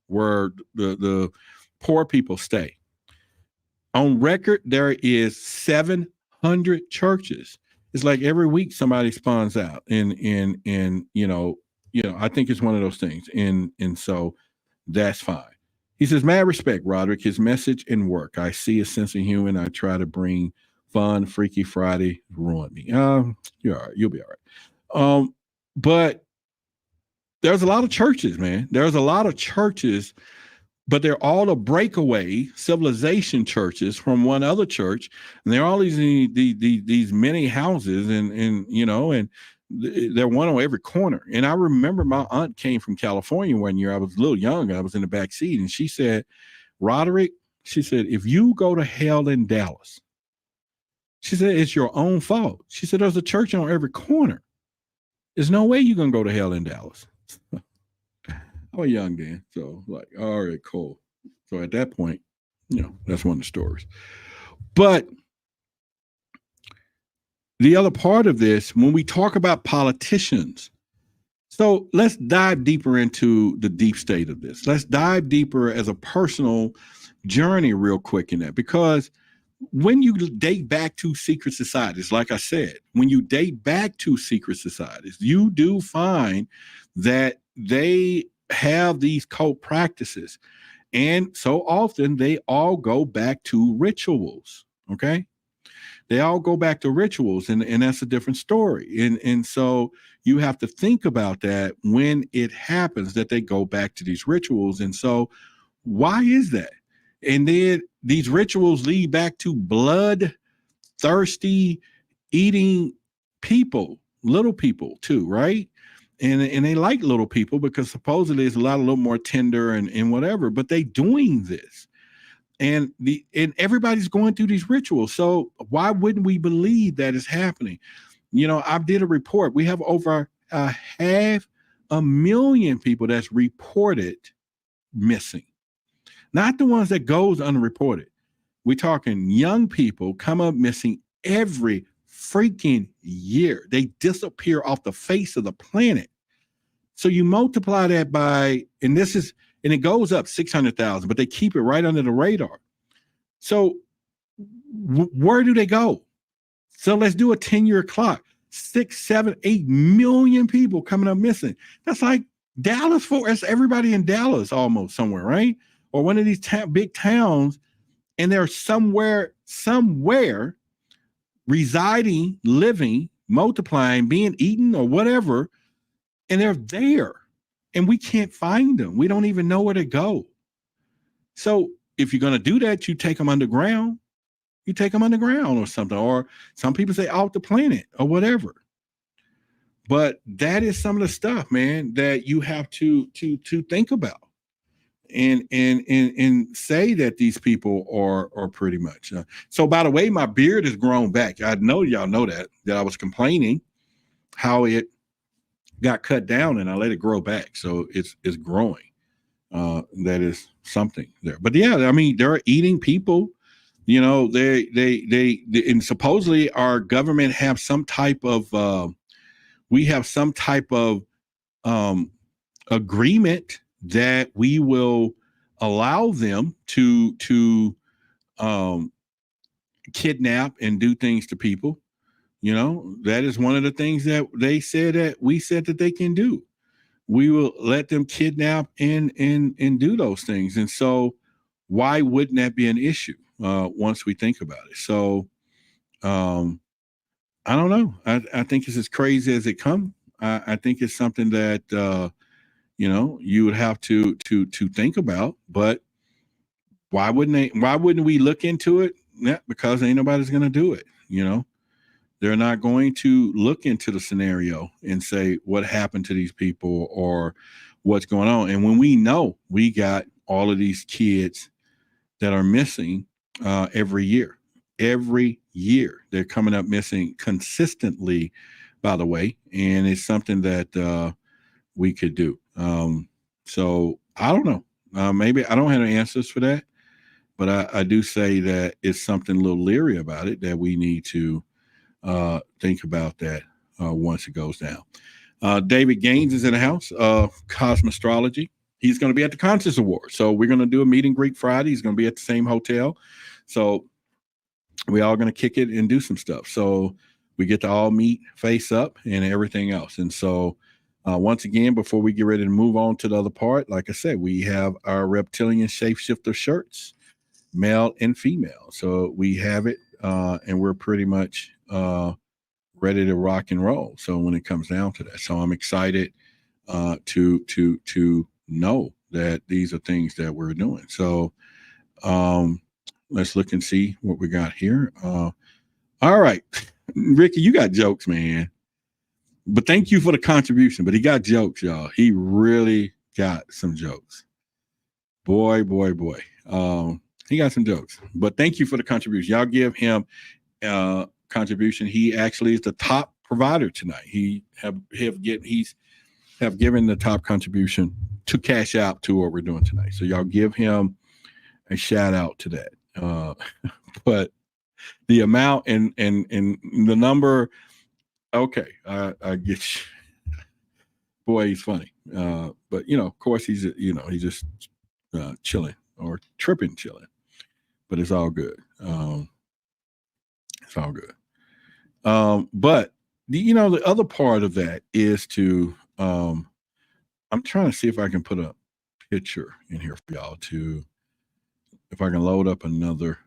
where the poor people stay. On record, there is 700 churches. It's like every week somebody spawns out, and I think it's one of those things, and so that's fine. He says, mad respect, Roderick, his message and work. I see a sense of humor. I try to bring fun. Freaky Friday ruined me. You're all right. You'll be all right. But there's a lot of churches, man. There's a lot of churches, but they're all the breakaway civilization churches from one other church. And they're all these many houses and they're one on every corner. And I remember my aunt came from California one year. I was a little young. I was in the back seat, and she said, Roderick, she said, if you go to hell in Dallas, she said, it's your own fault. She said, there's a church on every corner. There's no way you're going to go to hell in Dallas. I was young then. So like, all right, cool. So at that point, that's one of the stories. But the other part of this, when we talk about politicians, so let's dive deeper into the deep state of this. Let's dive deeper as a personal journey real quick in that, because when you date back to secret societies, like I said, when you date back to secret societies, you do find that they have these cult practices. And so often they all go back to rituals, okay? They all go back to rituals, and that's a different story. And so you have to think about that when it happens, that they go back to these rituals. And so why is that? And then these rituals lead back to blood-thirsty, eating people, little people too, right? And they like little people because supposedly it's a little more tender and whatever, but they doing this. And everybody's going through these rituals. So why wouldn't we believe that is happening? I did a report. We have over 500,000 people that's reported missing. Not the ones that goes unreported. We're talking young people come up missing every freaking year. They disappear off the face of the planet. So you multiply that by, and it goes up 600,000, but they keep it right under the radar. So where do they go? So let's do a 10-year clock. 6, 7, 8 million people coming up missing. That's like Dallas that's everybody in Dallas almost somewhere, right? Or one of these big towns, and they're somewhere residing, living, multiplying, being eaten or whatever, and they're there. And we can't find them. We don't even know where to go. So if you're going to do that, you take them underground. You take them underground or something. Or some people say off the planet or whatever. But that is some of the stuff, man, that you have to think about. And say that these people are pretty much. So by the way, my beard has grown back. I know y'all know that I was complaining how it got cut down, and I let it grow back. So it's growing. That is something there. But yeah, I mean, they're eating people. They and supposedly our government have some type of we have some type of agreement that we will allow them to kidnap and do things to people. That is one of the things that they said that we said that they can do. We will let them kidnap and do those things. And so why wouldn't that be an issue once we think about it? So I don't know. I think it's as crazy as it comes. I think it's something that you would have to think about. But why wouldn't we look into it? Yeah, because ain't nobody's going to do it. They're not going to look into the scenario and say what happened to these people or what's going on. And when we know we got all of these kids that are missing every year they're coming up missing consistently, by the way, and it's something that we could do. So I don't know. Maybe I don't have any answers for that, But I do say that it's something a little leery about it, that we need to think about that once it goes down. David Gaines is in the house, Cosmostrology. He's going to be at the Conscious Award. So we're going to do a meet and greet Friday. He's going to be at the same hotel. So we all going to kick it and do some stuff. So we get to all meet face up and everything else. And so once again, before we get ready to move on to the other part, like I said, we have our Reptilian Shapeshifter shirts, male and female. So we have it and we're pretty much ready to rock and roll. So when it comes down to that, so I'm excited to know that these are things that we're doing. So let's look and see what we got here. All right, Ricky, you got jokes, man. But thank you for the contribution. But he got jokes, y'all. He really got some jokes. Boy. He got some jokes. But thank you for the contribution. Y'all give him contribution. He actually is the top provider tonight. He's given the top contribution to cash out to what we're doing tonight. So y'all give him a shout out to that. But the amount and the number, okay, I get you. Boy, he's funny. But of course he's just chilling or chilling. But it's all good. It's all good. But the other part of that is to I'm trying to see if I can put a picture in here for y'all if I can load up another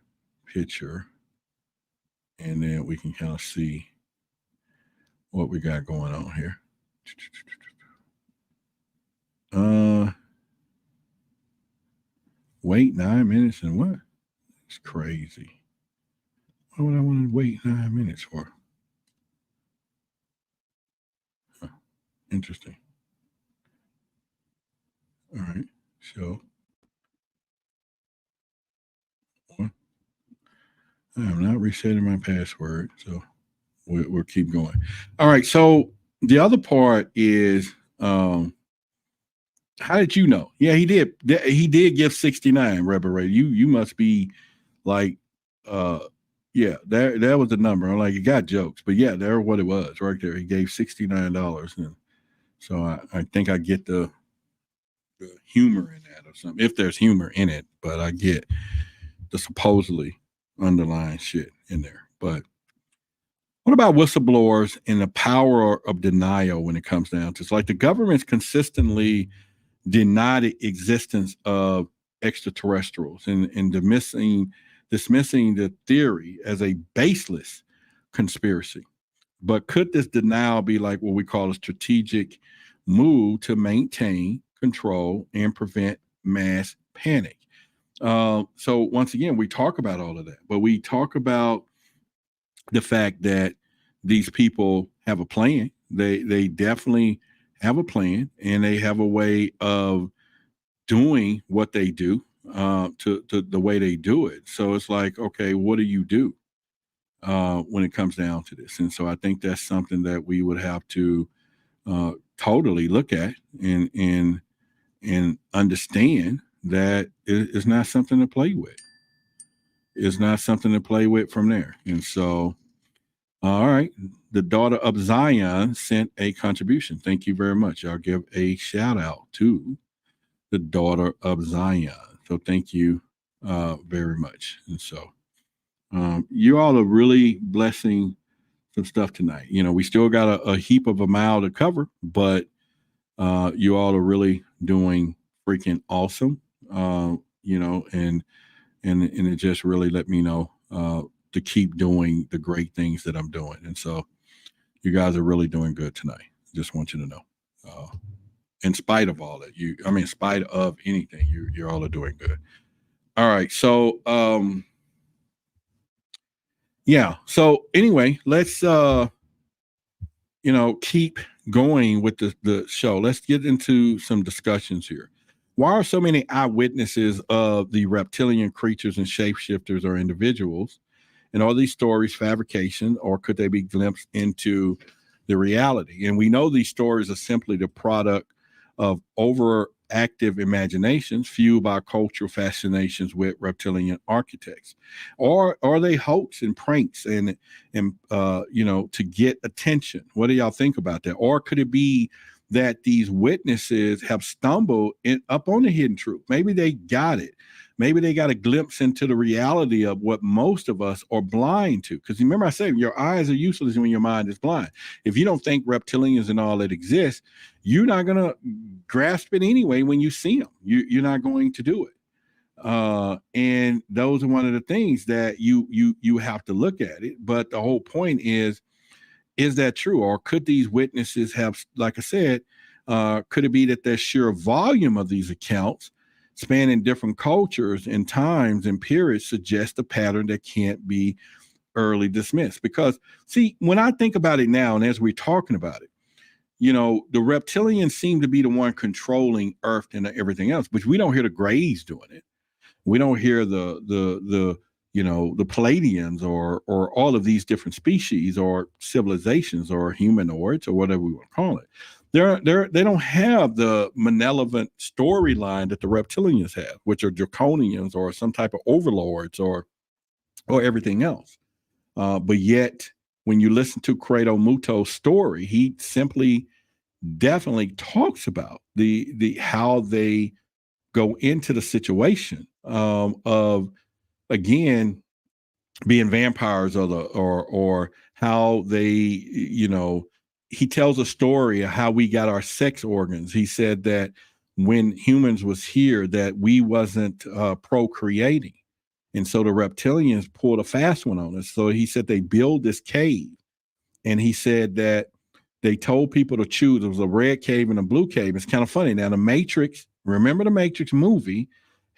picture, and then we can kind of see what we got going on here. Wait 9 minutes and what? It's crazy. Why would I want to wait 9 minutes for? Huh. Interesting. All right, so I am not resetting my password, so we'll keep going. All right, so the other part is, how did you know? Yeah, he did. He did give 69, Rebel Ray. You must be like, yeah, that was the number. I'm like, you got jokes, but yeah, there what it was right there. He gave $69, and so I think I get the humor in that or something, if there's humor in it, but I get the supposedly underlying shit in there. But what about whistleblowers and the power of denial when it comes down to it's like the government's consistently denied the existence of extraterrestrials and dismissing the theory as a baseless conspiracy. But could this denial be like what we call a strategic move to maintain control and prevent mass panic? So once again, we talk about all of that, but we talk about the fact that these people have a plan. They definitely have a plan, and they have a way of doing what they do to the way they do it. So it's like, okay, what do you do when it comes down to this? And so I think that's something that we would have to totally look at and understand that it's not something to play with. It's not something to play with from there. And so, all right, the daughter of Zion sent a contribution. Thank you very much. I'll give a shout out to the daughter of Zion. So thank you very much. And so you all are really blessing some stuff tonight. We still got a heap of a mile to cover, but you all are really doing freaking awesome. And it just really let me know to keep doing the great things that I'm doing. And so you guys are really doing good tonight. Just want you to know. In spite of all that, in spite of anything, you all are doing good. All right. So yeah. So anyway, let's keep going with the show. Let's get into some discussions here. Why are so many eyewitnesses of the reptilian creatures and shapeshifters or individuals? And are these stories fabrication, or could they be glimpsed into the reality? And we know these stories are simply the product of over active imaginations fueled by cultural fascinations with reptilian architects? Or are they hoax and pranks and to get attention? What do y'all think about that? Or could it be that these witnesses have stumbled up on the hidden truth? Maybe they got it. Maybe they got a glimpse into the reality of what most of us are blind to. Because remember I said, your eyes are useless when your mind is blind. If you don't think reptilians and all that exists, you're not going to grasp it anyway when you see them. You're not going to do it. And those are one of the things that you have to look at it. But the whole point is that true? Or could these witnesses have, like I said, could it be that the sheer volume of these accounts spanning different cultures and times and periods suggest a pattern that can't be early dismissed? Because, see, when I think about it now, and as we're talking about it, the reptilians seem to be the one controlling Earth and everything else, but we don't hear the Greys doing it. We don't hear the Palladians or all of these different species or civilizations or humanoids or whatever we want to call it. They don't have the malevolent storyline that the reptilians have, which are draconians or some type of overlords or everything else. But yet, when you listen to Credo Muto's story, he simply definitely talks about the how they go into the situation of again being vampires or how they, he tells a story of how we got our sex organs. He said that when humans was here, that we wasn't procreating. And so the reptilians pulled a fast one on us. So he said they build this cave. And he said that they told people to choose. There was a red cave and a blue cave. It's kind of funny. Now, the Matrix, remember the Matrix movie,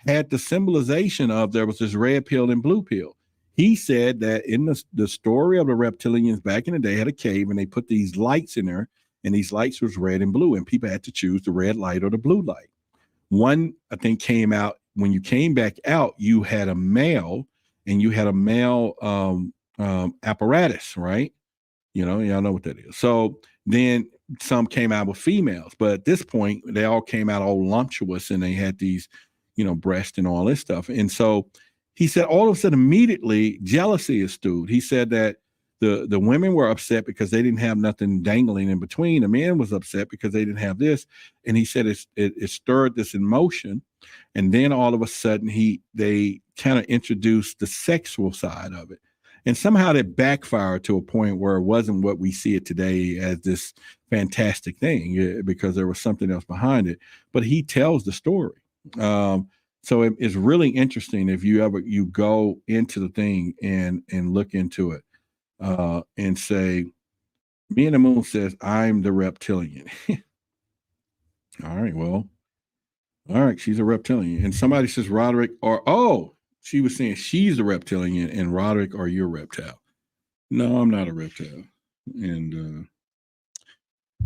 had the symbolization of there was this red pill and blue pill. He said that in the story of the reptilians back in the day had a cave and they put these lights in there, and these lights was red and blue, and people had to choose the red light or the blue light. One, I think, came out when you came back out, you had a male and you had a male apparatus, right? Y'all know what that is. So then some came out with females, but at this point they all came out all lumptuous and they had these, breasts and all this stuff. And so he said all of a sudden immediately jealousy is stewed. He said that the women were upset because they didn't have nothing dangling in between. The men was upset because they didn't have this. And he said it stirred this emotion. And then all of a sudden they kind of introduced the sexual side of it. And somehow that backfired to a point where it wasn't what we see it today as this fantastic thing, because there was something else behind it. But he tells the story. So it's really interesting if you go into the thing and look into it and say, Me and the Moon says, I'm the reptilian. All right, well, all right, she's a reptilian. And somebody says Roderick she was saying she's a reptilian, and Roderick, are you a reptile? No, I'm not a reptile. And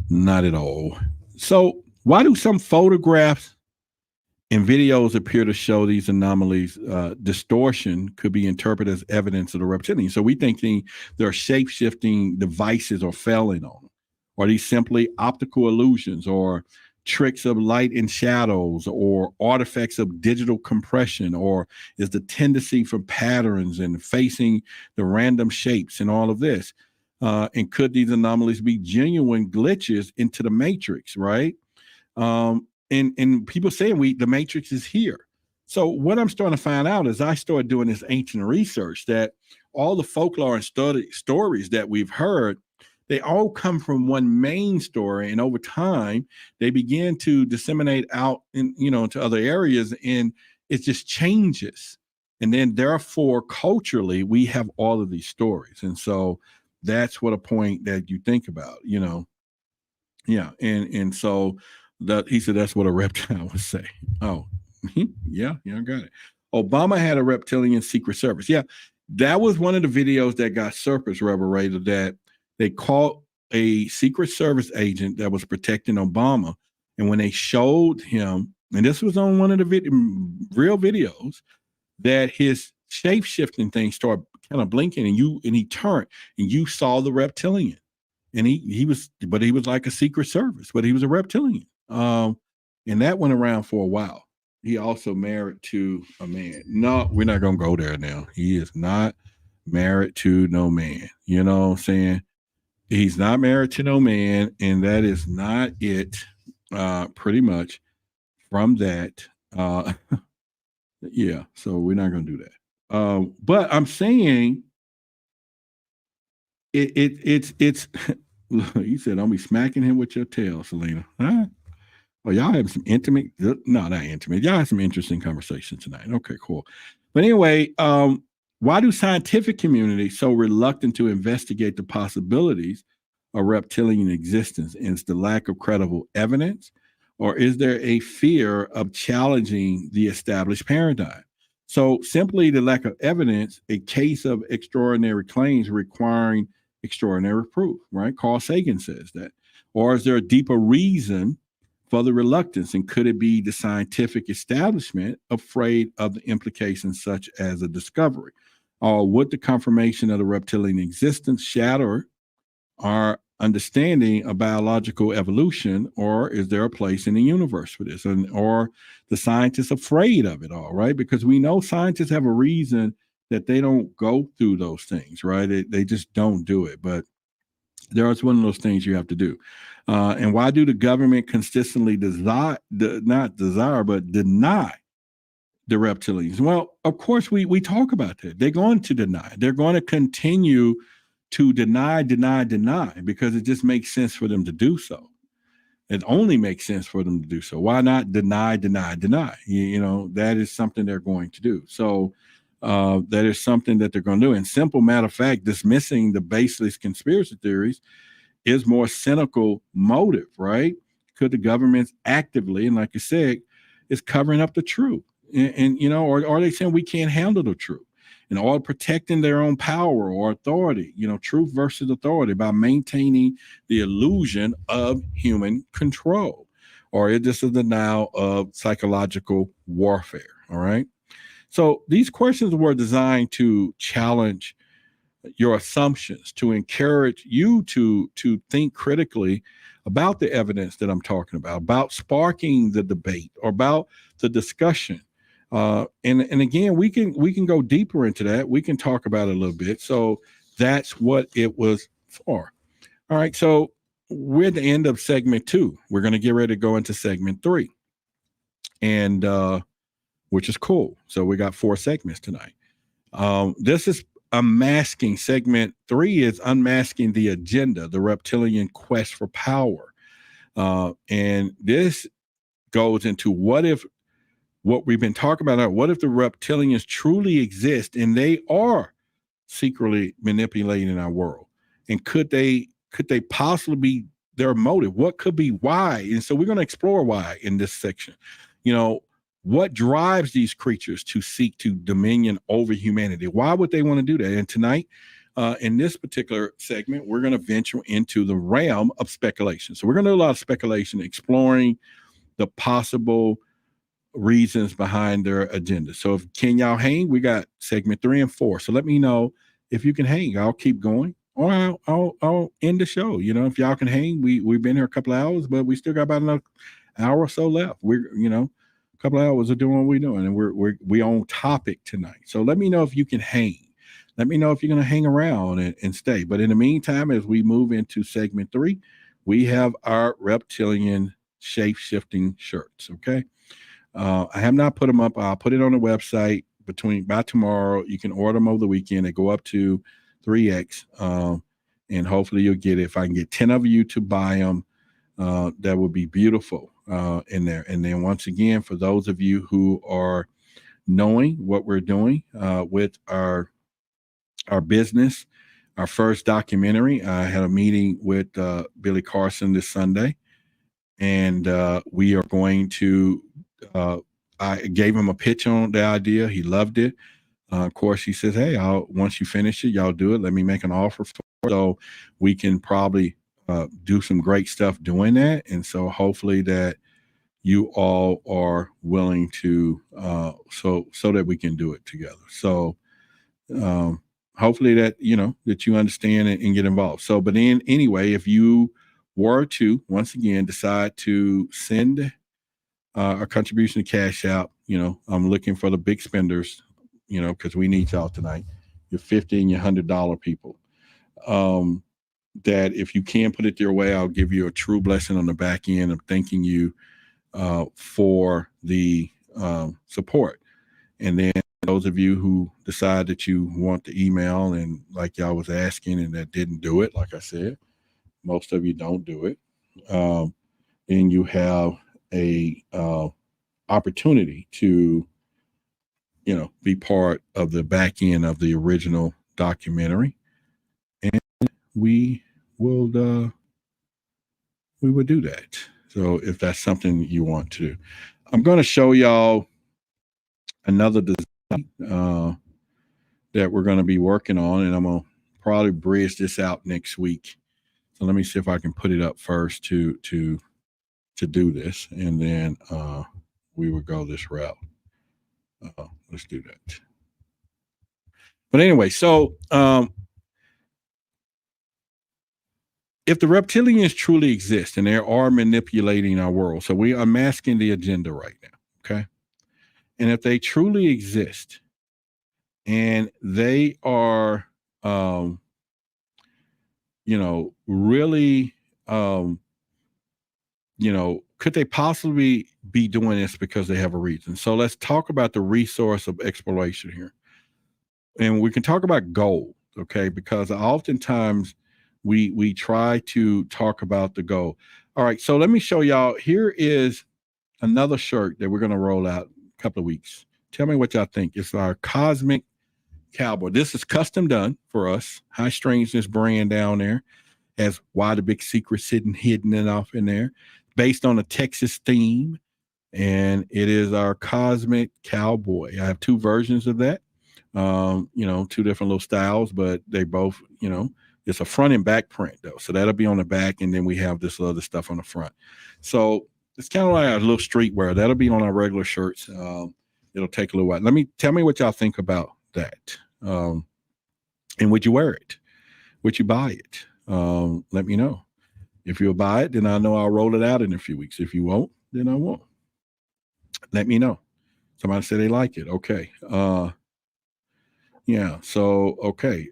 not at all. So why do some photographs and videos appear to show these anomalies? Distortion could be interpreted as evidence of the reptilian. So we think there are shape-shifting devices or failing on them. Are these simply optical illusions or tricks of light and shadows or artifacts of digital compression? Or is the tendency for patterns and facing the random shapes and all of this? And could these anomalies be genuine glitches into the matrix, right? And people saying the matrix is here. So what I'm starting to find out is I started doing this ancient research that all the folklore and stories that we've heard, they all come from one main story, and over time they begin to disseminate out into other areas, and it just changes. And then therefore culturally we have all of these stories. And so that's what a point that you think about, Yeah. And so that he said that's what a reptile would say. Oh, yeah, I got it. Obama had a reptilian secret service. Yeah, that was one of the videos that got surface reverberated, that they caught a secret service agent that was protecting Obama. And when they showed him, and this was on one of the real videos, that his shape-shifting thing started kind of blinking, and he turned, and you saw the reptilian. And he was like a secret service, but he was a reptilian. And that went around for a while. He also married to a man. No, we're not going to go there now. He is not married to no man. You know what I'm saying? He's not married to no man, and that is not it. Pretty much from that. Yeah, so we're not going to do that. But I'm saying it's you said don't be smacking him with your tail, Selena. Huh? Oh, y'all have some intimate, no, not intimate. Y'all have some interesting conversations tonight. Okay, cool. But anyway, why do scientific communities so reluctant to investigate the possibilities of reptilian existence? Is the lack of credible evidence, or is there a fear of challenging the established paradigm? So simply the lack of evidence, a case of extraordinary claims requiring extraordinary proof, right? Carl Sagan says that. Or is there a deeper reason for the reluctance, and could it be the scientific establishment afraid of the implications such as a discovery? Or would the confirmation of the reptilian existence shatter our understanding of biological evolution, or is there a place in the universe for this? Or the scientists afraid of it all, right? Because we know scientists have a reason that they don't go through those things, right? They just don't do it. But there's one of those things you have to do. And why do the government consistently deny the reptilians? Well, of course, we talk about that. They're going to deny. They're going to continue to deny, because it just makes sense for them to do so. It only makes sense for them to do so. Why not deny? You know, that is something they're going to do. So that is something that they're going to do. And simple matter of fact, dismissing the baseless conspiracy theories is more cynical motive, right? Could the government actively, and like you said, is covering up the truth? And you know, or are they saying we can't handle the truth? And all protecting their own power or authority, you know, truth versus authority, by maintaining the illusion of human control? Or is this a denial of psychological warfare? All right. So these questions were designed to challenge your assumptions, to encourage you to think critically about the evidence that I'm talking about sparking the debate or about the discussion. And again, we can go deeper into that. We can talk about it a little bit. So that's what it was for. All right. So we're at the end of segment 2. We're going to get ready to go into segment 3, and which is cool. So we got 4 segments tonight. This is unmasking. Segment 3 is unmasking the agenda, the reptilian quest for power. And this goes into what we've been talking about. What if the reptilians truly exist and they are secretly manipulating our world? And could they possibly be their motive? What could be why? And so we're going to explore why in this section. You know, what drives these creatures to seek to dominion over humanity? Why would they want to do that? And tonight, in this particular segment, we're going to venture into the realm of speculation. So we're going to do a lot of speculation, exploring the possible reasons behind their agenda. So can y'all hang? We got segment 3 and 4. So let me know if you can hang. I'll keep going, or I'll end the show. You know, if y'all can hang, we've been here a couple of hours, but we still got about another hour or so left. We're, you know, a couple of hours of doing what we're doing, and we're on topic tonight. So let me know if you can hang. Let me know if you're going to hang around and stay. But in the meantime, as we move into segment 3, we have our reptilian shape-shifting shirts. Okay. I have not put them up. I'll put it on the website by tomorrow. You can order them over the weekend. They go up to 3X, and hopefully you'll get it. If I can get 10 of you to buy them, that would be beautiful in there. And then once again, for those of you who are knowing what we're doing with our business, our first documentary, I had a meeting with Billy Carson this Sunday, and we are going to I gave him a pitch on the idea. He loved it. Of course, he says, hey, once you finish it, y'all do it. Let me make an offer for it. So we can probably do some great stuff doing that. And so hopefully that you all are willing to, so that we can do it together. So hopefully that, you know, that you understand and get involved. So, but then anyway, if you were to, once again, decide to send a contribution to Cash Out. I'm looking for the big spenders, because we need y'all tonight. Your $50 and your $100 people. That if you can put it their way, I'll give you a true blessing on the back end of thanking you for the support. And then those of you who decide that you want the email and like y'all was asking and that didn't do it, like I said, most of you don't do it. And you have a opportunity to, be part of the back end of the original documentary. And we would do that. So if that's something you want to do, I'm going to show y'all another design that we're going to be working on, and I'm going to probably bridge this out next week. So let me see if I can put it up first to do this, and then we would go this route. Let's do that. But anyway, so if the reptilians truly exist and they are manipulating our world, so we are masking the agenda right now, okay? And if they truly exist and they are, really, could they possibly be doing this because they have a reason? So let's talk about the resource of exploitation here. And we can talk about gold, okay? Because oftentimes we try to talk about the gold. All right, so let me show y'all. Here is another shirt that we're going to roll out a couple of weeks. Tell me what y'all think. It's our Cosmic Cowboy. This is custom done for us. High Strangeness brand down there. Has Why the Big Secret sitting hidden and off in there. Based on a Texas theme. And it is our Cosmic Cowboy. I have two versions of that. Two different little styles, but they both, it's a front and back print though. So that'll be on the back. And then we have this other stuff on the front. So it's kind of like a little streetwear. That'll be on our regular shirts. It'll take a little while. Tell me what y'all think about that. And would you wear it? Would you buy it? Let me know. If you'll buy it, then I know I'll roll it out in a few weeks. If you won't, then I won't. Let me know. Somebody said they like it. Okay. Yeah. So, okay.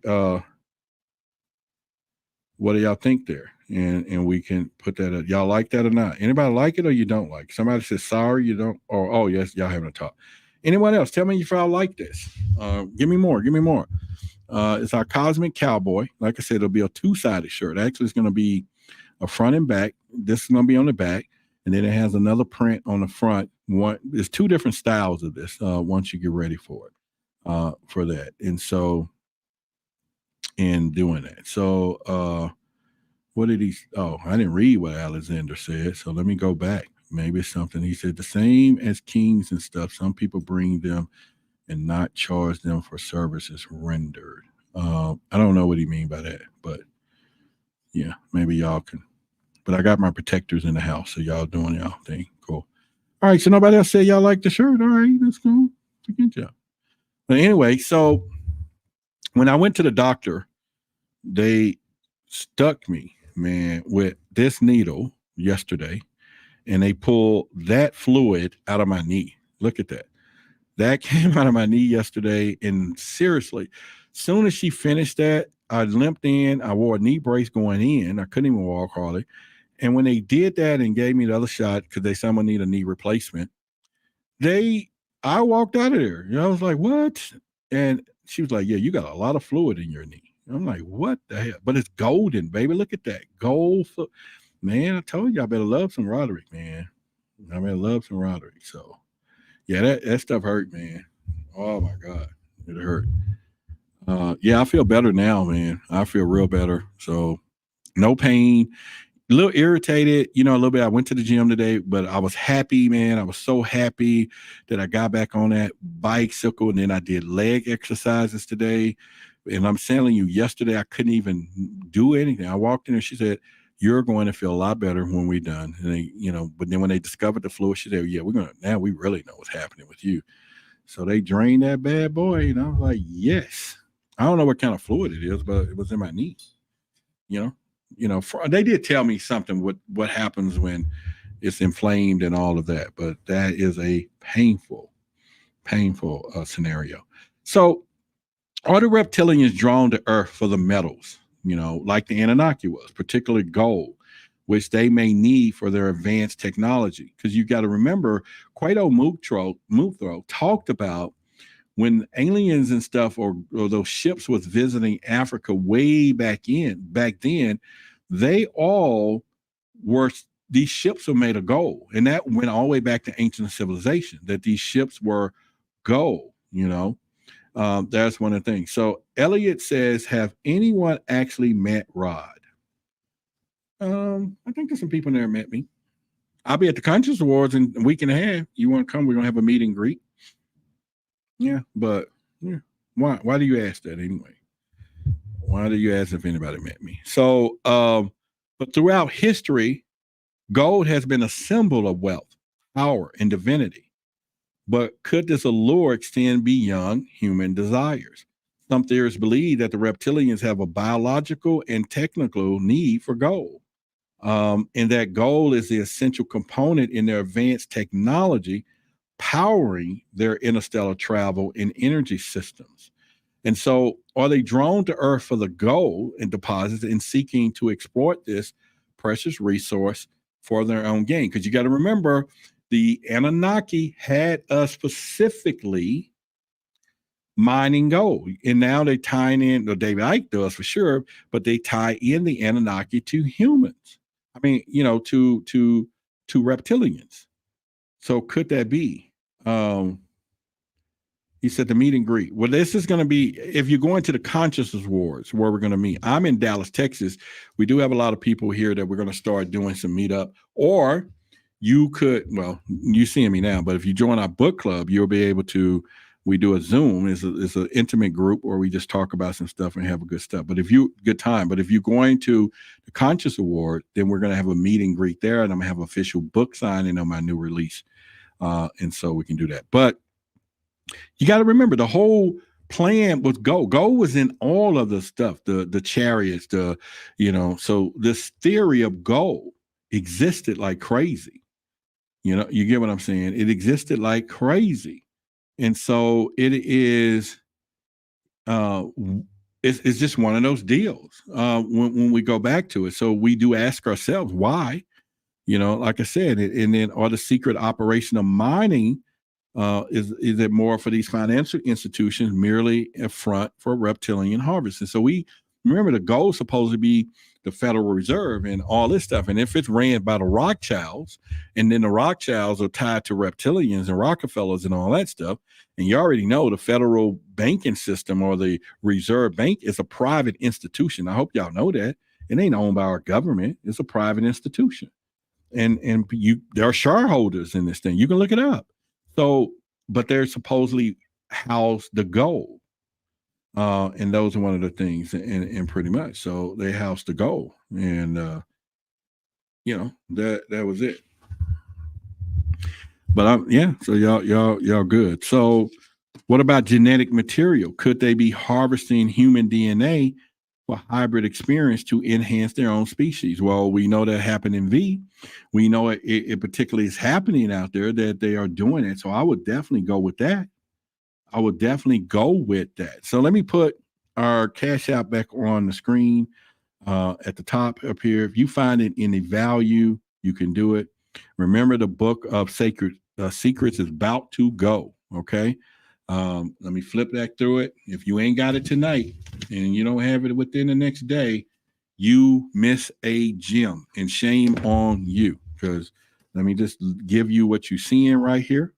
What do y'all think there? And we can put that up. Y'all like that or not? Anybody like it or you don't like it? Somebody says, sorry, you don't. Or, oh, yes, y'all having a talk. Anyone else? Tell me if y'all like this. Give me more. Give me more. It's our Cosmic Cowboy. Like I said, it'll be a two-sided shirt. Actually, it's going to be a front and back. This is going to be on the back. And then it has another print on the front. There's two different styles of this once you get ready for it, for that. And so, in doing that. So, what did he, I didn't read what Alexander said. So let me go back. Maybe it's something. He said, the same as kings and stuff. Some people bring them and not charge them for services rendered. I don't know what he mean by that, but yeah, maybe y'all can. But I got my protectors in the house, so y'all doing y'all thing. Cool. All right, so nobody else said y'all like the shirt. All right, let's go. Good job. But anyway, so when I went to the doctor, they stuck me, man, with this needle yesterday, and they pulled that fluid out of my knee. Look at that. That came out of my knee yesterday, and seriously, soon as she finished that, I limped in. I wore a knee brace going in. I couldn't even walk hardly. And when they did that and gave me the other shot, because they said I'm gonna need a knee replacement, I walked out of there. I was like, what? And she was like, yeah, you got a lot of fluid in your knee. I'm like, what the hell? But it's golden, baby. Look at that. Gold. Man, I told you I better love some Roderick, man. I better love some Roderick. So, yeah, that stuff hurt, man. Oh, my God. It hurt. Yeah, I feel better now, man. I feel real better. So, no pain. A little irritated, a little bit. I went to the gym today, but I was happy, man. I was so happy that I got back on that bicycle, and then I did leg exercises today. And I'm telling you, yesterday I couldn't even do anything. I walked in and she said, you're going to feel a lot better when we're done. And they, but then when they discovered the fluid, she said, yeah, now we really know what's happening with you. So they drained that bad boy. And I was like, yes. I don't know what kind of fluid it is, but it was in my knee. They did tell me something, what happens when it's inflamed and all of that. But that is a painful scenario. So are the reptilians drawn to Earth for the metals, like the Anunnaki was, particularly gold, which they may need for their advanced technology? Because you got to remember, Quato Muthro talked about when aliens and stuff or those ships was visiting Africa way back then, they all were, these ships were made of gold. And that went all the way back to ancient civilization, that these ships were gold, that's one of the things. So Elliot says, have anyone actually met Rod? I think there's some people there that met me. I'll be at the Conscious Awards in a week and a half. You want to come? We're going to have a meet and greet. Yeah, but yeah. Why do you ask that anyway? Why do you ask if anybody met me? So, but throughout history, gold has been a symbol of wealth, power, and divinity. But could this allure extend beyond human desires? Some theorists believe that the reptilians have a biological and technical need for gold, and that gold is the essential component in their advanced technology, powering their interstellar travel and energy systems. And so are they drawn to Earth for the gold and deposits and seeking to exploit this precious resource for their own gain? Because you got to remember, the Anunnaki had us specifically mining gold, and now they tie in, or David Icke does for sure, but they tie in the Anunnaki to humans. I mean, to reptilians. So could that be? He said the meet and greet. Well, this is going to be, if you're going to the Consciousness Awards, where we're going to meet. I'm in Dallas, Texas. We do have a lot of people here that we're going to start doing some meetup. Or you could, well, you seeing me now, but if you join our book club, you'll be able to, we do a Zoom. It's an intimate group where we just talk about some stuff and have a good stuff. But if you're going to the Conscious Award, then we're going to have a meet and greet there, and I'm going to have official book signing on my new release. And so we can do that. But you got to remember, the whole plan was gold. Gold was in all of the stuff, the chariots, so this theory of gold existed like crazy. You get what I'm saying? It existed like crazy. And so it is, it's just one of those deals when we go back to it. So we do ask ourselves why, like I said, and then are the secret operation of mining, is it more for these financial institutions merely a front for reptilian harvest? And so we remember the goal is supposed to be the Federal Reserve and all this stuff. And if it's ran by the Rothschilds, and then the Rothschilds are tied to reptilians and Rockefellers and all that stuff, and you already know the federal banking system or the Reserve Bank is a private institution. I hope y'all know that. It ain't owned by our government. It's a private institution. And there are shareholders in this thing. You can look it up. So, but they're supposedly house the gold. And those are one of the things, and pretty much, so they house the gold, and that was it. But so y'all good. So what about genetic material? Could they be harvesting human DNA for hybrid experience to enhance their own species? Well, we know that happened in V. We know it particularly is happening out there, that they are doing it. So I would definitely go with that. So let me put our Cash App back on the screen at the top up here. If you find it any value, you can do it. Remember, the book of sacred secrets is about to go. Okay. Let me flip that through it. If you ain't got it tonight and you don't have it within the next day, you miss a gem, and shame on you. Because let me just give you what you're seeing right here.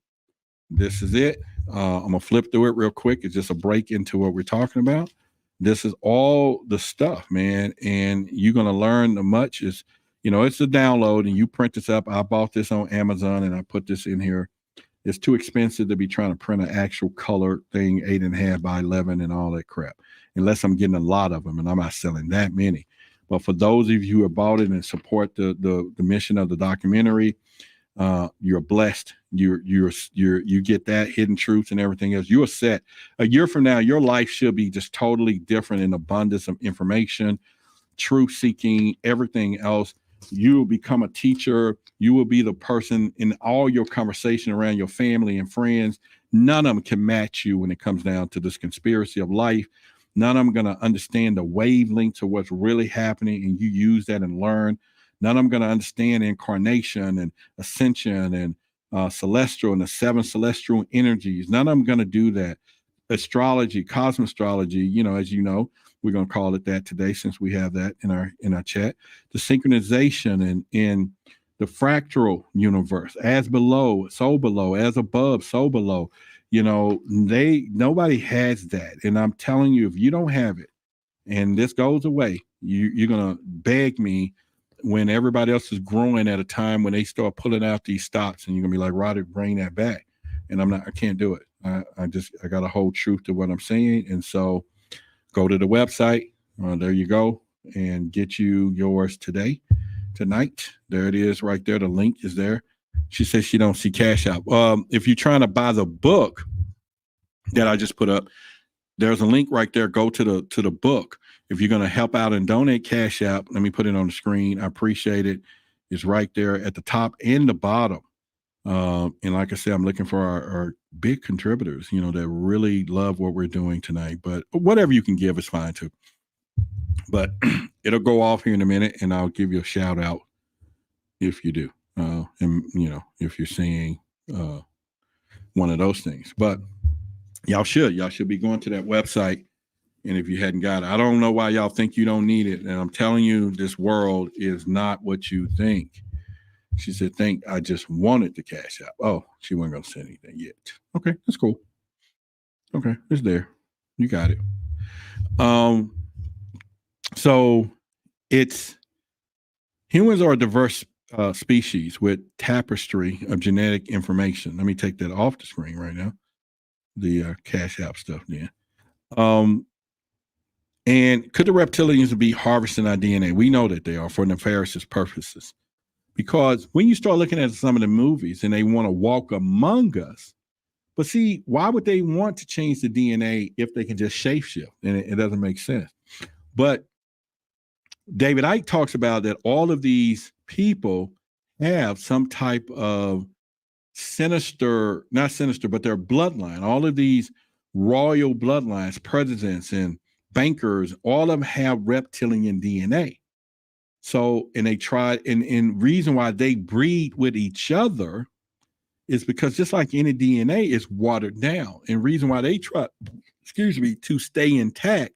This is it. I'm going to flip through it real quick. It's just a break into what we're talking about. This is all the stuff, man. And you're going to learn the much is, it's a download, and you print this up. I bought this on Amazon, and I put this in here. It's too expensive to be trying to print an actual color thing, 8.5 by 11 and all that crap, unless I'm getting a lot of them, and I'm not selling that many. But for those of you who have bought it and support the mission of the documentary, you're blessed. You get that hidden truths and everything else. You are set. A year from now, your life should be just totally different in abundance of information, truth seeking, everything else. You will become a teacher. You will be the person in all your conversation around your family and friends. None of them can match you when it comes down to this conspiracy of life. None of them going to understand the wavelengths of what's really happening, and you use that and learn. None of them going to understand incarnation and ascension and celestial and the 7 celestial energies. None of them going to do that. Astrology, cosmostrology, you know, as you know, we're going to call it that today since we have that in our chat. The synchronization and in the fractal universe, as below, so below, as above, so below. You know, nobody has that. And I'm telling you, if you don't have it and this goes away, you're going to beg me when everybody else is growing at a time when they start pulling out these stops, and you're going to be like, Roddy, bring that back. And I can't do it. I got to hold truth to what I'm saying. And so go to the website. There you go, and get you yours tonight. There it is right there. The link is there. She says she don't see Cash App. If you're trying to buy the book that I just put up, there's a link right there. Go to the book. If you're going to help out and donate Cash App, let me put it on the screen. I appreciate it. It's right there at the top and the bottom. And like I said, I'm looking for our big contributors, you know, that really love what we're doing tonight. But whatever you can give is fine too. But it'll go off here in a minute, and I'll give you a shout out if you do. And you know, if you're seeing one of those things. But y'all should be going to that website. And if you hadn't got it, I don't know why y'all think you don't need it. And I'm telling you, this world is not what you think. She said, I just wanted the Cash App. Oh, she wasn't going to say anything yet. Okay, that's cool. Okay, it's there. You got it. So it's humans are a diverse species with tapestry of genetic information. Let me take that off the screen right now. The Cash App stuff then. And could the reptilians be harvesting our DNA? We know that they are for nefarious purposes. Because when you start looking at some of the movies and they want to walk among us, but see, why would they want to change the DNA if they can just shapeshift? And it doesn't make sense. But David Icke talks about that all of these people have some type of sinister, not sinister, but their bloodline. All of these royal bloodlines, presidents and bankers, all of them have reptilian DNA. So, and they tried, and reason why they breed with each other is because just like any DNA is watered down. And reason why they try, to stay intact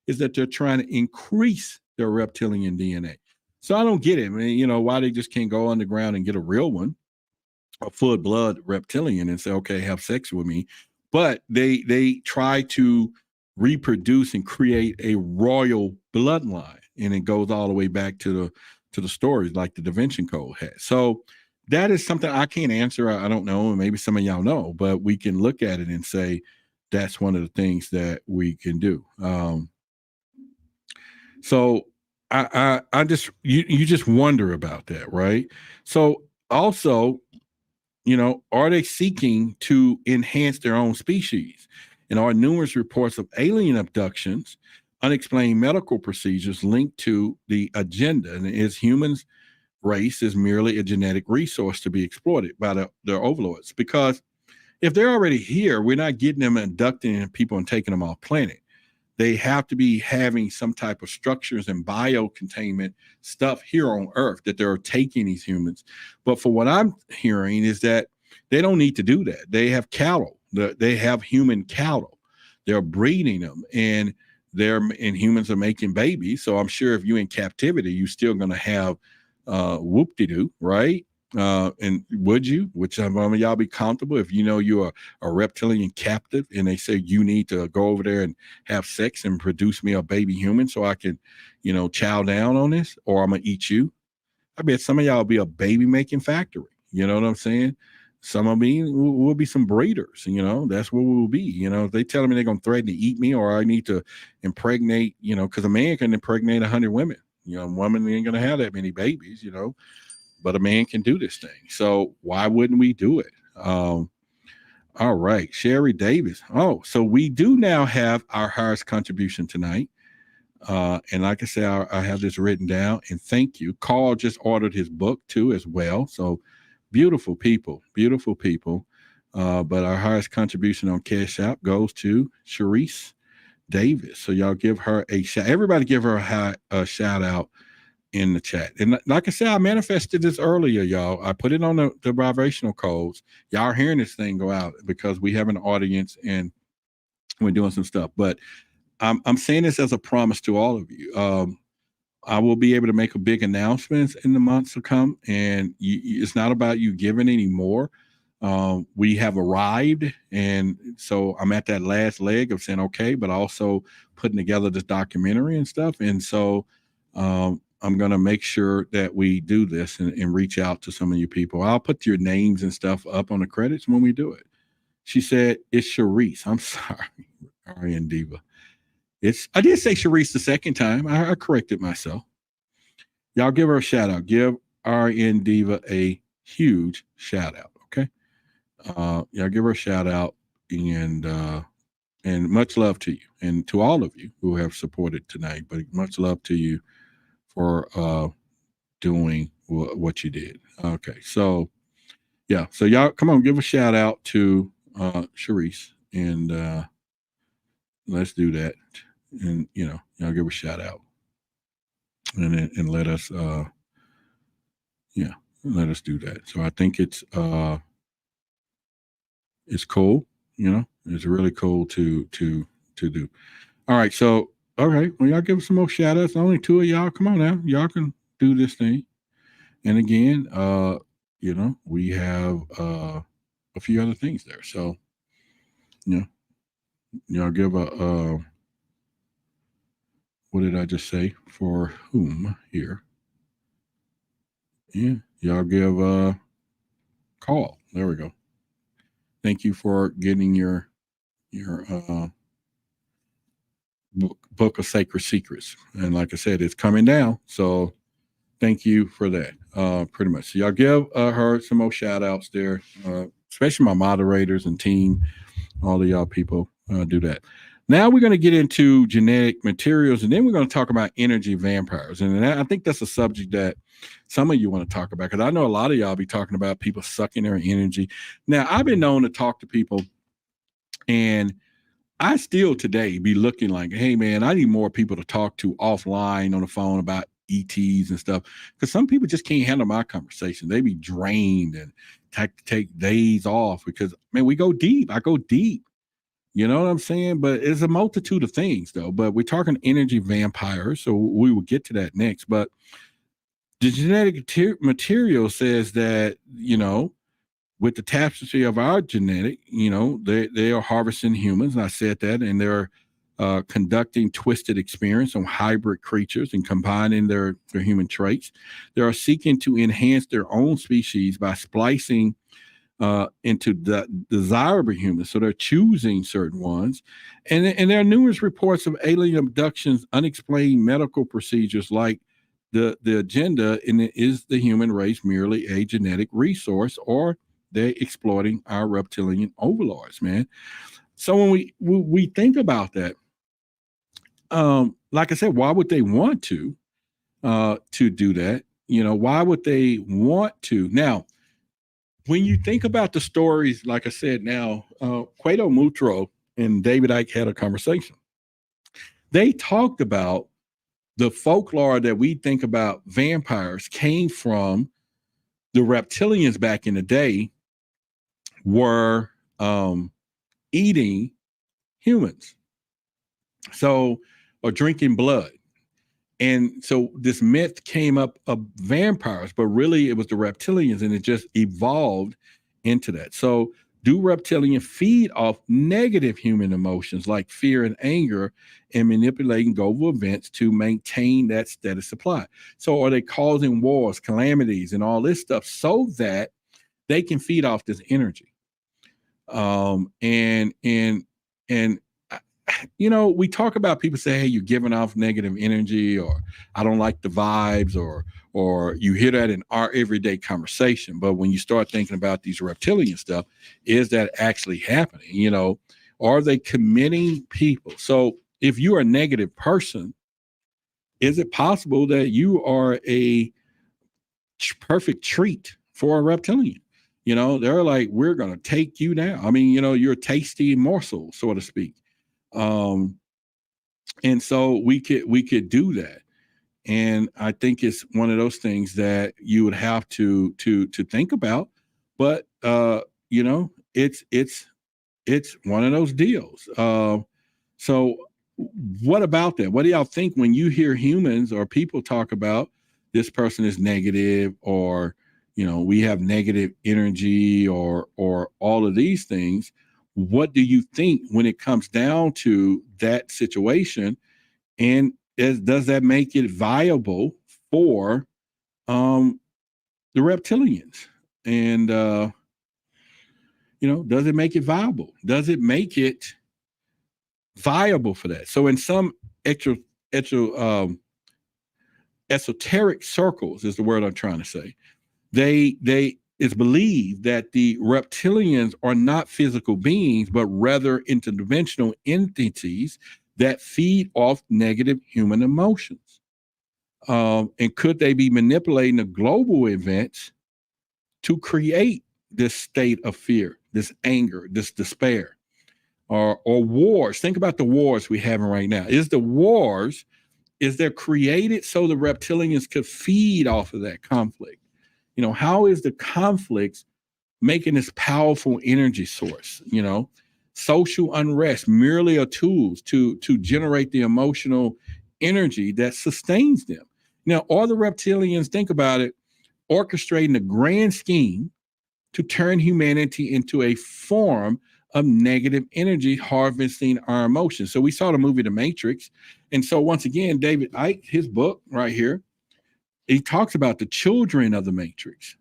is that they're trying to increase their reptilian DNA. So I don't get it. I mean, you know, why they just can't go underground and get a real one, a full blood reptilian, and say, okay, have sex with me. But they try to reproduce and create a royal bloodline. And it goes all the way back to the stories like the Da Vinci Code had. So that is something I can't answer. I don't know. And maybe some of y'all know, but we can look at it and say that's one of the things that we can do. So I just, you just wonder about that, right? So also, you know, are they seeking to enhance their own species? And are numerous reports of alien abductions, unexplained medical procedures linked to the agenda, and is humans' race is merely a genetic resource to be exploited by their overlords. Because if they're already here, we're not getting them abducting people and taking them off planet. They have to be having some type of structures and biocontainment stuff here on Earth that they're taking these humans. But for what I'm hearing is that they don't need to do that. They have cattle. They have human cattle. They're breeding them, and humans are making babies. So I'm sure if you're in captivity, you're still going to have whoop-de-doo, right? And would you, which some of y'all be comfortable if you know you're a reptilian captive and they say you need to go over there and have sex and produce me a baby human so I can, you know, chow down on this, or I'm going to eat you. I bet some of y'all will be a baby making factory. You know what I'm saying? Some of me will be some breeders, you know, that's what we will be. You know, if they tell me they're going to threaten to eat me, or I need to impregnate, you know, because a man can impregnate 100 women. You know, a woman ain't going to have that many babies, you know, but a man can do this thing. So why wouldn't we do it? All right. Sherry Davis. Oh, so we do now have our highest contribution tonight. And like I said, I have this written down, and thank you. Carl just ordered his book too as well. So beautiful people. But our highest contribution on Cash App goes to Sharice Davis. So y'all give her a shout. Everybody give her a shout out in the chat. And like I said, I manifested this earlier, y'all. I put it on the vibrational codes. Y'all are hearing this thing go out because we have an audience and we're doing some stuff. But I'm saying this as a promise to all of you. I will be able to make a big announcements in the months to come, and it's not about you giving anymore. We have arrived, and so I'm at that last leg of saying okay, but also putting together this documentary and stuff. And so I'm going to make sure that we do this and reach out to some of you people. I'll put your names and stuff up on the credits when we do it. She said, it's Sharice. I'm sorry, RN Diva. I did say Sharice the second time. I corrected myself. Y'all give her a shout out. Give RN Diva a huge shout out. Okay. Y'all give her a shout out, and much love to you and to all of you who have supported tonight, but much love to you for doing what you did. Okay. So yeah. So y'all come on, give a shout out to Sharice, and let's do that. And y'all give a shout out, and let us let us do that. So I think it's cool, it's really cool to do. All right, so well, y'all give us some more shout outs. Only two of y'all. Come on now, y'all can do this thing. And again, we have a few other things there. So y'all give a what did I just say? For whom here? Yeah, y'all give a call. There we go. Thank you for getting your book of sacred secrets. And like I said, it's coming down. So thank you for that. Pretty much. So y'all give her some more shout outs there, especially my moderators and team. All of y'all people do that. Now we're going to get into genetic materials, and then we're going to talk about energy vampires. And I think that's a subject that some of you want to talk about, because I know a lot of y'all be talking about people sucking their energy. Now, I've been known to talk to people, and I still today be looking like, hey, man, I need more people to talk to offline on the phone about ETs and stuff, because some people just can't handle my conversation. They be drained and take days off because, man, we go deep. I go deep. You know what I'm saying? But it's a multitude of things, though. But we're talking energy vampires, so we will get to that next. But the genetic material says that, with the tapestry of our genetic, they are harvesting humans. And I said that, and they're conducting twisted experiments on hybrid creatures and combining their human traits. They are seeking to enhance their own species by splicing into the desirable humans. So they're choosing certain ones. And there are numerous reports of alien abductions, unexplained medical procedures, like the agenda is the human race merely a genetic resource, or they're exploiting our reptilian overlords, man. So when we think about that, like I said, why would they want to do that? Why would they want to? Now, when you think about the stories, like I said, now, Cueto Mutro and David Icke had a conversation. They talked about the folklore that we think about vampires came from the reptilians back in the day were eating humans, or drinking blood. And so this myth came up of vampires, but really it was the reptilians, and it just evolved into that. So do reptilians feed off negative human emotions like fear and anger and manipulating global events to maintain that steady supply? So are they causing wars, calamities, and all this stuff so that they can feed off this energy? We talk about people say, hey, you're giving off negative energy, or I don't like the vibes, or you hear that in our everyday conversation. But when you start thinking about these reptilian stuff, is that actually happening? Are they committing people? So if you're a negative person, is it possible that you are a perfect treat for a reptilian? You know, they're like, we're going to take you down. I mean, you know, you're a tasty morsel, so to speak. And so we could do that. And I think it's one of those things that you would have to think about. But you know, it's one of those deals. So what about that? What do y'all think when you hear humans or people talk about this person is negative, or, you know, we have negative energy, or all of these things? What do you think when it comes down to that situation? And does that make it viable for the reptilians? And you know, does it make it viable? Does it make it viable for that? So in some esoteric circles is the word I'm trying to say, it's believed that the reptilians are not physical beings, but rather interdimensional entities that feed off negative human emotions. And could they be manipulating the global events to create this state of fear, this anger, this despair, or wars? Think about the wars we're having right now. Is they're created so the reptilians could feed off of that conflict? You know, how is the conflicts making this powerful energy source? You know, social unrest merely are tools to generate the emotional energy that sustains them. Now, all the reptilians, think about it, orchestrating a grand scheme to turn humanity into a form of negative energy, harvesting our emotions. So we saw the movie The Matrix. And so once again, David Icke, his book right here, he talks about the children of the Matrix.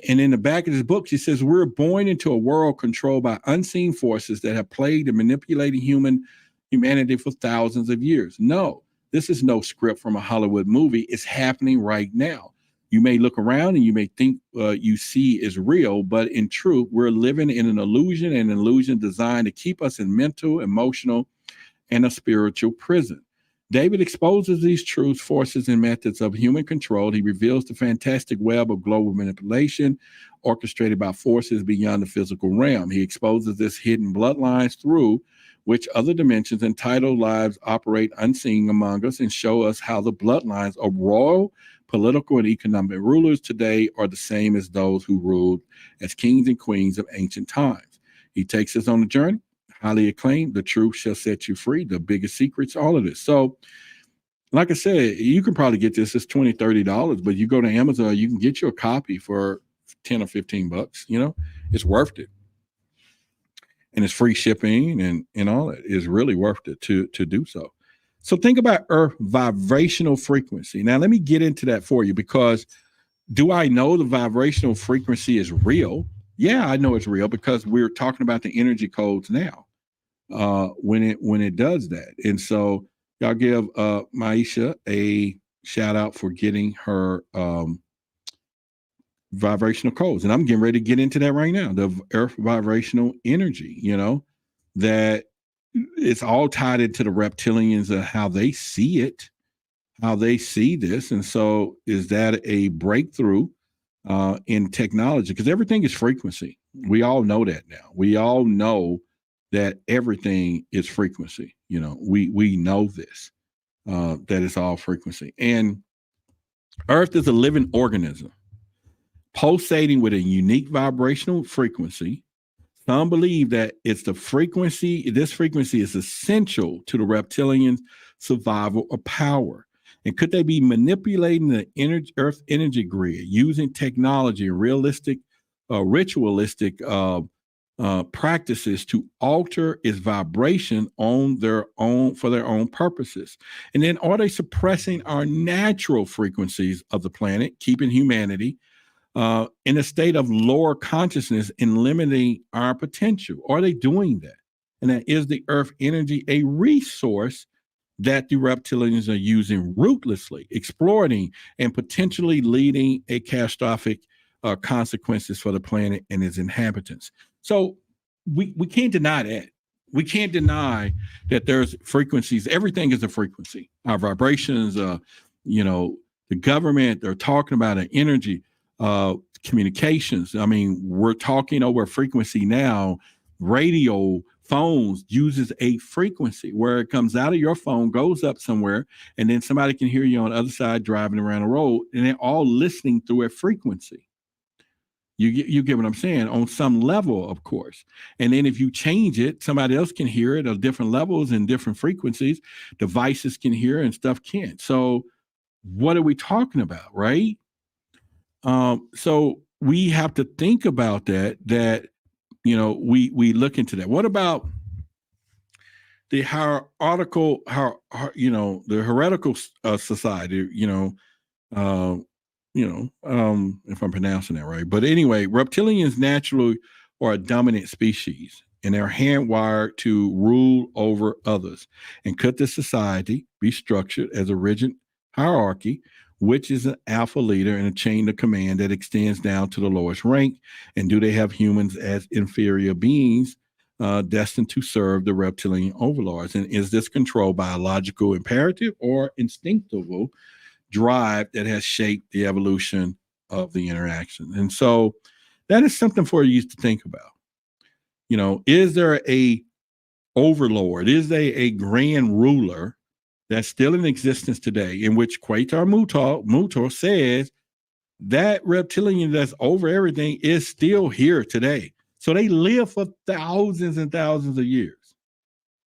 And in the back of his book, he says, we're born into a world controlled by unseen forces that have plagued and manipulated humanity for thousands of years. No, this is no script from a Hollywood movie. It's happening right now. You may look around and you may think you see is real, but in truth, we're living in an illusion designed to keep us in mental, emotional, and a spiritual prison. David exposes these truths, forces, and methods of human control. He reveals the fantastic web of global manipulation orchestrated by forces beyond the physical realm. He exposes this hidden bloodlines through which other dimensions and tidal lives operate unseen among us, and show us how the bloodlines of royal, political, and economic rulers today are the same as those who ruled as kings and queens of ancient times. He takes us on a journey, highly acclaimed, The Truth Shall Set You Free, The Biggest Secrets, all of this. So, like I said, you can probably get this. It's $20, $30, but you go to Amazon, you can get you a copy for 10 or 15 bucks. You know, it's worth it. And it's free shipping and all that. Is really worth it to do so. So think about Earth vibrational frequency. Now, let me get into that for you, because do I know the vibrational frequency is real? Yeah, I know it's real, because we're talking about the energy codes now when it does that. And so y'all give Maisha a shout out for getting her vibrational codes. And I'm getting ready to get into that right now. The Earth vibrational energy, you know, that it's all tied into the reptilians and how they see it, how they see this. And so is that a breakthrough in technology? Because everything is frequency. We all know that now. We all know that everything is frequency. You know, we know this, that it's all frequency. And Earth is a living organism, pulsating with a unique vibrational frequency. Some believe that it's the frequency, this frequency is essential to the reptilian survival or power. And could they be manipulating the Earth energy grid using technology and ritualistic practices to alter its vibration for their own purposes? And then are they suppressing our natural frequencies of the planet, keeping humanity in a state of lower consciousness and limiting our potential? Are they doing that? And that is the Earth energy a resource that the reptilians are using ruthlessly, exploiting, and potentially leading a catastrophic consequences for the planet and its inhabitants? So we can't deny that. we can't deny that there's frequencies. Everything is a frequency. Our vibrations, you know, the government, they're talking about an energy, communications. I mean, we're talking over a frequency now. Radio, phones uses a frequency where it comes out of your phone, goes up somewhere, and then somebody can hear you on the other side driving around the road, and they're all listening through a frequency. You get what I'm saying? On some level, of course. And then if you change it, somebody else can hear it at different levels and different frequencies. Devices can hear and stuff can't. So what are we talking about, right? So we have to think about that, you know, we look into that. What about the hierarchical, you know, the heretical society, if I'm pronouncing that right. But anyway, reptilians naturally are a dominant species, and they're hand-wired to rule over others. And could the society be structured as a rigid hierarchy, which is an alpha leader and a chain of command that extends down to the lowest rank? And do they have humans as inferior beings destined to serve the reptilian overlords? And is this controlled by a logical imperative or instinctive drive that has shaped the evolution of the interaction? And so that is something for you to think about. You know, is there a overlord? Is there a grand ruler that's still in existence today, in which Quatar Mutor says that reptilian that's over everything is still here today? So they live for thousands and thousands of years.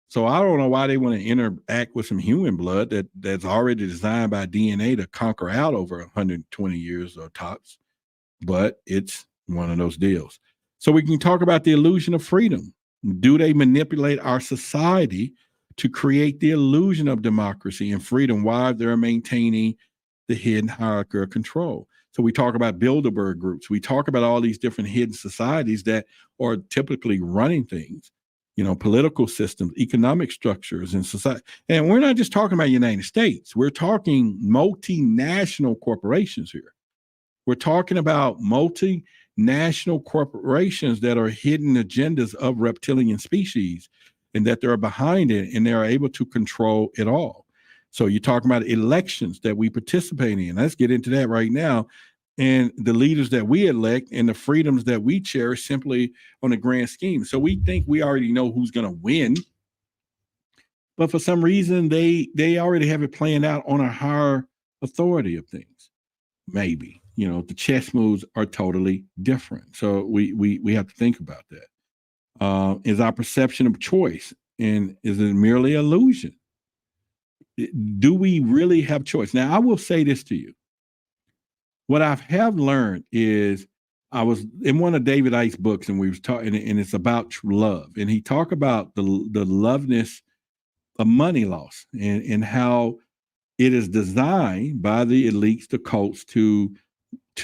So I don't know why they want to interact with some human blood that's already designed by DNA to conquer out over 120 years or tops, but it's one of those deals. So we can talk about the illusion of freedom. Do they manipulate our society to create the illusion of democracy and freedom while they're maintaining the hidden hierarchy of control? So we talk about Bilderberg groups. We talk about all these different hidden societies that are typically running things. You know, political systems, economic structures, and society. And we're not just talking about the United States. We're talking multinational corporations here. We're talking about multinational corporations that are hidden agendas of reptilian species, and that they're behind it, and they're able to control it all. So you're talking about elections that we participate in. Let's get into that right now. And the leaders that we elect and the freedoms that we cherish simply on a grand scheme. So we think we already know who's going to win, but for some reason they already have it planned out on a higher authority of things. Maybe, you know, the chess moves are totally different. So we have to think about that. Is our perception of choice, and is it merely illusion? Do we really have choice? Now, I will say this to you. What I have learned is, I was in one of David Icke's books, and we was talking, and it's about love, and he talked about the loveness of money loss, and how it is designed by the elites, the cults, to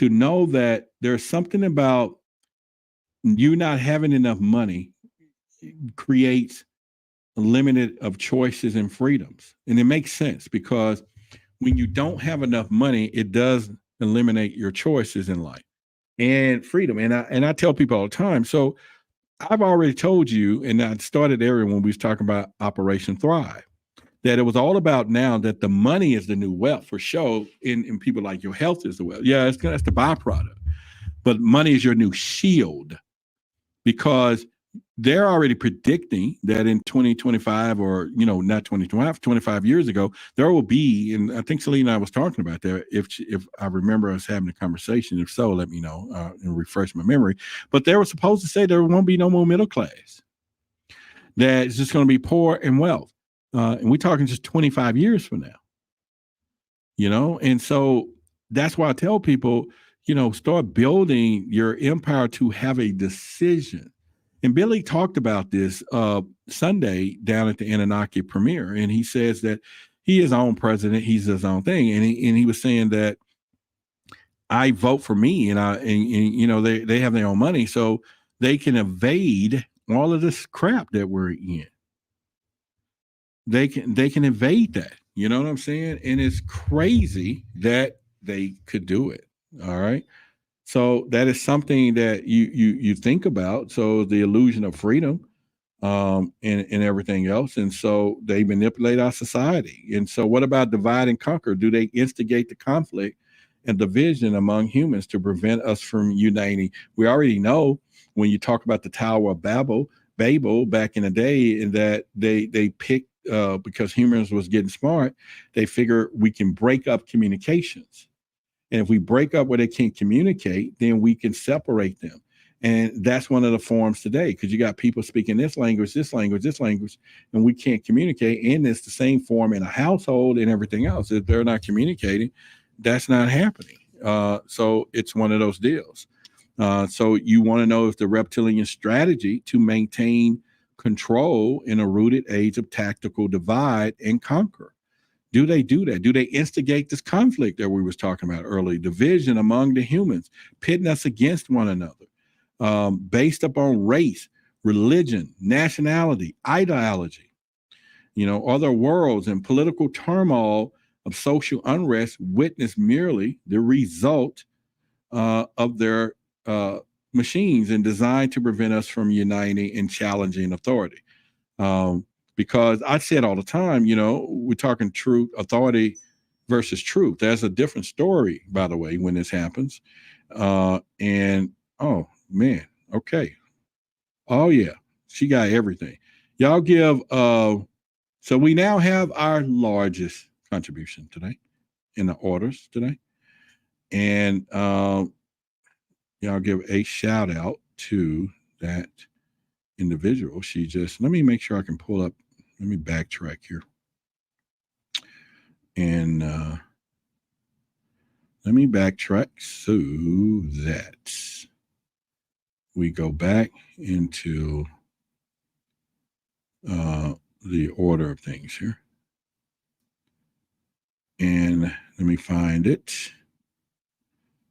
know that there's something about you not having enough money creates a limited of choices and freedoms. And it makes sense, because when you don't have enough money, it does eliminate your choices in life and freedom. And I tell people all the time. So I've already told you, and I started there when we was talking about Operation Thrive, that it was all about now that the money is the new wealth for sure. And people like your health is the wealth. Yeah, that's the byproduct. But money is your new shield, because they're already predicting that in 2025, or, you know, not 2025, 25 years ago, there will be, and I think Selena and I was talking about that, if I remember us having a conversation. If so, let me know and refresh my memory. But they were supposed to say there won't be no more middle class, that it's just going to be poor and wealth. And we're talking just 25 years from now, you know? And so that's why I tell people, you know, start building your empire to have a decision. And Billy talked about this Sunday down at the Anunnaki premiere, and he says that he is his own president, he's his own thing, and he was saying that I vote for me, and you know, they have their own money, so they can evade all of this crap that we're in. They can evade that. You know what I'm saying? And it's crazy that they could do it. All right. So that is something that you think about. So the illusion of freedom, and everything else. And so they manipulate our society. And so what about divide and conquer? Do they instigate the conflict and division among humans to prevent us from uniting? We already know when you talk about the Tower of Babel back in the day, and that they picked, because humans was getting smart, they figure we can break up communications. And if we break up where they can't communicate, then we can separate them. And that's one of the forms today, because you got people speaking this language, and we can't communicate. And it's the same form in a household and everything else. If they're not communicating, that's not happening. So it's one of those deals. So you want to know if the reptilian strategy to maintain control in a rooted age of tactical divide and conquer. Do they do that? Do they instigate this conflict that we was talking about earlier? Division among the humans, pitting us against one another, based upon race, religion, nationality, ideology, other worlds and political turmoil of social unrest witness merely the result of their machines and designed to prevent us from uniting and challenging authority. Because I said all the time, we're talking truth, authority versus truth. There's a different story, by the way, when this happens. And oh man, okay. Oh yeah, she got everything. Y'all give, so we now have our largest contribution today in the orders today. And y'all give a shout out to that individual. She just, let me make sure I can pull up, let me backtrack here. And let me backtrack so that we go back into the order of things here. And let me find it.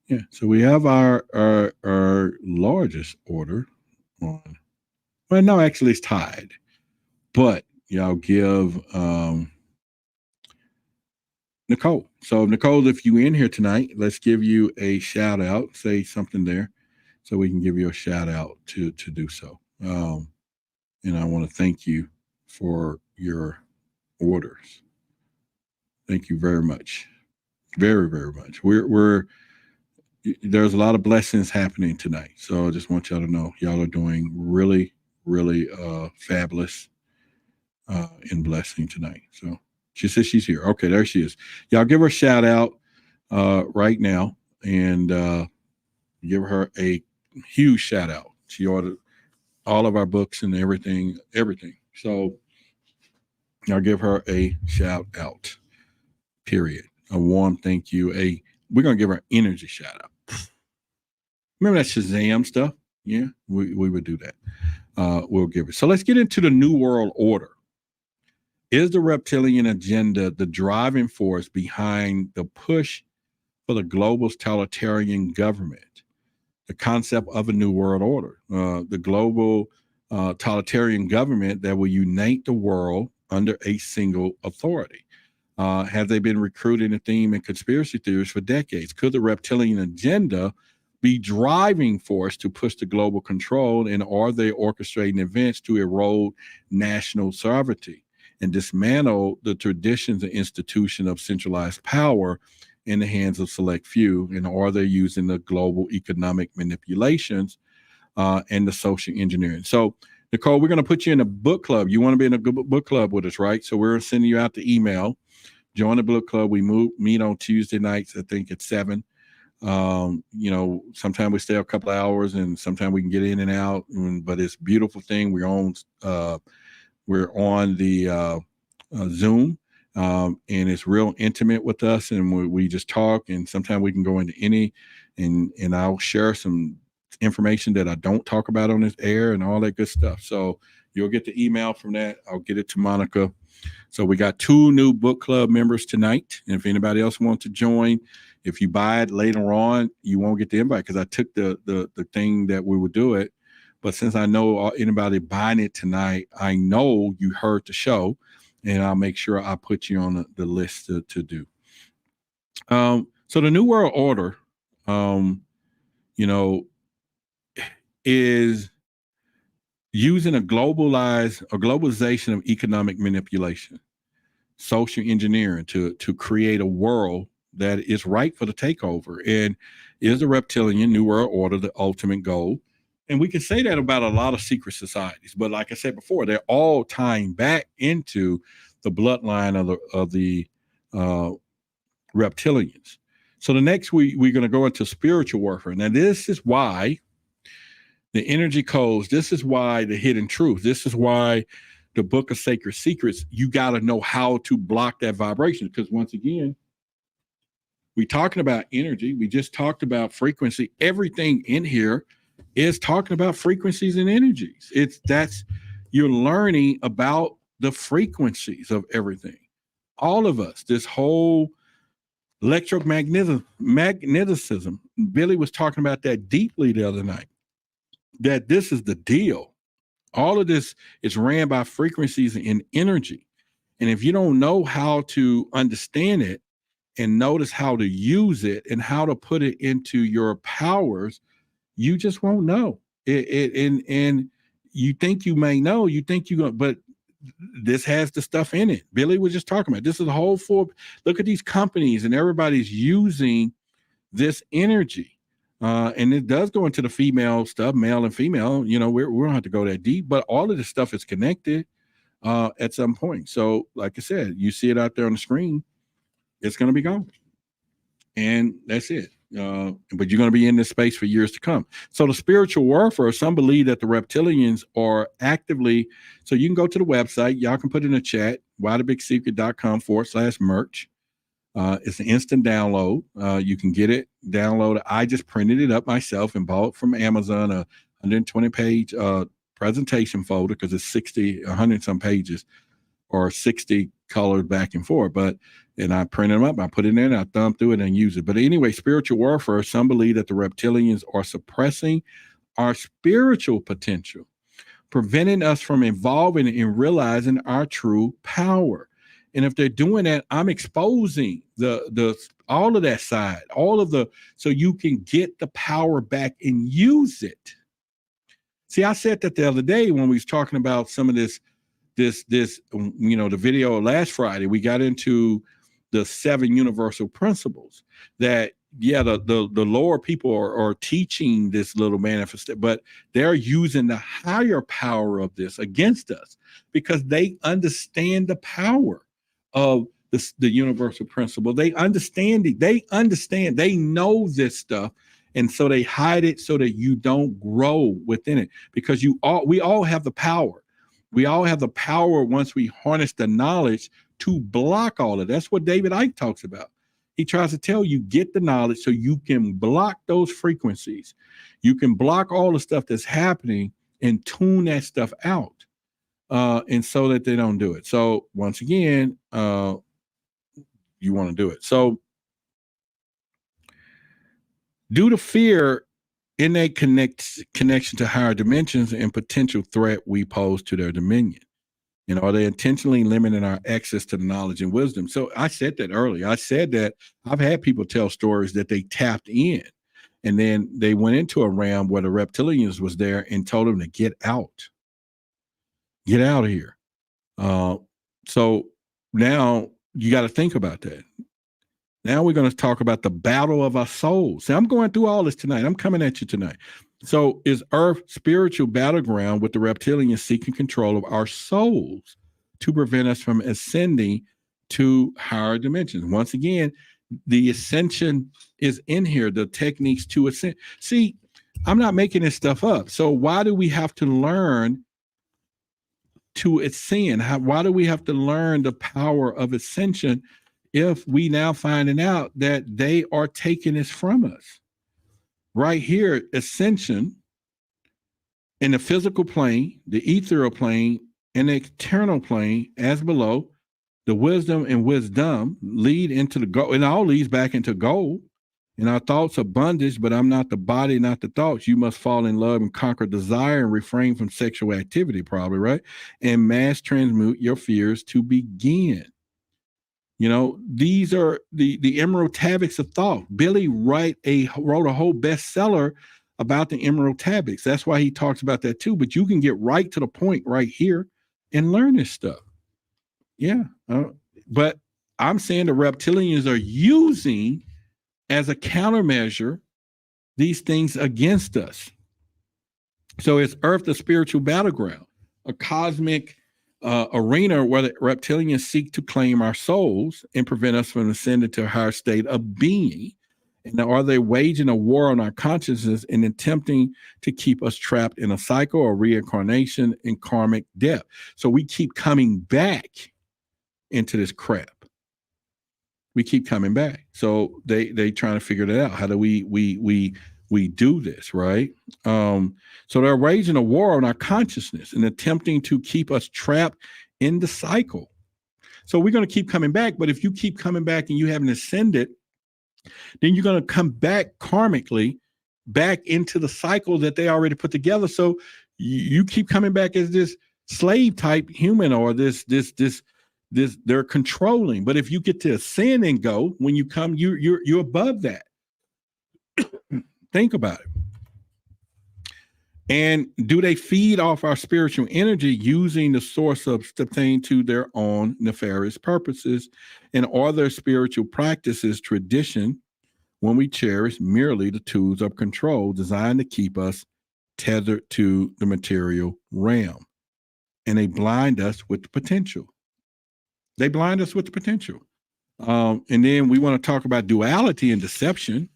Yeah, so we have our largest order on. Well, no, actually it's tied. But y'all give Nicole. So Nicole, if you in here tonight, let's give you a shout out. Say something there so we can give you a shout out to do so. And I want to thank you for your orders. Thank you very much. Very, very much. There's a lot of blessings happening tonight. So I just want y'all to know y'all are doing really, really fabulous in blessing tonight. So she says she's here. Okay, there she is. Y'all give her a shout out right now and give her a huge shout out. She ordered all of our books and everything. So y'all give her a shout out, period. A warm thank you. We're going to give her energy shout out. Remember that Shazam stuff? Yeah, we would do that. We'll give it. So let's get into the New World Order. Is the reptilian agenda the driving force behind the push for the global totalitarian government? The concept of a New World Order, the global totalitarian government that will unite the world under a single authority. Have they been recruiting a theme in conspiracy theories for decades? Could the reptilian agenda be driving force to push the global control, and are they orchestrating events to erode national sovereignty and dismantle the traditions and institution of centralized power in the hands of select few? And are they using the global economic manipulations and the social engineering? So, Nicole, we're going to put you in a book club. You want to be in a good book club with us, right? So we're sending you out the email. Join the book club. We meet on Tuesday nights, I think at 7. Sometimes we stay a couple of hours and sometimes we can get in and out, but it's a beautiful thing. We're on the Zoom, and it's real intimate with us, and we just talk, and sometimes we can go into and I'll share some information that I don't talk about on this air and all that good stuff. So you'll get the email from that. I'll get it to Monica. So we got 2 new book club members tonight. And if anybody else wants to join, if you buy it later on, you won't get the invite, because I took the thing that we would do it. But since I know anybody buying it tonight, I know you heard the show, and I'll make sure I put you on the list to do. So the New World Order, is using a globalization of economic manipulation, social engineering to create a world that is ripe for the takeover. And is the reptilian New World Order the ultimate goal? And we can say that about a lot of secret societies, but like I said before, they're all tying back into the bloodline of the reptilians. So the next we're going to go into spiritual warfare. Now, this is why the energy codes, this is why the hidden truth, this is why the book of sacred secrets, you got to know how to block that vibration. Because once again, we're talking about energy. We just talked about frequency. Everything in here is talking about frequencies and energies. You're learning about the frequencies of everything. All of us, this whole electromagnetism. Billy was talking about that deeply the other night, that this is the deal. All of this is ran by frequencies and energy. And if you don't know how to understand it and notice how to use it and how to put it into your powers, you just won't know it. And you think you may know, you think you're going, but this has the stuff in it. Billy was just talking about this is the whole look at these companies and everybody's using this energy. And it does go into the female stuff, male and female. We don't have to go that deep, but all of this stuff is connected at some point. So, like I said, you see it out there on the screen, it's going to be gone. And that's it. But you're going to be in this space for years to come. So the spiritual warfare, some believe that the reptilians are actively, so you can go to the website, y'all can put in the chat, whythebigsecret.com/merch. It's an instant download. You can get it, download it. I just printed it up myself and bought from Amazon, a 120-page presentation folder, because it's 100 some pages or 60 colors back and forth. And I print them up, I put it in there, and I thumb through it and use it. But anyway, spiritual warfare, some believe that the reptilians are suppressing our spiritual potential, preventing us from evolving and realizing our true power. And if they're doing that, I'm exposing the all of that side, so you can get the power back and use it. See, I said that the other day when we was talking about some of this, the video last Friday, we got into the 7 universal principles that, the lower people are teaching this little manifestation, but they're using the higher power of this against us because they understand the power of the universal principle. They understand it. They know this stuff. And so they hide it so that you don't grow within it, because we all have the power. We all have the power once we harness the knowledge to block all of that. That's what David Icke talks about. He tries to tell you, get the knowledge so you can block those frequencies. You can block all the stuff that's happening and tune that stuff out, and so that they don't do it. So once again, you want to do it. So due to fear, innate connection to higher dimensions and potential threat we pose to their dominion. Are they intentionally limiting our access to the knowledge and wisdom? So I said that earlier. I said that I've had people tell stories that they tapped in and then they went into a realm where the reptilians was there and told them to get out of here. So now you got to think about that. Now we're going to talk about the battle of our souls. See, I'm going through all this tonight. I'm coming at you tonight. So is Earth spiritual battleground with the reptilians seeking control of our souls to prevent us from ascending to higher dimensions? Once again, the ascension is in here, the techniques to ascend. See, I'm not making this stuff up. So why do we have to learn to ascend? Why do we have to learn the power of ascension if we now finding out that they are taking this from us? Right here, ascension in the physical plane, the ethereal plane, and the eternal plane, as below, the wisdom and wisdom lead into the goal. It all leads back into goal. And our thoughts are bondage, but I'm not the body, not the thoughts. You must fall in love and conquer desire and refrain from sexual activity, probably, right? And mass transmute your fears to begin. These are the emerald tablets of thought. Billy wrote a whole bestseller about the emerald tablets. That's why he talks about that too. But you can get right to the point right here and learn this stuff. Yeah. But I'm saying the reptilians are using as a countermeasure these things against us. So it's Earth, the spiritual battleground, a cosmic arena where the reptilians seek to claim our souls and prevent us from ascending to a higher state of being. And are they waging a war on our consciousness and attempting to keep us trapped in a cycle of reincarnation and karmic death? So we keep coming back into this crap. We keep coming back. So they trying to figure that out. How do we do this, right? So they're waging a war on our consciousness and attempting to keep us trapped in the cycle. So we're going to keep coming back. But if you keep coming back and you haven't ascended, then you're going to come back karmically back into the cycle that they already put together. So you keep coming back as this slave type human, or this they're controlling. But if you get to ascend and go, when you come, you're above that. Think about it. And do they feed off our spiritual energy using the source of obtained to their own nefarious purposes? And are their spiritual practices tradition when we cherish merely the tools of control designed to keep us tethered to the material realm? And they blind us with the potential. They blind us with the potential. And then we want to talk about duality and deception.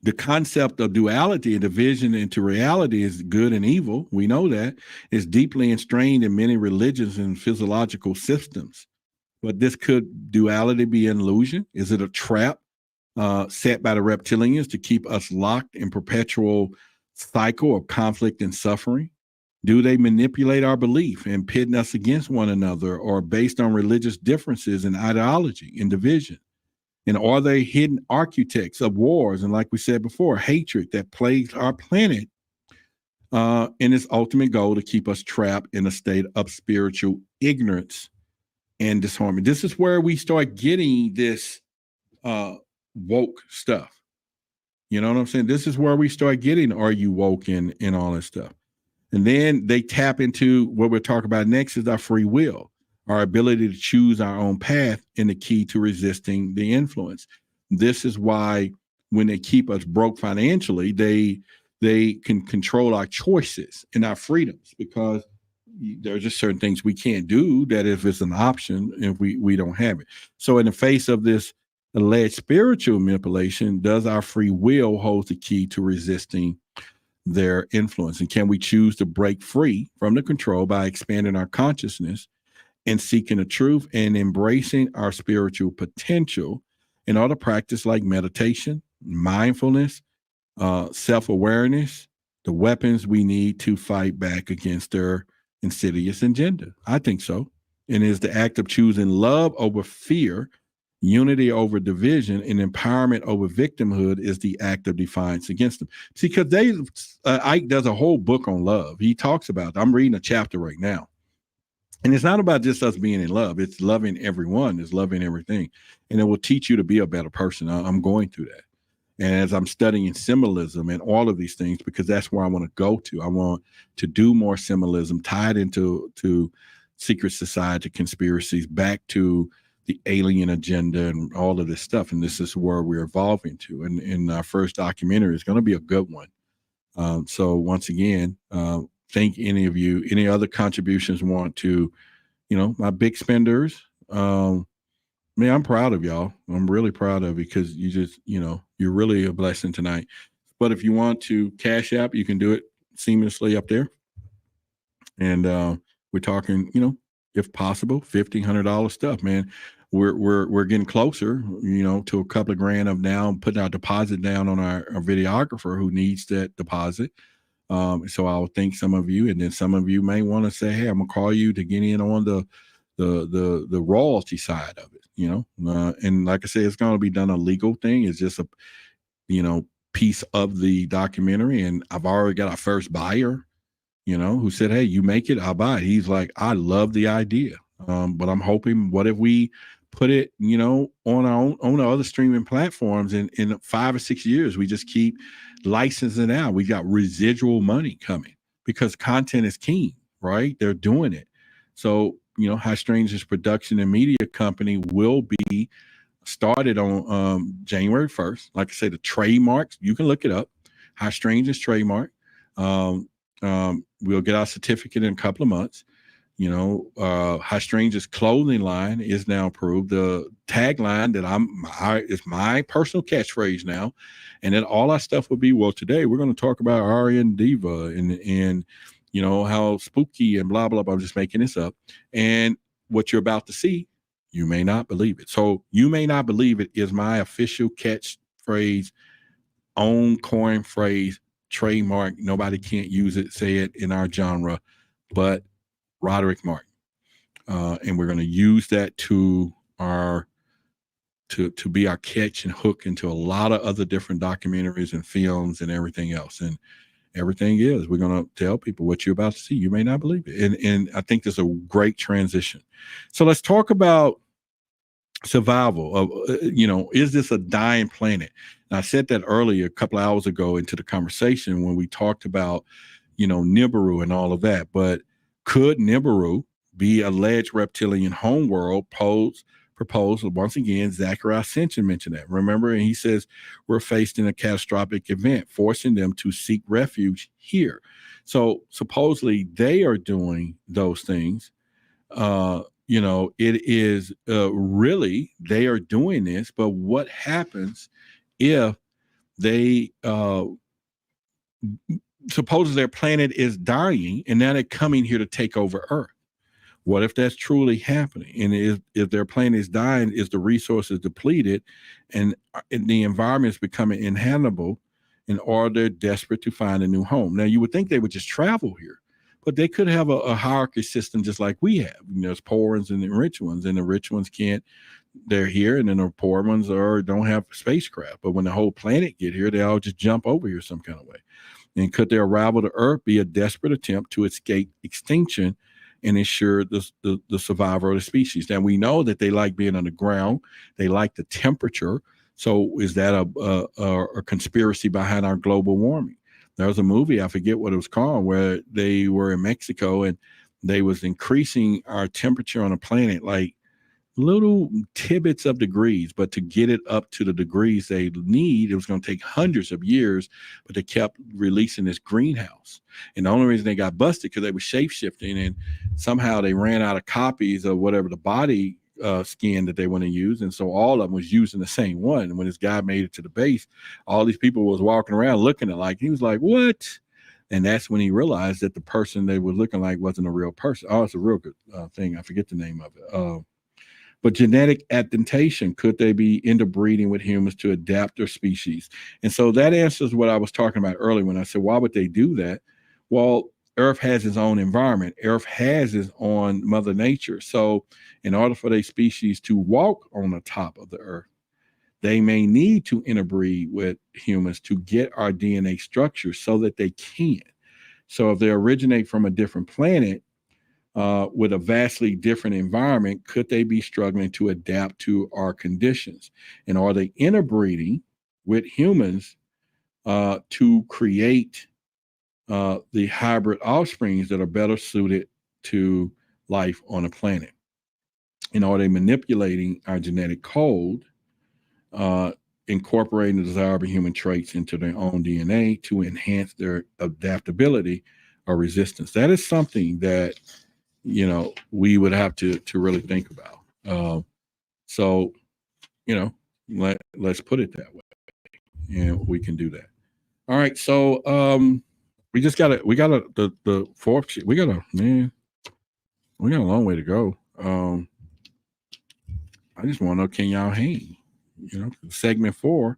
The concept of duality and division into reality is good and evil. We know that is deeply ingrained in many religions and physiological systems. But this could duality be an illusion? Is it a trap set by the reptilians to keep us locked in perpetual cycle of conflict and suffering? Do they manipulate our belief and pit us against one another, or based on religious differences and ideology and division? And are they hidden architects of wars and, like we said before, hatred that plagues our planet in its ultimate goal to keep us trapped in a state of spiritual ignorance and disharmony? This is where we start getting this woke stuff. You know what I'm saying? This is where we start getting, are you woke and all this stuff? And then they tap into what we're talking about next is our free will. Our ability to choose our own path and the key to resisting the influence. This is why when they keep us broke financially, they can control our choices and our freedoms, because there are just certain things we can't do that if it's an option, if we don't have it. So in the face of this alleged spiritual manipulation, does our free will hold the key to resisting their influence? And can we choose to break free from the control by expanding our consciousness and seeking the truth and embracing our spiritual potential in other practice like meditation, mindfulness, self-awareness, the weapons we need to fight back against their insidious agenda? I think so. And is the act of choosing love over fear, unity over division, and empowerment over victimhood is the act of defiance against them. See, because Ike does a whole book on love. He talks about, I'm reading a chapter right now. And it's not about just us being in love. It's loving everyone. It's loving everything. And it will teach you to be a better person. I'm going through that. And as I'm studying symbolism and all of these things, because that's where I want to go to. I want to do more symbolism tied into secret society conspiracies, back to the alien agenda and all of this stuff. And this is where we're evolving to. And in our first documentary is going to be a good one. So once again, thank any of you, any other contributions want to, my big spenders. Man, I'm proud of y'all. I'm really proud of you, because you just, you're really a blessing tonight. But if you want to cash app, you can do it seamlessly up there. And we're talking, if possible, $1,500 stuff, man. We're getting closer, to a couple of grand of now putting our deposit down on our videographer who needs that deposit. So I'll thank some of you, and then some of you may want to say, hey, I'm gonna call you to get in on the royalty side of it, and like I said, it's going to be done a legal thing. It's just a, piece of the documentary. And I've already got our first buyer, who said, hey, you make it, I'll buy it. He's like, I love the idea. But I'm hoping, what if we put it, on our other streaming platforms. In 5 or 6 years, we just keep licensing out. We got residual money coming because content is king, right? They're doing it. So, High Stranger's production and media company will be started on January 1st. Like I say, the trademarks, you can look it up. High Stranger's trademark. We'll get our certificate in a couple of months. High Stranger's clothing line is now approved. The tagline that is my personal catchphrase now, and then all our stuff will be. Well, today we're going to talk about Aryan Diva and how spooky and blah blah blah. I'm just making this up, and what you're about to see, you may not believe it. So you may not believe it is my official catchphrase, own coin phrase, trademark. Nobody can't use it, say it in our genre, but Roderick Martin, and we're going to use that to be our catch and hook into a lot of other different documentaries and films and everything else. And everything is, we're going to tell people what you're about to see. You may not believe it, and I think there's a great transition. So let's talk about survival of is this a dying planet? And I said that earlier, a couple of hours ago into the conversation when we talked about Nibiru and all of that. But could Nibiru be alleged reptilian homeworld proposed once again? Zachariah Sitchin mentioned that, remember, and he says we're facing a catastrophic event forcing them to seek refuge here. So supposedly they are doing those things. It is really, they are doing this, but what happens if they suppose their planet is dying and now they're coming here to take over Earth? What if that's truly happening? And if their planet is dying, is the resources depleted and the environment is becoming inhabitable, or they're desperate to find a new home? Now, you would think they would just travel here, but they could have a hierarchy system just like we have. There's poor ones and the rich ones, and the rich ones they're here, and then the poor ones don't have spacecraft. But when the whole planet get here, they all just jump over here some kind of way. And could their arrival to Earth be a desperate attempt to escape extinction and ensure the survival of the species? Now, we know that they like being underground. They like the temperature. So is that a conspiracy behind our global warming? There was a movie, I forget what it was called, where they were in Mexico and they was increasing our temperature on the planet like little tidbits of degrees, but to get it up to the degrees they need, it was going to take hundreds of years, but they kept releasing this greenhouse. And the only reason they got busted because they were shape-shifting, and somehow they ran out of copies of whatever the body skin that they want to use, and so all of them was using the same one. And when this guy made it to the base, all these people was walking around looking at he was like, what? And that's when he realized that the person they were looking like wasn't a real person. Oh, it's a real good thing. I forget the name of it. But genetic adaptation, could they be interbreeding with humans to adapt their species? And so that answers what I was talking about earlier when I said, why would they do that? Well, Earth has its own environment. Earth has its own Mother Nature. So in order for their species to walk on the top of the Earth, they may need to interbreed with humans to get our DNA structure so that they can. So if they originate from a different planet, with a vastly different environment, could they be struggling to adapt to our conditions? And are they interbreeding with humans to create the hybrid offsprings that are better suited to life on a planet? And are they manipulating our genetic code, incorporating the desirable human traits into their own DNA to enhance their adaptability or resistance? That is something that we would have to really think about. So, let's put it that way, and we can do that. All right. So, we got the fourth sheet. We got a long way to go. I just want to know, can y'all hang? Segment 4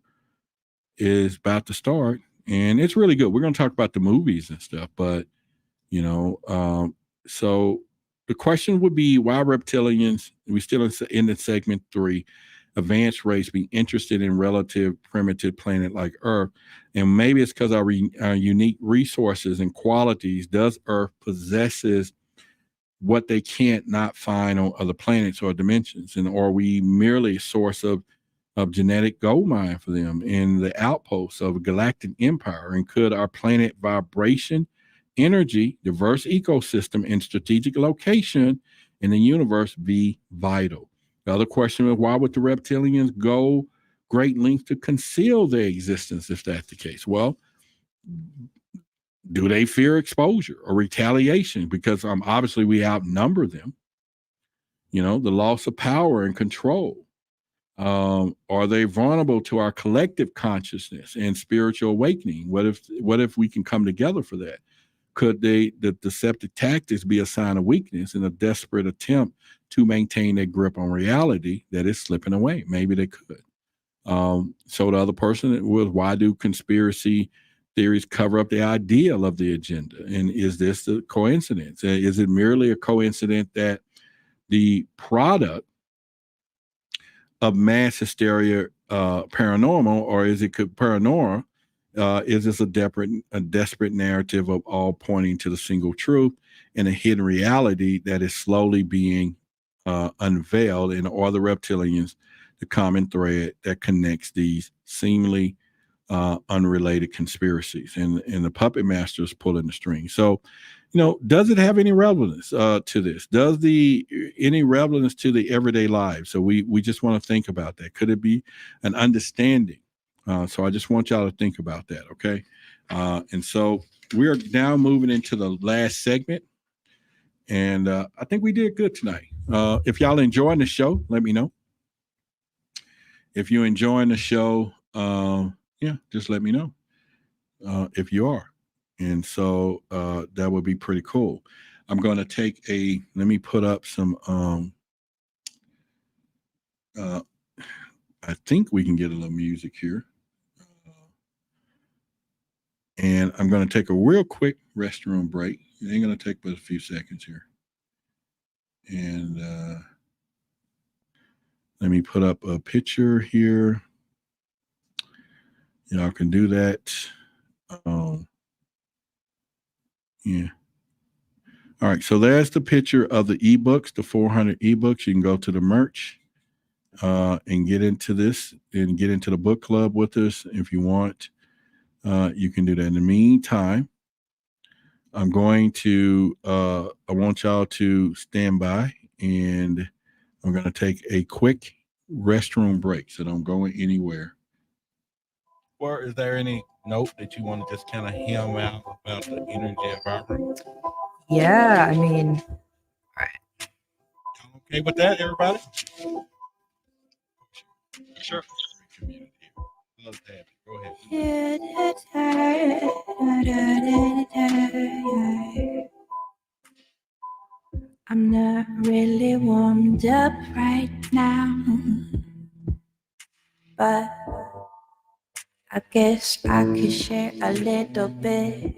is about to start, and it's really good. We're going to talk about the movies and stuff, but so the question would be, why reptilians, we still in the segment 3, advanced race, be interested in relative primitive planet like Earth? And maybe it's because our unique resources and qualities. Does Earth possesses what they can't not find on other planets or dimensions? And are we merely a source of genetic gold mine for them in the outposts of a galactic empire? And could our planet vibration, energy, diverse ecosystem, and strategic location in the universe be vital? The other question is, why would the reptilians go great lengths to conceal their existence if that's the case? Well, do they fear exposure or retaliation? Because obviously we outnumber them. You know, the loss of power and control. Are they vulnerable to our collective consciousness and spiritual awakening? What if we can come together for that? Could the deceptive tactics be a sign of weakness in a desperate attempt to maintain their grip on reality that is slipping away? Maybe they could. So the other person was, why do conspiracy theories cover up the ideal of the agenda? And is this a coincidence? Is it merely a coincidence that the product of mass hysteria paranormal, or is it paranormal? Is this a desperate narrative of all pointing to the single truth and a hidden reality that is slowly being unveiled? And are the reptilians the common thread that connects these seemingly unrelated conspiracies? And the puppet master is pulling the string. So, you know, does it have any relevance to this? Does any relevance to the everyday lives? So we just want to think about that. Could it be an understanding? So I just want y'all to think about that, okay? And so we are now moving into the last segment. And I think we did good tonight. If y'all enjoying the show, let me know. If you're enjoying the show, just let me know if you are. And so that would be pretty cool. I'm going to take let me put up some, I think we can get a little music here. And I'm going to take a real quick restroom break. It ain't going to take but a few seconds here. And let me put up a picture here. Y'all can do that. Yeah. All right. So there's the picture of the ebooks, the 400 ebooks. You can go to the merch and get into this and get into the book club with us if you want. You can do that. In the meantime, I'm going to, I want y'all to stand by, and I'm going to take a quick restroom break. So don't go anywhere. Or is there any note that you want to just kind of hem out about the energy of our room? Yeah, I mean, okay with that, everybody? Sure. Love that. Go ahead. I'm not really warmed up right now, but I guess I could share a little bit.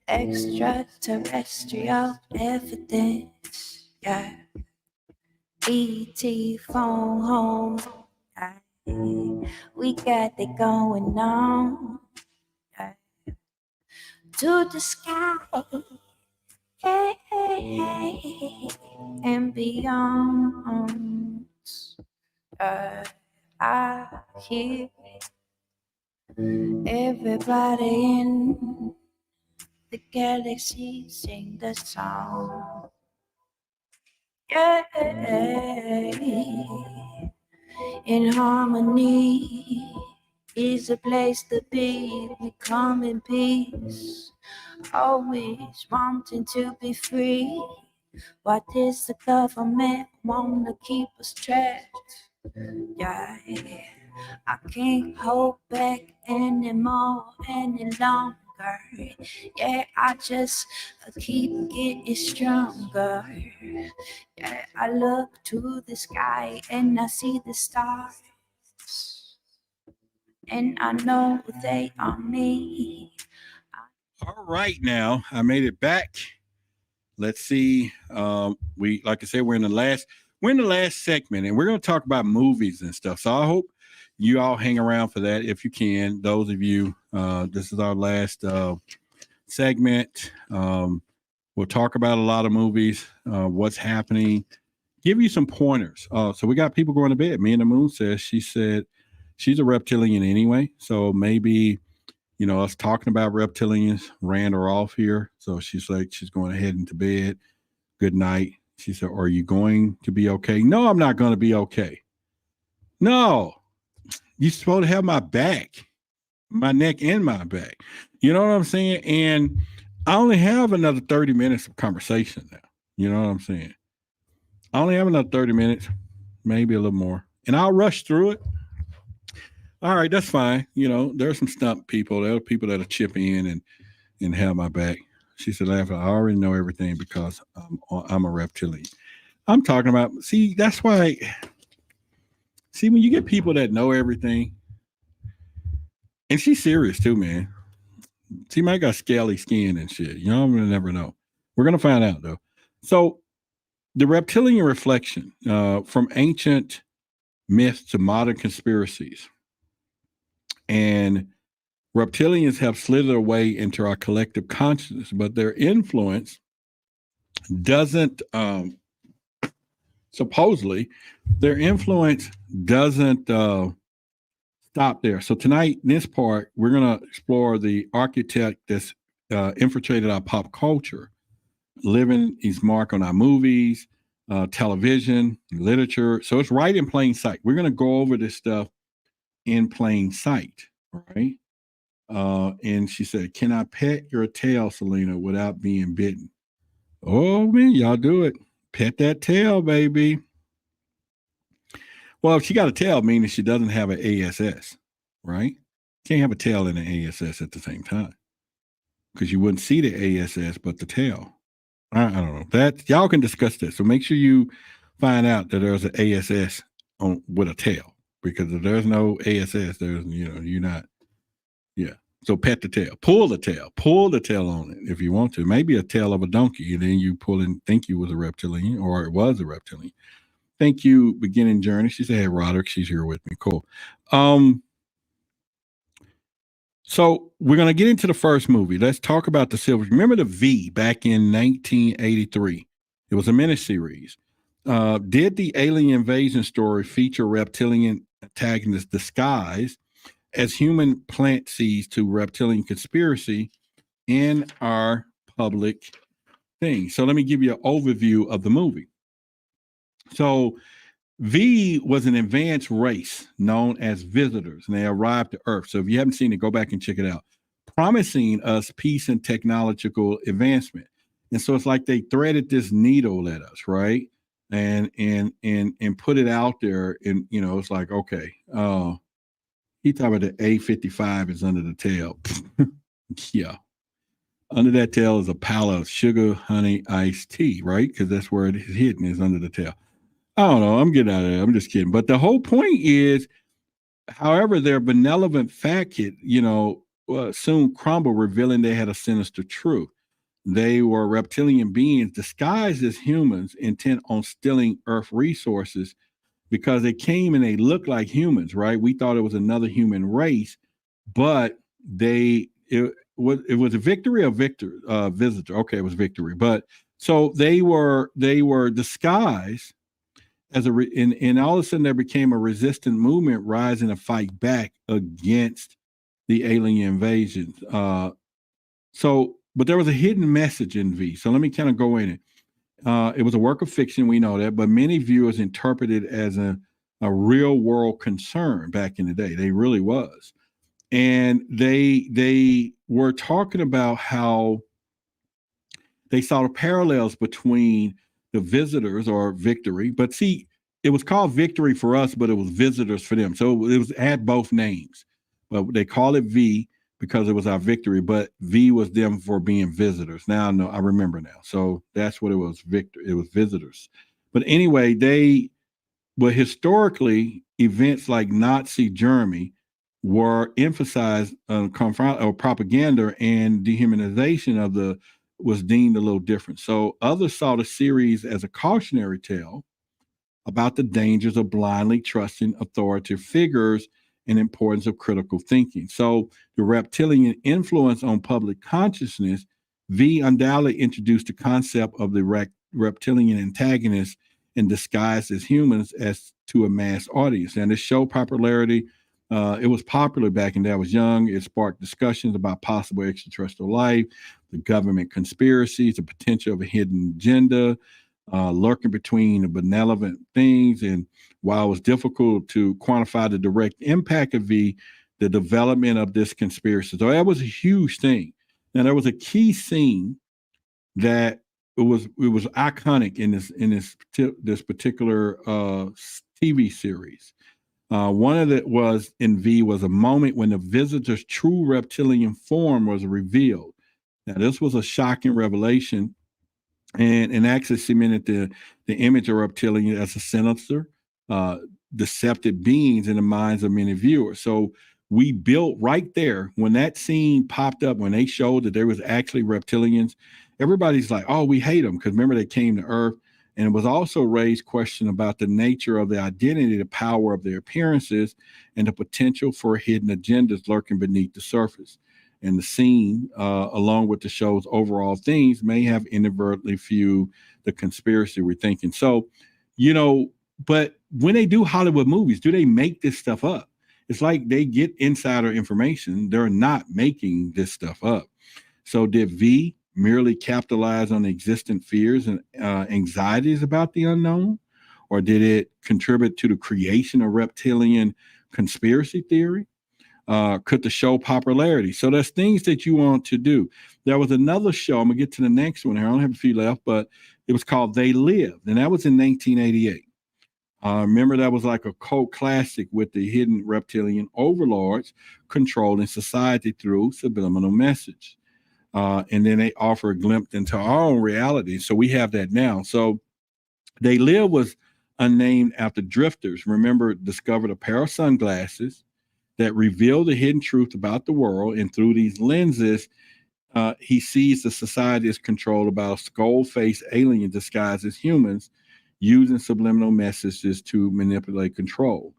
Extraterrestrial evidence, yeah. ET phone home, we got it going on. To the sky, hey, and beyond. I hear everybody in the galaxy sing the song. Yeah, in harmony is a place to be. We come in peace, always wanting to be free. What is the government want to keep us trapped? Yeah, I can't hold back anymore, any longer. Yeah, I just keep getting stronger. Yeah, I look to the sky and I see the stars, and I know they are me. All right, now I made it back. Let's see. Like I said, we're in the last segment, and we're going to talk about movies and stuff. So I hope you all hang around for that if you can. Those of you, this is our last segment. We'll talk about a lot of movies, what's happening, give you some pointers. So we got people going to bed. Me and the Moon says, she said she's a reptilian anyway. So maybe, you know, us talking about reptilians ran her off here. So she's like, she's going to head into bed. Good night. She said, are you going to be okay? No, I'm not going to be okay. No, you're supposed to have my back, my neck and my back. You know what I'm saying? And I only have another 30 minutes of conversation now. You know what I'm saying? I only have another 30 minutes, maybe a little more. And I'll rush through it. All right, that's fine. You know, there's some stump people. There are people that'll chip in and have my back. She said, laughing, I already know everything because I'm a reptilian. I'm talking about, see, that's why, see, when you get people that know everything, and she's serious too, man. She might got scaly skin and shit. You know, I'm gonna never know. We're gonna find out though. So the reptilian reflection, from ancient myths to modern conspiracies. And reptilians have slid their way into our collective consciousness, but their influence doesn't, supposedly, their influence doesn't stop there. So tonight, in this part, we're going to explore the architect that's infiltrated our pop culture, living his mark on our movies, television, literature. So it's right in plain sight. We're going to go over this stuff in plain sight, right? And she said, can I pet your tail, Selena, without being bitten? Oh, man, y'all do it. Pet that tail, baby. Well, if she got a tail, meaning she doesn't have an ASS, right? Can't have a tail and an ASS at the same time because you wouldn't see the ASS, but the tail. I don't know. That y'all can discuss this. So make sure you find out that there's an ASS on with a tail, because if there's no ASS, there's, you know, you're not. Yeah. So pet the tail, pull the tail on it if you want to. Maybe a tail of a donkey, and then you pull and think you was a reptilian, or it was a reptilian. Thank you, Beginning Journey. She said, hey, Roderick, she's here with me. Cool. So we're going to get into the first movie. Let's talk about the Silver. Remember the V back in 1983? It was a miniseries. Did the alien invasion story feature reptilian antagonists disguised as human plant seeds to reptilian conspiracy in our public thing? So let me give you an overview of the movie. So V was an advanced race known as visitors, and they arrived to Earth. So if you haven't seen it, go back and check it out, promising us peace and technological advancement. And so it's like they threaded this needle at us, right? And put it out there. And, you know, it's like, okay, he talking about the A55 is under the tail. Yeah. Under that tail is a pile of sugar, honey, iced tea, right? Because that's where it is hidden, is under the tail. I don't know. I'm getting out of there. I'm just kidding. But the whole point is, however, their benevolent facade, you know, soon crumbled, revealing they had a sinister truth. They were reptilian beings disguised as humans, intent on stealing Earth resources, because they came and they looked like humans, right? We thought it was another human race, but it was a victory or visitor. Okay, it was victory. But so they were disguised as and all of a sudden there became a resistant movement rising to fight back against the alien invasion. But there was a hidden message in V. So let me kind of go in it. It was a work of fiction, we know that, but many viewers interpreted it as a real world concern back in the day. They really was. And they were talking about how they saw the parallels between the visitors or victory. But see, it was called victory for us, but it was visitors for them. So it had both names. But they call it V because it was our victory, but V was them for being visitors. Now I remember now. So that's what it was, it was visitors. But anyway, historically, events like Nazi Germany were emphasized or propaganda, and dehumanization was deemed a little different. So others saw the series as a cautionary tale about the dangers of blindly trusting authoritative figures and importance of critical thinking. So the reptilian influence on public consciousness, V undoubtedly introduced the concept of the reptilian antagonist in disguise as humans as to a mass audience. And this show popularity, it was popular back in that I was young. It sparked discussions about possible extraterrestrial life, the government conspiracies, the potential of a hidden agenda, lurking between the benevolent things. And while it was difficult to quantify the direct impact of V, the development of this conspiracy. So that was a huge thing. Now there was a key scene that it was iconic in this particular TV series. One of it was in V was a moment when the visitor's true reptilian form was revealed. Now this was a shocking revelation, and actually cemented the image of reptilian as a sinister, deceptive beings in the minds of many viewers. So we built right there when that scene popped up, when they showed that there was actually reptilians, everybody's like, oh, we hate them, because remember they came to Earth. And it was also raised question about the nature of the identity, the power of their appearances, and the potential for hidden agendas lurking beneath the surface. And the scene, along with the show's overall themes, may have inadvertently fueled the conspiracy we're thinking. So, but when they do Hollywood movies, do they make this stuff up? It's like they get insider information. They're not making this stuff up. So did V merely capitalize on the existing fears and anxieties about the unknown? Or did it contribute to the creation of reptilian conspiracy theory? Could the show popularity? So there's things that you want to do. There was another show, I'm gonna get to the next one here. I only have a few left, but it was called They Lived, and that was in 1988. Remember, that was like a cult classic with the hidden reptilian overlords controlling society through subliminal message. And then they offer a glimpse into our own reality. So we have that now. So They Live was unnamed after drifters, remember, discovered a pair of sunglasses that reveal the hidden truth about the world. And through these lenses, he sees the society is controlled by a skull-faced alien disguised as humans, using subliminal messages to manipulate control.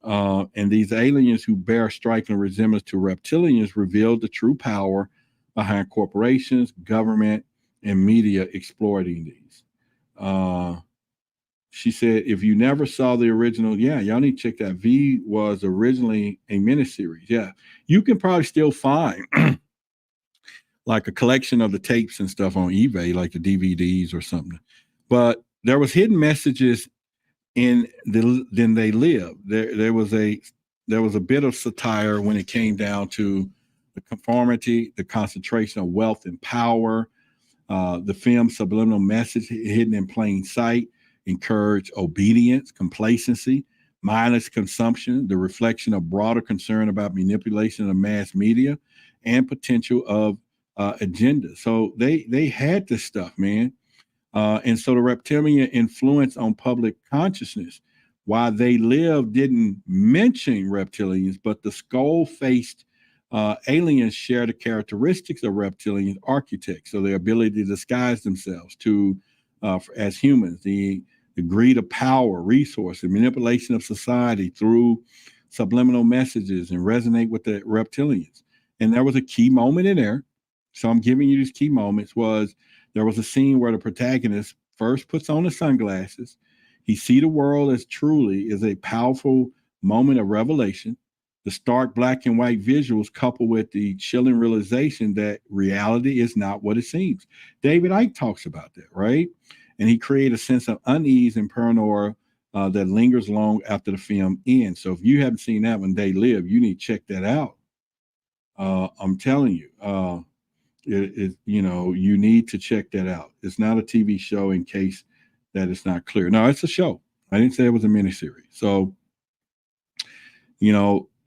And these aliens, who bear striking resemblance to reptilians, reveal the true power behind corporations, government, and media exploiting these. She said, if you never saw the original, y'all need to check that. V was originally a miniseries. Yeah, you can probably still find like a collection of the tapes and stuff on eBay, like the DVDs or something. But there was hidden messages in Then They Live. There was a bit of satire when it came down to the conformity, the concentration of wealth and power. The film's subliminal message hidden in plain sight encourage obedience, complacency, mindless consumption, the reflection of broader concern about manipulation of mass media, and potential of agenda. So they had this stuff, man. And so the reptilian influence on public consciousness, while They Live didn't mention reptilians, but the skull-faced aliens share the characteristics of reptilian architects. So their ability to disguise themselves as humans, the greed of power, resource, and manipulation of society through subliminal messages, and resonate with the reptilians. And there was a key moment in there. So I'm giving you these key moments. There was a scene where the protagonist first puts on the sunglasses. He sees the world as truly is a powerful moment of revelation. The stark black and white visuals coupled with the chilling realization that reality is not what it seems. David Icke talks about that, right? And he created a sense of unease and paranoia that lingers long after the film ends. So if you haven't seen that one, They Live, you need to check that out. I'm telling you, you need to check that out. It's not a TV show, in case that it's not clear. No, it's a show. I didn't say it was a miniseries. So,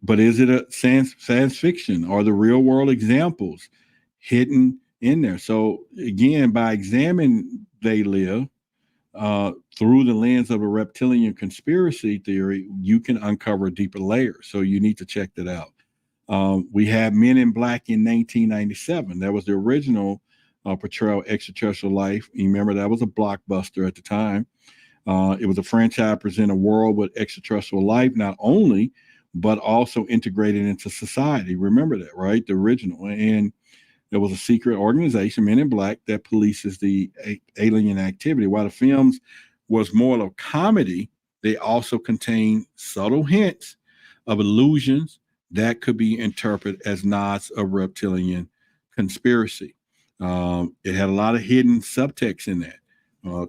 but is it a science fiction? Or the real world examples hidden in there? So again, by examining They Live through the lens of a reptilian conspiracy theory, you can uncover deeper layers. So you need to check that out. We had Men in Black in 1997. That was the original portrayal of extraterrestrial life. You remember that was a blockbuster at the time. It was a franchise present a world with extraterrestrial life. Not only but also integrated into society. Remember that, right? The original. And there was a secret organization, Men in Black, that polices the alien activity. While the films was more of a comedy, they also contain subtle hints of illusions that could be interpreted as nods of reptilian conspiracy. It had a lot of hidden subtext in that.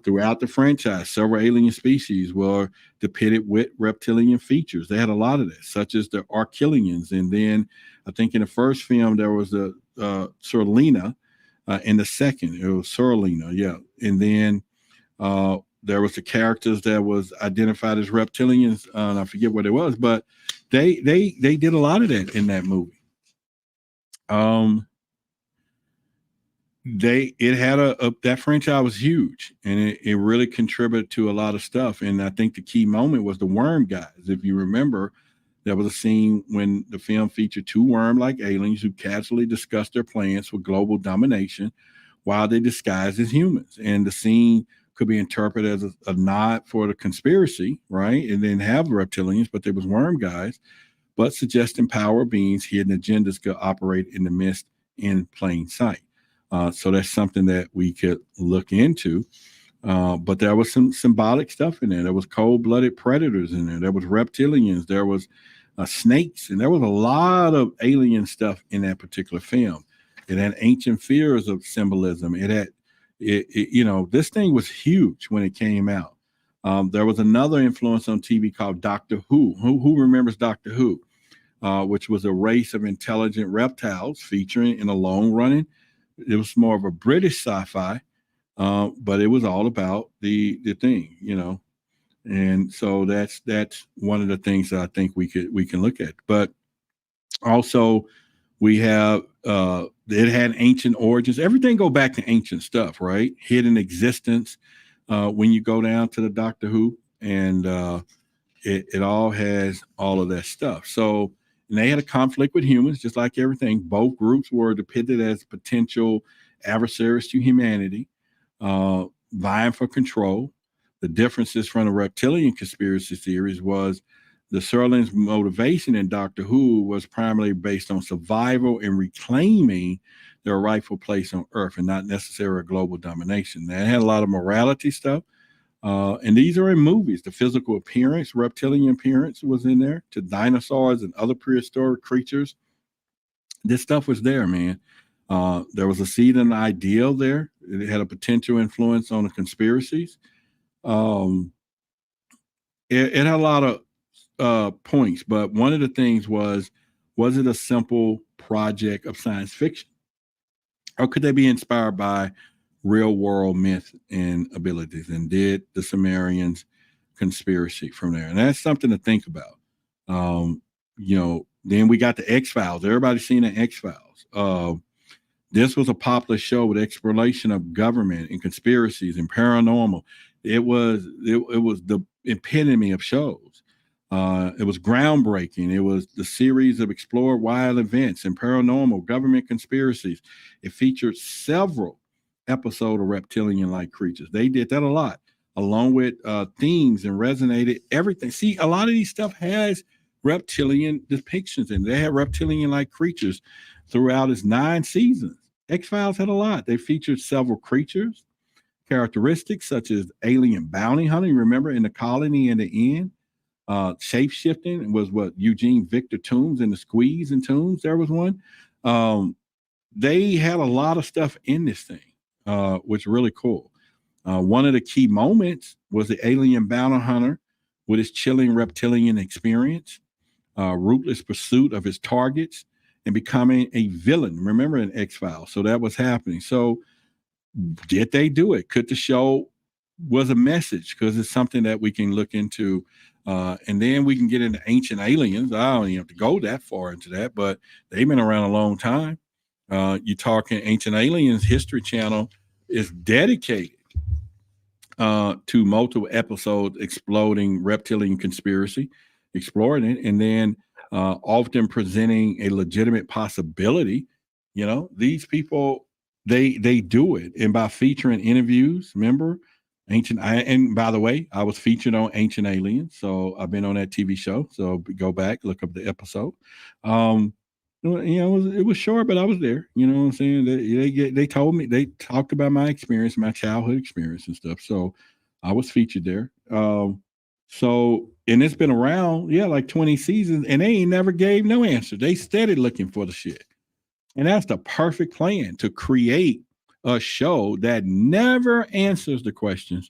Throughout the franchise, several alien species were depicted with reptilian features. They had a lot of that, such as the Reptilians. And then I think in the first film, there was the Serlina. In the second, it was Serlina, yeah. And then there was the characters that was identified as reptilians. And I forget what it was, but they did a lot of that in that movie. That franchise was huge, and it really contributed to a lot of stuff. And I think the key moment was the worm guys. If you remember, there was a scene when the film featured two worm-like aliens who casually discussed their plans for global domination while they disguised as humans. And the scene could be interpreted as a nod for the conspiracy, right? And then have reptilians, but there was worm guys, but suggesting power beings, hidden agendas could operate in the mist in plain sight. So that's something that we could look into. But there was some symbolic stuff in there. There was cold-blooded predators in there. There was reptilians. There was snakes. And there was a lot of alien stuff in that particular film. It had ancient fears of symbolism. This thing was huge when it came out. There was another influence on TV called Doctor Who. Who remembers Doctor Who? Which was a race of intelligent reptiles featuring in a long-running. It was more of a British sci-fi, but it was all about the thing, and so that's one of the things that I think we can look at. But also, we have it had ancient origins. Everything go back to ancient stuff, right? Hidden existence. When you go down to the Doctor Who, and it all has all of that stuff. So. And they had a conflict with humans, just like everything. Both groups were depicted as potential adversaries to humanity, vying for control. The differences from the reptilian conspiracy theories was the Serling's motivation in Doctor Who was primarily based on survival and reclaiming their rightful place on Earth, and not necessarily global domination. They had a lot of morality stuff. And these are in movies. The physical appearance, reptilian appearance was in there, to dinosaurs and other prehistoric creatures. This stuff was there, man. There was a seed and an ideal there. It had a potential influence on the conspiracies. It had a lot of points, but one of the things was it a simple project of science fiction? Or could they be inspired by real world myth and abilities? And did the Sumerians conspiracy from there? And that's something to think about. Then we got the X-Files. Everybody's seen the X-Files. This was a popular show with exploration of government and conspiracies and paranormal. It was the epitome of shows. It was groundbreaking. It was the series of explored wild events and paranormal government conspiracies. It featured several episode of reptilian-like creatures. They did that a lot, along with themes, and resonated everything. See, a lot of these stuff has reptilian depictions, and they had reptilian-like creatures throughout its 9 seasons. X-Files had a lot. They featured several creatures, characteristics such as alien bounty hunting. Remember, in the colony in the end, shape-shifting was what Eugene Victor Toombs in the Squeeze and Toombs. There was one. They had a lot of stuff in this thing. Which is really cool. One of the key moments was the alien bounty hunter with his chilling reptilian experience, ruthless pursuit of his targets, and becoming a villain. Remember in X-Files? So that was happening. So did they do it? Could the show was a message? Because it's something that we can look into. And then we can get into ancient aliens. I don't even have to go that far into that, but they've been around a long time. You're talking Ancient Aliens History Channel is dedicated to multiple episodes exploring reptilian conspiracy, exploring it, and then often presenting a legitimate possibility. These people, they do it, and by featuring interviews, remember, And by the way, I was featured on Ancient Aliens, so I've been on that TV show. So go back, look up the episode. It was short, but I was there. You know what I'm saying? They told me, they talked about my experience, my childhood experience and stuff. So I was featured there. And it's been around, like 20 seasons, and they ain't never gave no answer. They steady looking for the shit. And that's the perfect plan, to create a show that never answers the questions,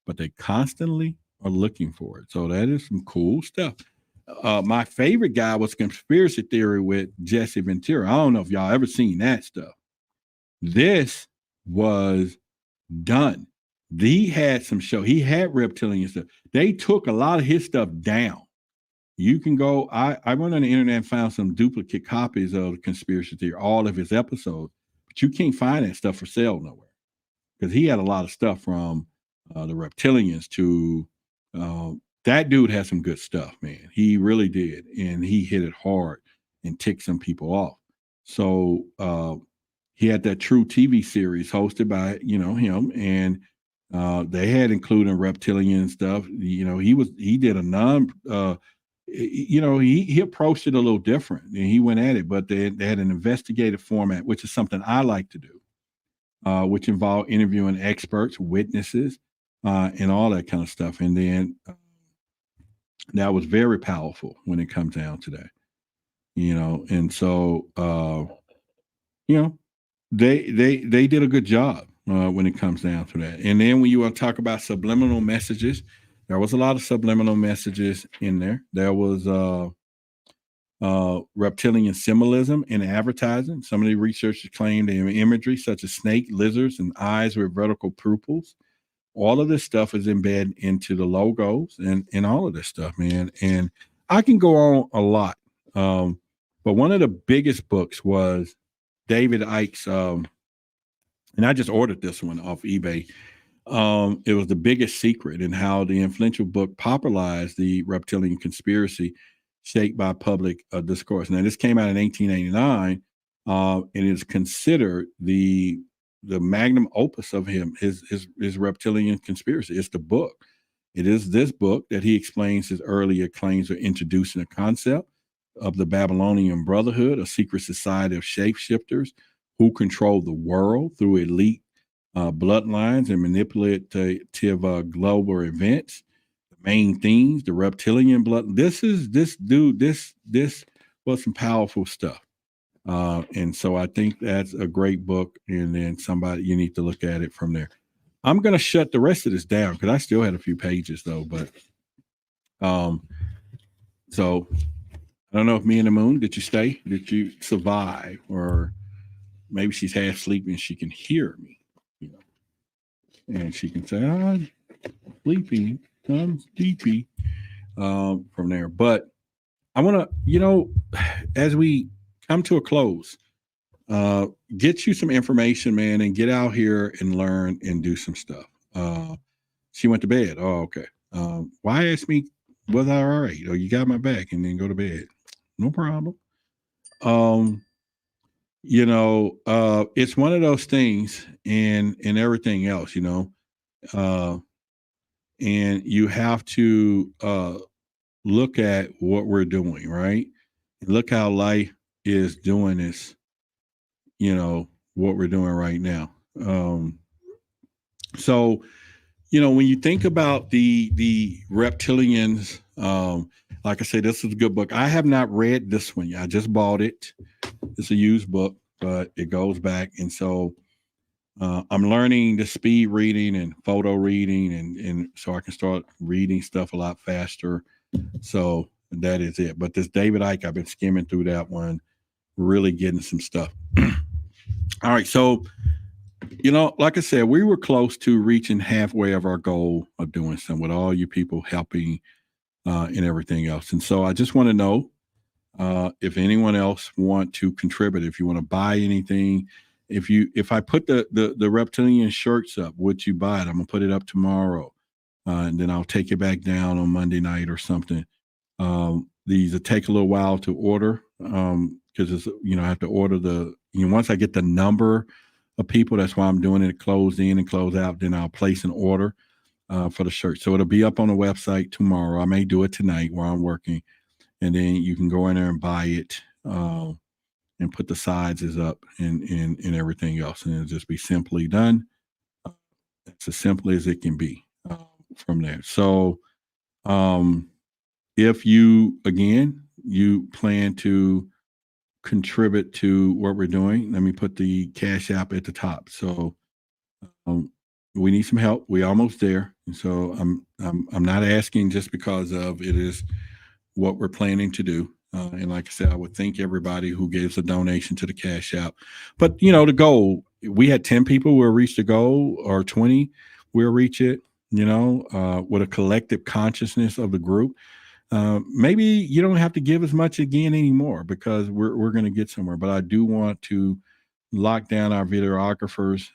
but they constantly are looking for it. So that is some cool stuff. My favorite guy was Conspiracy Theory with Jesse Ventura. I don't know if y'all ever seen that stuff. This was done. He had some show. He had Reptilian stuff. They took a lot of his stuff down. You can go, I went on the internet and found some duplicate copies of Conspiracy Theory, all of his episodes, but you can't find that stuff for sale nowhere, because he had a lot of stuff from the Reptilians to, that dude had some good stuff, man. He really did. And he hit it hard and ticked some people off. So he had that True TV series hosted by, him, and they had including Reptilian stuff. He did a he approached it a little different, and he went at it, but they had an investigative format, which is something I like to do, which involved interviewing experts, witnesses, and all that kind of stuff. And then that was very powerful when it comes down to that, and so, they did a good job when it comes down to that. And then when you want to talk about subliminal messages, there was a lot of subliminal messages in there. There was reptilian symbolism in advertising. Some of the researchers claimed imagery such as snake, lizards, and eyes with vertical pupils. All of this stuff is embedded into the logos and all of this stuff, man. And I can go on a lot. But one of the biggest books was David Icke's, and I just ordered this one off eBay. It was The Biggest Secret, and how the influential book popularized the reptilian conspiracy shaped by public discourse. Now, this came out in 1889, and is considered the magnum opus of his reptilian conspiracy. It's the book. It is this book that he explains his earlier claims of introducing a concept of the Babylonian Brotherhood, a secret society of shapeshifters who control the world through elite bloodlines and manipulative global events. The main themes, the reptilian blood. This was some powerful stuff. And so I think that's a great book. And then you need to look at it from there. I'm going to shut the rest of this down because I still had a few pages though, but so I don't know if me and the moon, did you stay? Did you survive? Or maybe she's half sleeping and she can hear me, and she can say, sleeping comes deepy from there. But I want to, as we come to a close, get you some information, man, and get out here and learn and do some stuff. She went to bed. Oh, okay. Why ask me, was I all right? Or you got my back, and then go to bed. No problem. It's one of those things, and everything else, and you have to look at what we're doing, right? And look how life is doing this, what we're doing right now. So, when you think about the reptilians, like I said, this is a good book. I have not read this one. I just bought it. It's a used book, but it goes back. And so I'm learning the speed reading and photo reading, and so I can start reading stuff a lot faster. So that is it. But this David Icke, I've been skimming through that one, really getting some stuff. All right. So, like I said, we were close to reaching halfway of our goal of doing something with all you people helping and everything else. And so I just want to know if anyone else want to contribute, if you want to buy anything, if I put the reptilian shirts up, would you buy it? I'm gonna put it up tomorrow, and then I'll take it back down on Monday night or something. These will take a little while to order because it's I have to order once I get the number of people. That's why I'm doing it. Close in and close out. Then I'll place an order. for the shirt. So it'll be up on the website tomorrow. I may do it tonight while I'm working, and then you can go in there and buy it and put the sizes up and everything else, and it'll just be simply done. It's as simple as it can be from there. So if you plan to contribute to what we're doing, let me put the Cash App at the top. So we need some help. We're almost there. And so I'm not asking just because of it is what we're planning to do. And like I said, I would thank everybody who gives a donation to the Cash App. But, the goal, we had 10 people will reach the goal, or 20 will reach it, with a collective consciousness of the group. Maybe you don't have to give as much again anymore, because we're going to get somewhere. But I do want to lock down our videographers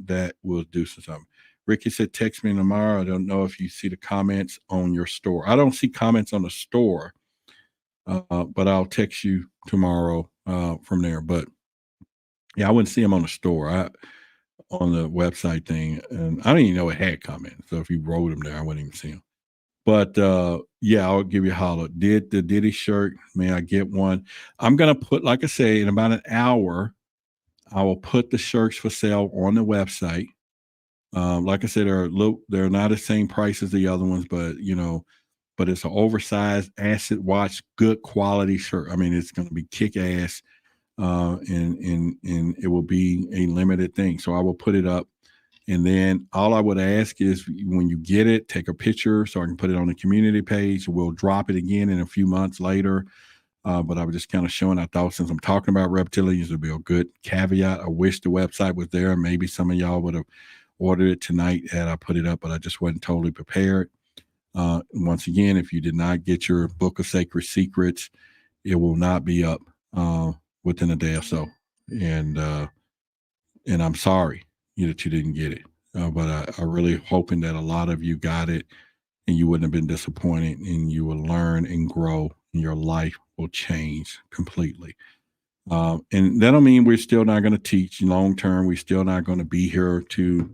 that will do something. Ricky said, text me tomorrow. I don't know if you see the comments on your store. I don't see comments on the store. But I'll text you tomorrow from there. But yeah, I wouldn't see them on the store. On the website thing, and I didn't even know it had comments. So if you wrote them there, I wouldn't even see them. But yeah, I'll give you a holler. Did the Diddy shirt? May I get one? I'm gonna put, like I say, in about an hour, I will put the shirts for sale on the website. Like I said, they're not the same price as the other ones, but but it's an oversized acid wash, good quality shirt. I mean, it's going to be kick ass, and it will be a limited thing. So I will put it up, and then all I would ask is when you get it, take a picture so I can put it on the community page. We'll drop it again in a few months later. But I was just kind of showing. I thought since I'm talking about reptilians, it'd be a good caveat. I wish the website was there. Maybe some of y'all would have ordered it tonight had I put it up, but I just wasn't totally prepared. Once again, if you did not get your book of sacred secrets, it will not be up within a day or so. And I'm sorry that you didn't get it. But I really hoping that a lot of you got it and you wouldn't have been disappointed, and you will learn and grow, and your life will change completely. And that don't mean we're still not going to teach long term. We're still not going to be here to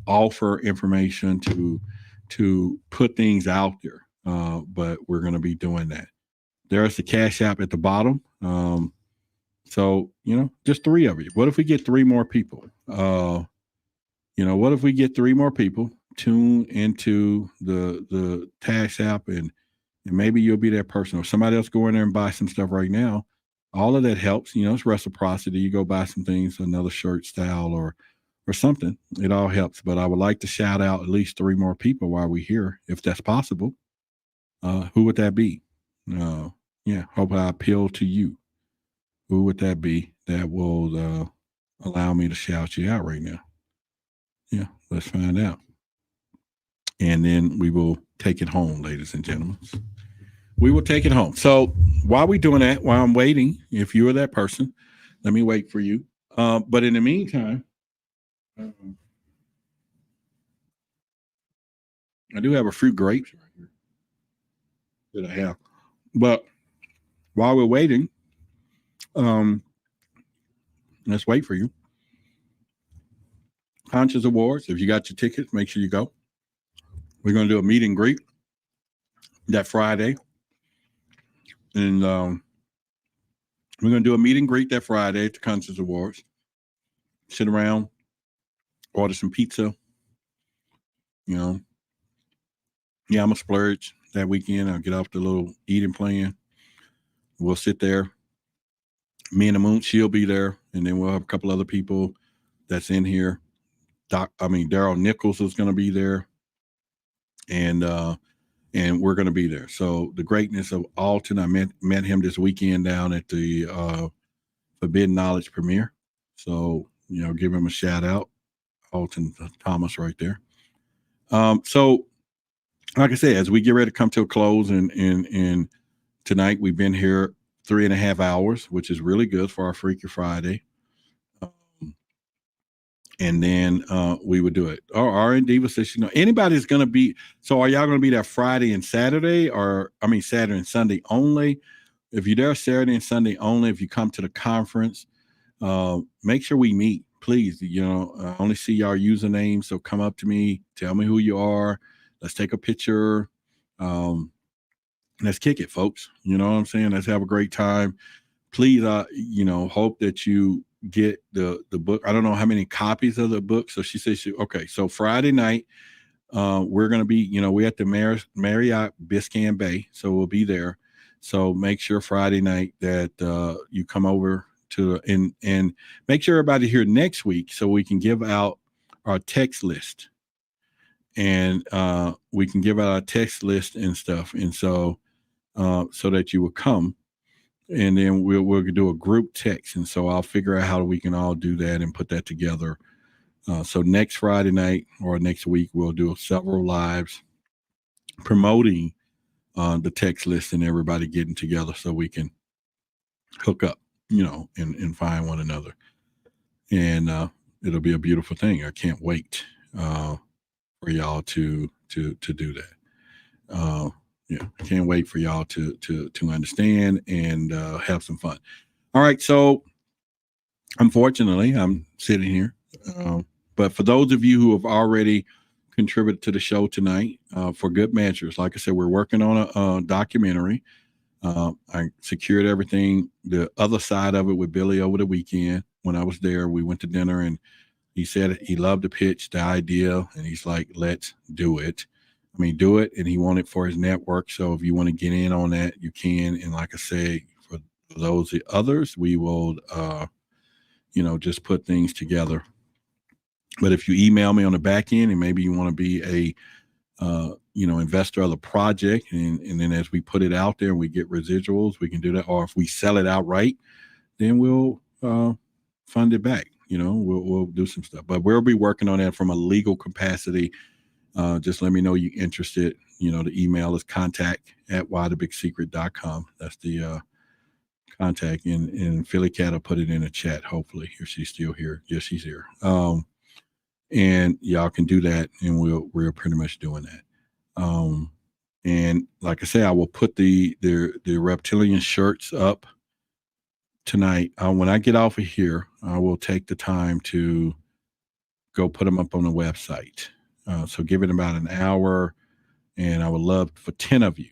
offer information, to put things out there, but we're going to be doing that. There's the Cash App at the bottom. So just 3 of you. What if we get 3 more people? What if we get 3 more people tune into the Cash App, and maybe you'll be that person, or somebody else go in there and buy some stuff right now. All of that helps. It's reciprocity. You go buy some things, another shirt style or something. It all helps. But I would like to shout out at least 3 more people while we're here, if that's possible. Who would that be? Hope I appeal to you. Who would that be that will allow me to shout you out right now? Yeah, let's find out. And then we will take it home, ladies and gentlemen. We will take it home. So while we're doing that, while I'm waiting, if you are that person, let me wait for you. But in the meantime, I do have a few grapes right here that I have. But while we're waiting, let's wait for you. Conscious Awards. If you got your tickets, make sure you go. We're going to do a meet and greet that Friday. And we're going to do a meet and greet that Friday at the Conscious Awards. Sit around, order some pizza. Yeah, I'm going to splurge that weekend. I'll get off the little eating plan. We'll sit there. Me and the Moon, she'll be there. And then we'll have a couple other people that's in here. Daryl Nichols is going to be there. And we're going to be there. So the greatness of Alton, I met him this weekend down at the Forbidden Knowledge premiere. So, give him a shout out. Alton Thomas right there. So like I said, as we get ready to come to a close, and tonight we've been here 3.5 hours, which is really good for our Freaky Friday. And then we would do it. R&D was says, anybody's going to be. So are y'all going to be there Friday and Saturday, Saturday and Sunday only? If you're there Saturday and Sunday only, if you come to the conference, make sure we meet, please, I only see y'all usernames. So come up to me, tell me who you are. Let's take a picture. Let's kick it, folks. You know what I'm saying? Let's have a great time. Please, hope that you get the book. I don't know how many copies of the book. So she says, okay, so Friday night, we're going to be, we're at the Marriott Biscayne Bay. So we'll be there. So make sure Friday night that you come over to and make sure everybody here next week so we can give out our text list. And we can give out our text list and stuff. And so that you will come. And then we'll do a group text. And so I'll figure out how we can all do that and put that together. So next Friday night or next week, we'll do several lives promoting the text list and everybody getting together so we can hook up, and find one another. And it'll be a beautiful thing. I can't wait for y'all to do that. I can't wait for y'all to understand and have some fun. All right. So unfortunately, I'm sitting here. But for those of you who have already contributed to the show tonight, for good measures, like I said, we're working on a documentary. I secured everything, the other side of it with Billy over the weekend. When I was there, we went to dinner and he said he loved to pitch the idea and he's like, let's do it. Do it. And he wanted it for his network. So if you want to get in on that, you can. And like I say, for those others, we will, just put things together. But if you email me on the back end and maybe you want to be a, investor of the project, and then as we put it out there and we get residuals, we can do that. Or if we sell it outright, then we'll fund it back. We'll do some stuff. But we'll be working on that from a legal capacity. Just let me know you're interested. The email is contact@whythebigsecret.com. That's the contact. And Philly Cat will put it in a chat, hopefully, if she's still here. Yes, she's here. And y'all can do that, and we're pretty much doing that. And like I say, I will put the Reptilian shirts up tonight. When I get off of here, I will take the time to go put them up on the website. So give it about an hour, and I would love for 10 of you.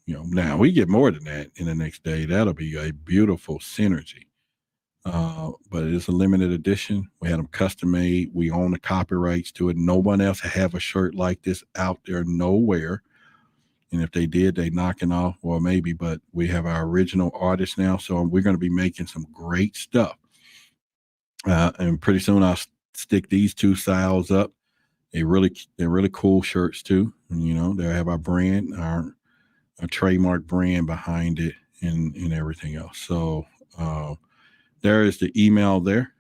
Now we get more than that in the next day. That'll be a beautiful synergy. But it is a limited edition. We had them custom made. We own the copyrights to it. No one else have a shirt like this out there nowhere. And if they did, they knocking off, well, maybe, but we have our original artists now. So we're going to be making some great stuff. And pretty soon I'll stick these two styles up. They're really cool shirts too. And, they'll have our brand, our trademark brand behind it and everything else. So there is the email there.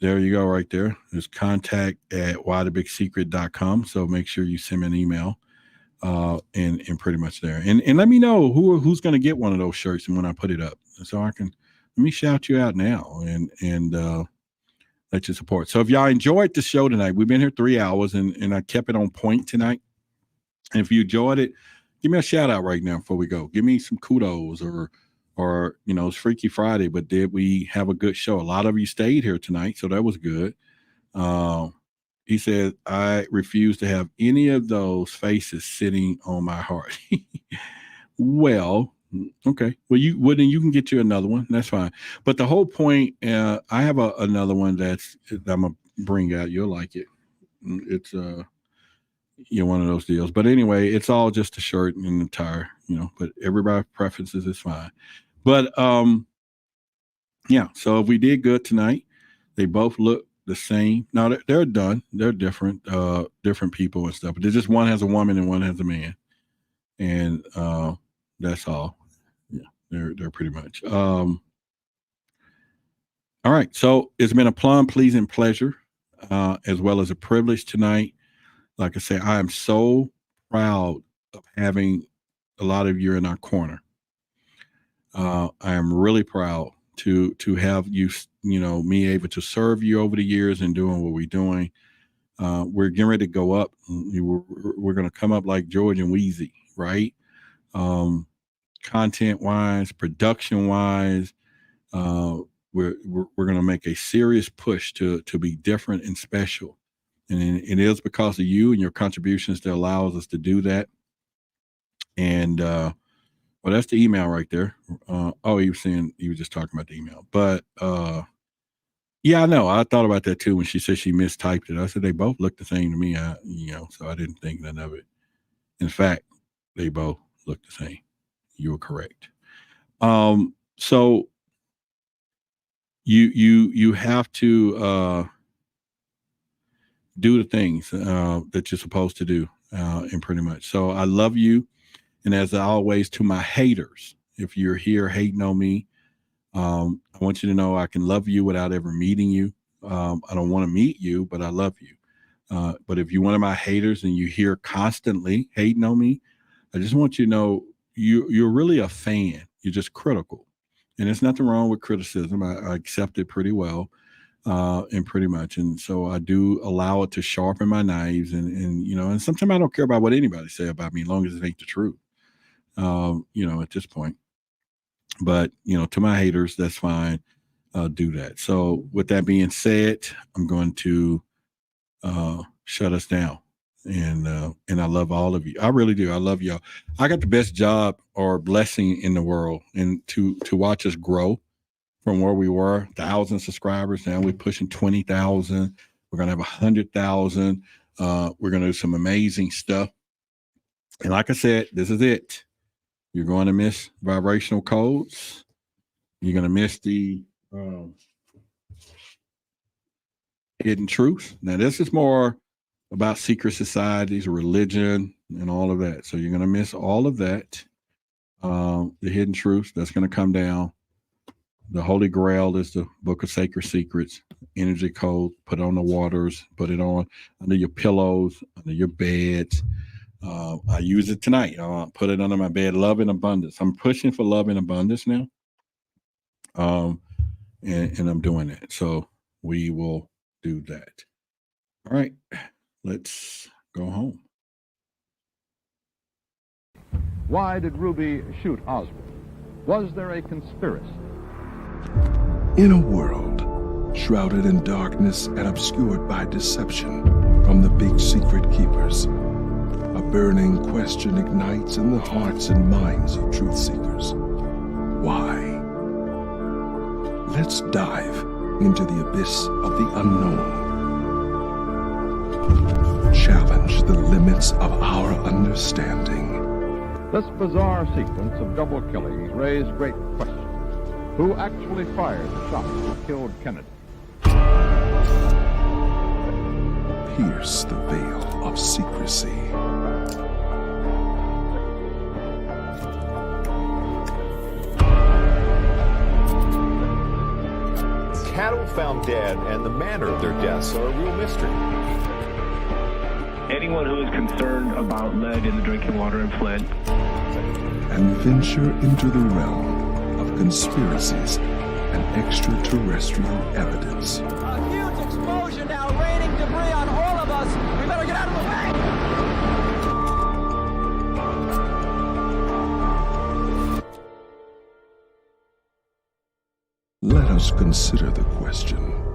There you go right there. It's contact@whythebigsecret.com. So make sure you send me an email and pretty much there. And let me know who's going to get one of those shirts and when I put it up. So let me shout you out now and let you support. So if y'all enjoyed the show tonight, we've been here 3 hours and I kept it on point tonight. And if you enjoyed it, give me a shout out right now before we go. Give me some kudos or it's Freaky Friday, but did we have a good show? A lot of you stayed here tonight, so that was good. He said, I refuse to have any of those faces sitting on my heart. Well, okay. Well, then you can get you another one. That's fine. But the whole point, I have another one that I'm going to bring out. You'll like it. It's one of those deals. But anyway, it's all just a shirt and a tire, but everybody's preferences is fine. But so if we did good tonight, they both look the same. Now they're done. They're different people and stuff. But just one has a woman and one has a man. And that's all. Yeah, they're pretty much. All right. So it's been a plum pleasing pleasure, as well as a privilege tonight. Like I say, I am so proud of having a lot of you in our corner. I am really proud to have you, me able to serve you over the years and doing what we're doing. We're getting ready to go up. We're going to come up like George and Wheezy, right? Content wise, production wise, we're going to make a serious push to be different and special. And it is because of you and your contributions that allows us to do that. And, well, that's the email right there. Oh, he was just talking about the email, but, yeah, I know. I thought about that too when she said she mistyped it. I said they both look the same to me. So I didn't think none of it. In fact, they both look the same. You were correct. So you have to do the things that you're supposed to do, and pretty much. So I love you, and as always, to my haters, if you're here hating on me, I want you to know I can love you without ever meeting you. I don't want to meet you, but I love you. But if you're one of my haters and you hear constantly hating on me, I just want you to know you're really a fan. You're just critical. And there's nothing wrong with criticism. I accept it pretty well, and pretty much. And so I do allow it to sharpen my knives. And sometimes I don't care about what anybody say about me as long as it ain't the truth, at this point. But, to my haters, that's fine. Do that. So with that being said, I'm going to shut us down. And I love all of you. I really do. I love y'all. I got the best job or blessing in the world, and to watch us grow from where we were, 1,000 subscribers. Now we're pushing 20,000. We're going to have 100,000. We're going to do some amazing stuff. And like I said, this is it. You're going to miss vibrational codes. You're going to miss the hidden truths. Now, this is more about secret societies, religion, and all of that. So you're going to miss all of that. The hidden truths, that's going to come down. The Holy Grail is the Book of Sacred Secrets, energy code, put it on the waters, put it on under your pillows, under your beds. I use it tonight. Put it under my bed. Love and abundance. I'm pushing for love and abundance now. And I'm doing that. So we will do that. All right. Let's go home. Why did Ruby shoot Oswald? Was there a conspiracy? In a world shrouded in darkness and obscured by deception from the big secret keepers, a burning question ignites in the hearts and minds of truth seekers. Why? Let's dive into the abyss of the unknown. Challenge the limits of our understanding. This bizarre sequence of double killings raised great questions. Who actually fired the shots that killed Kennedy? Pierce the veil of secrecy. Cattle found dead and the manner of their deaths are a real mystery. Anyone who is concerned about lead in the drinking water in Flint. And venture into the realm of conspiracies and extraterrestrial evidence. A huge explosion now, raining debris on all of us. We better get out of the way. Let us consider the question.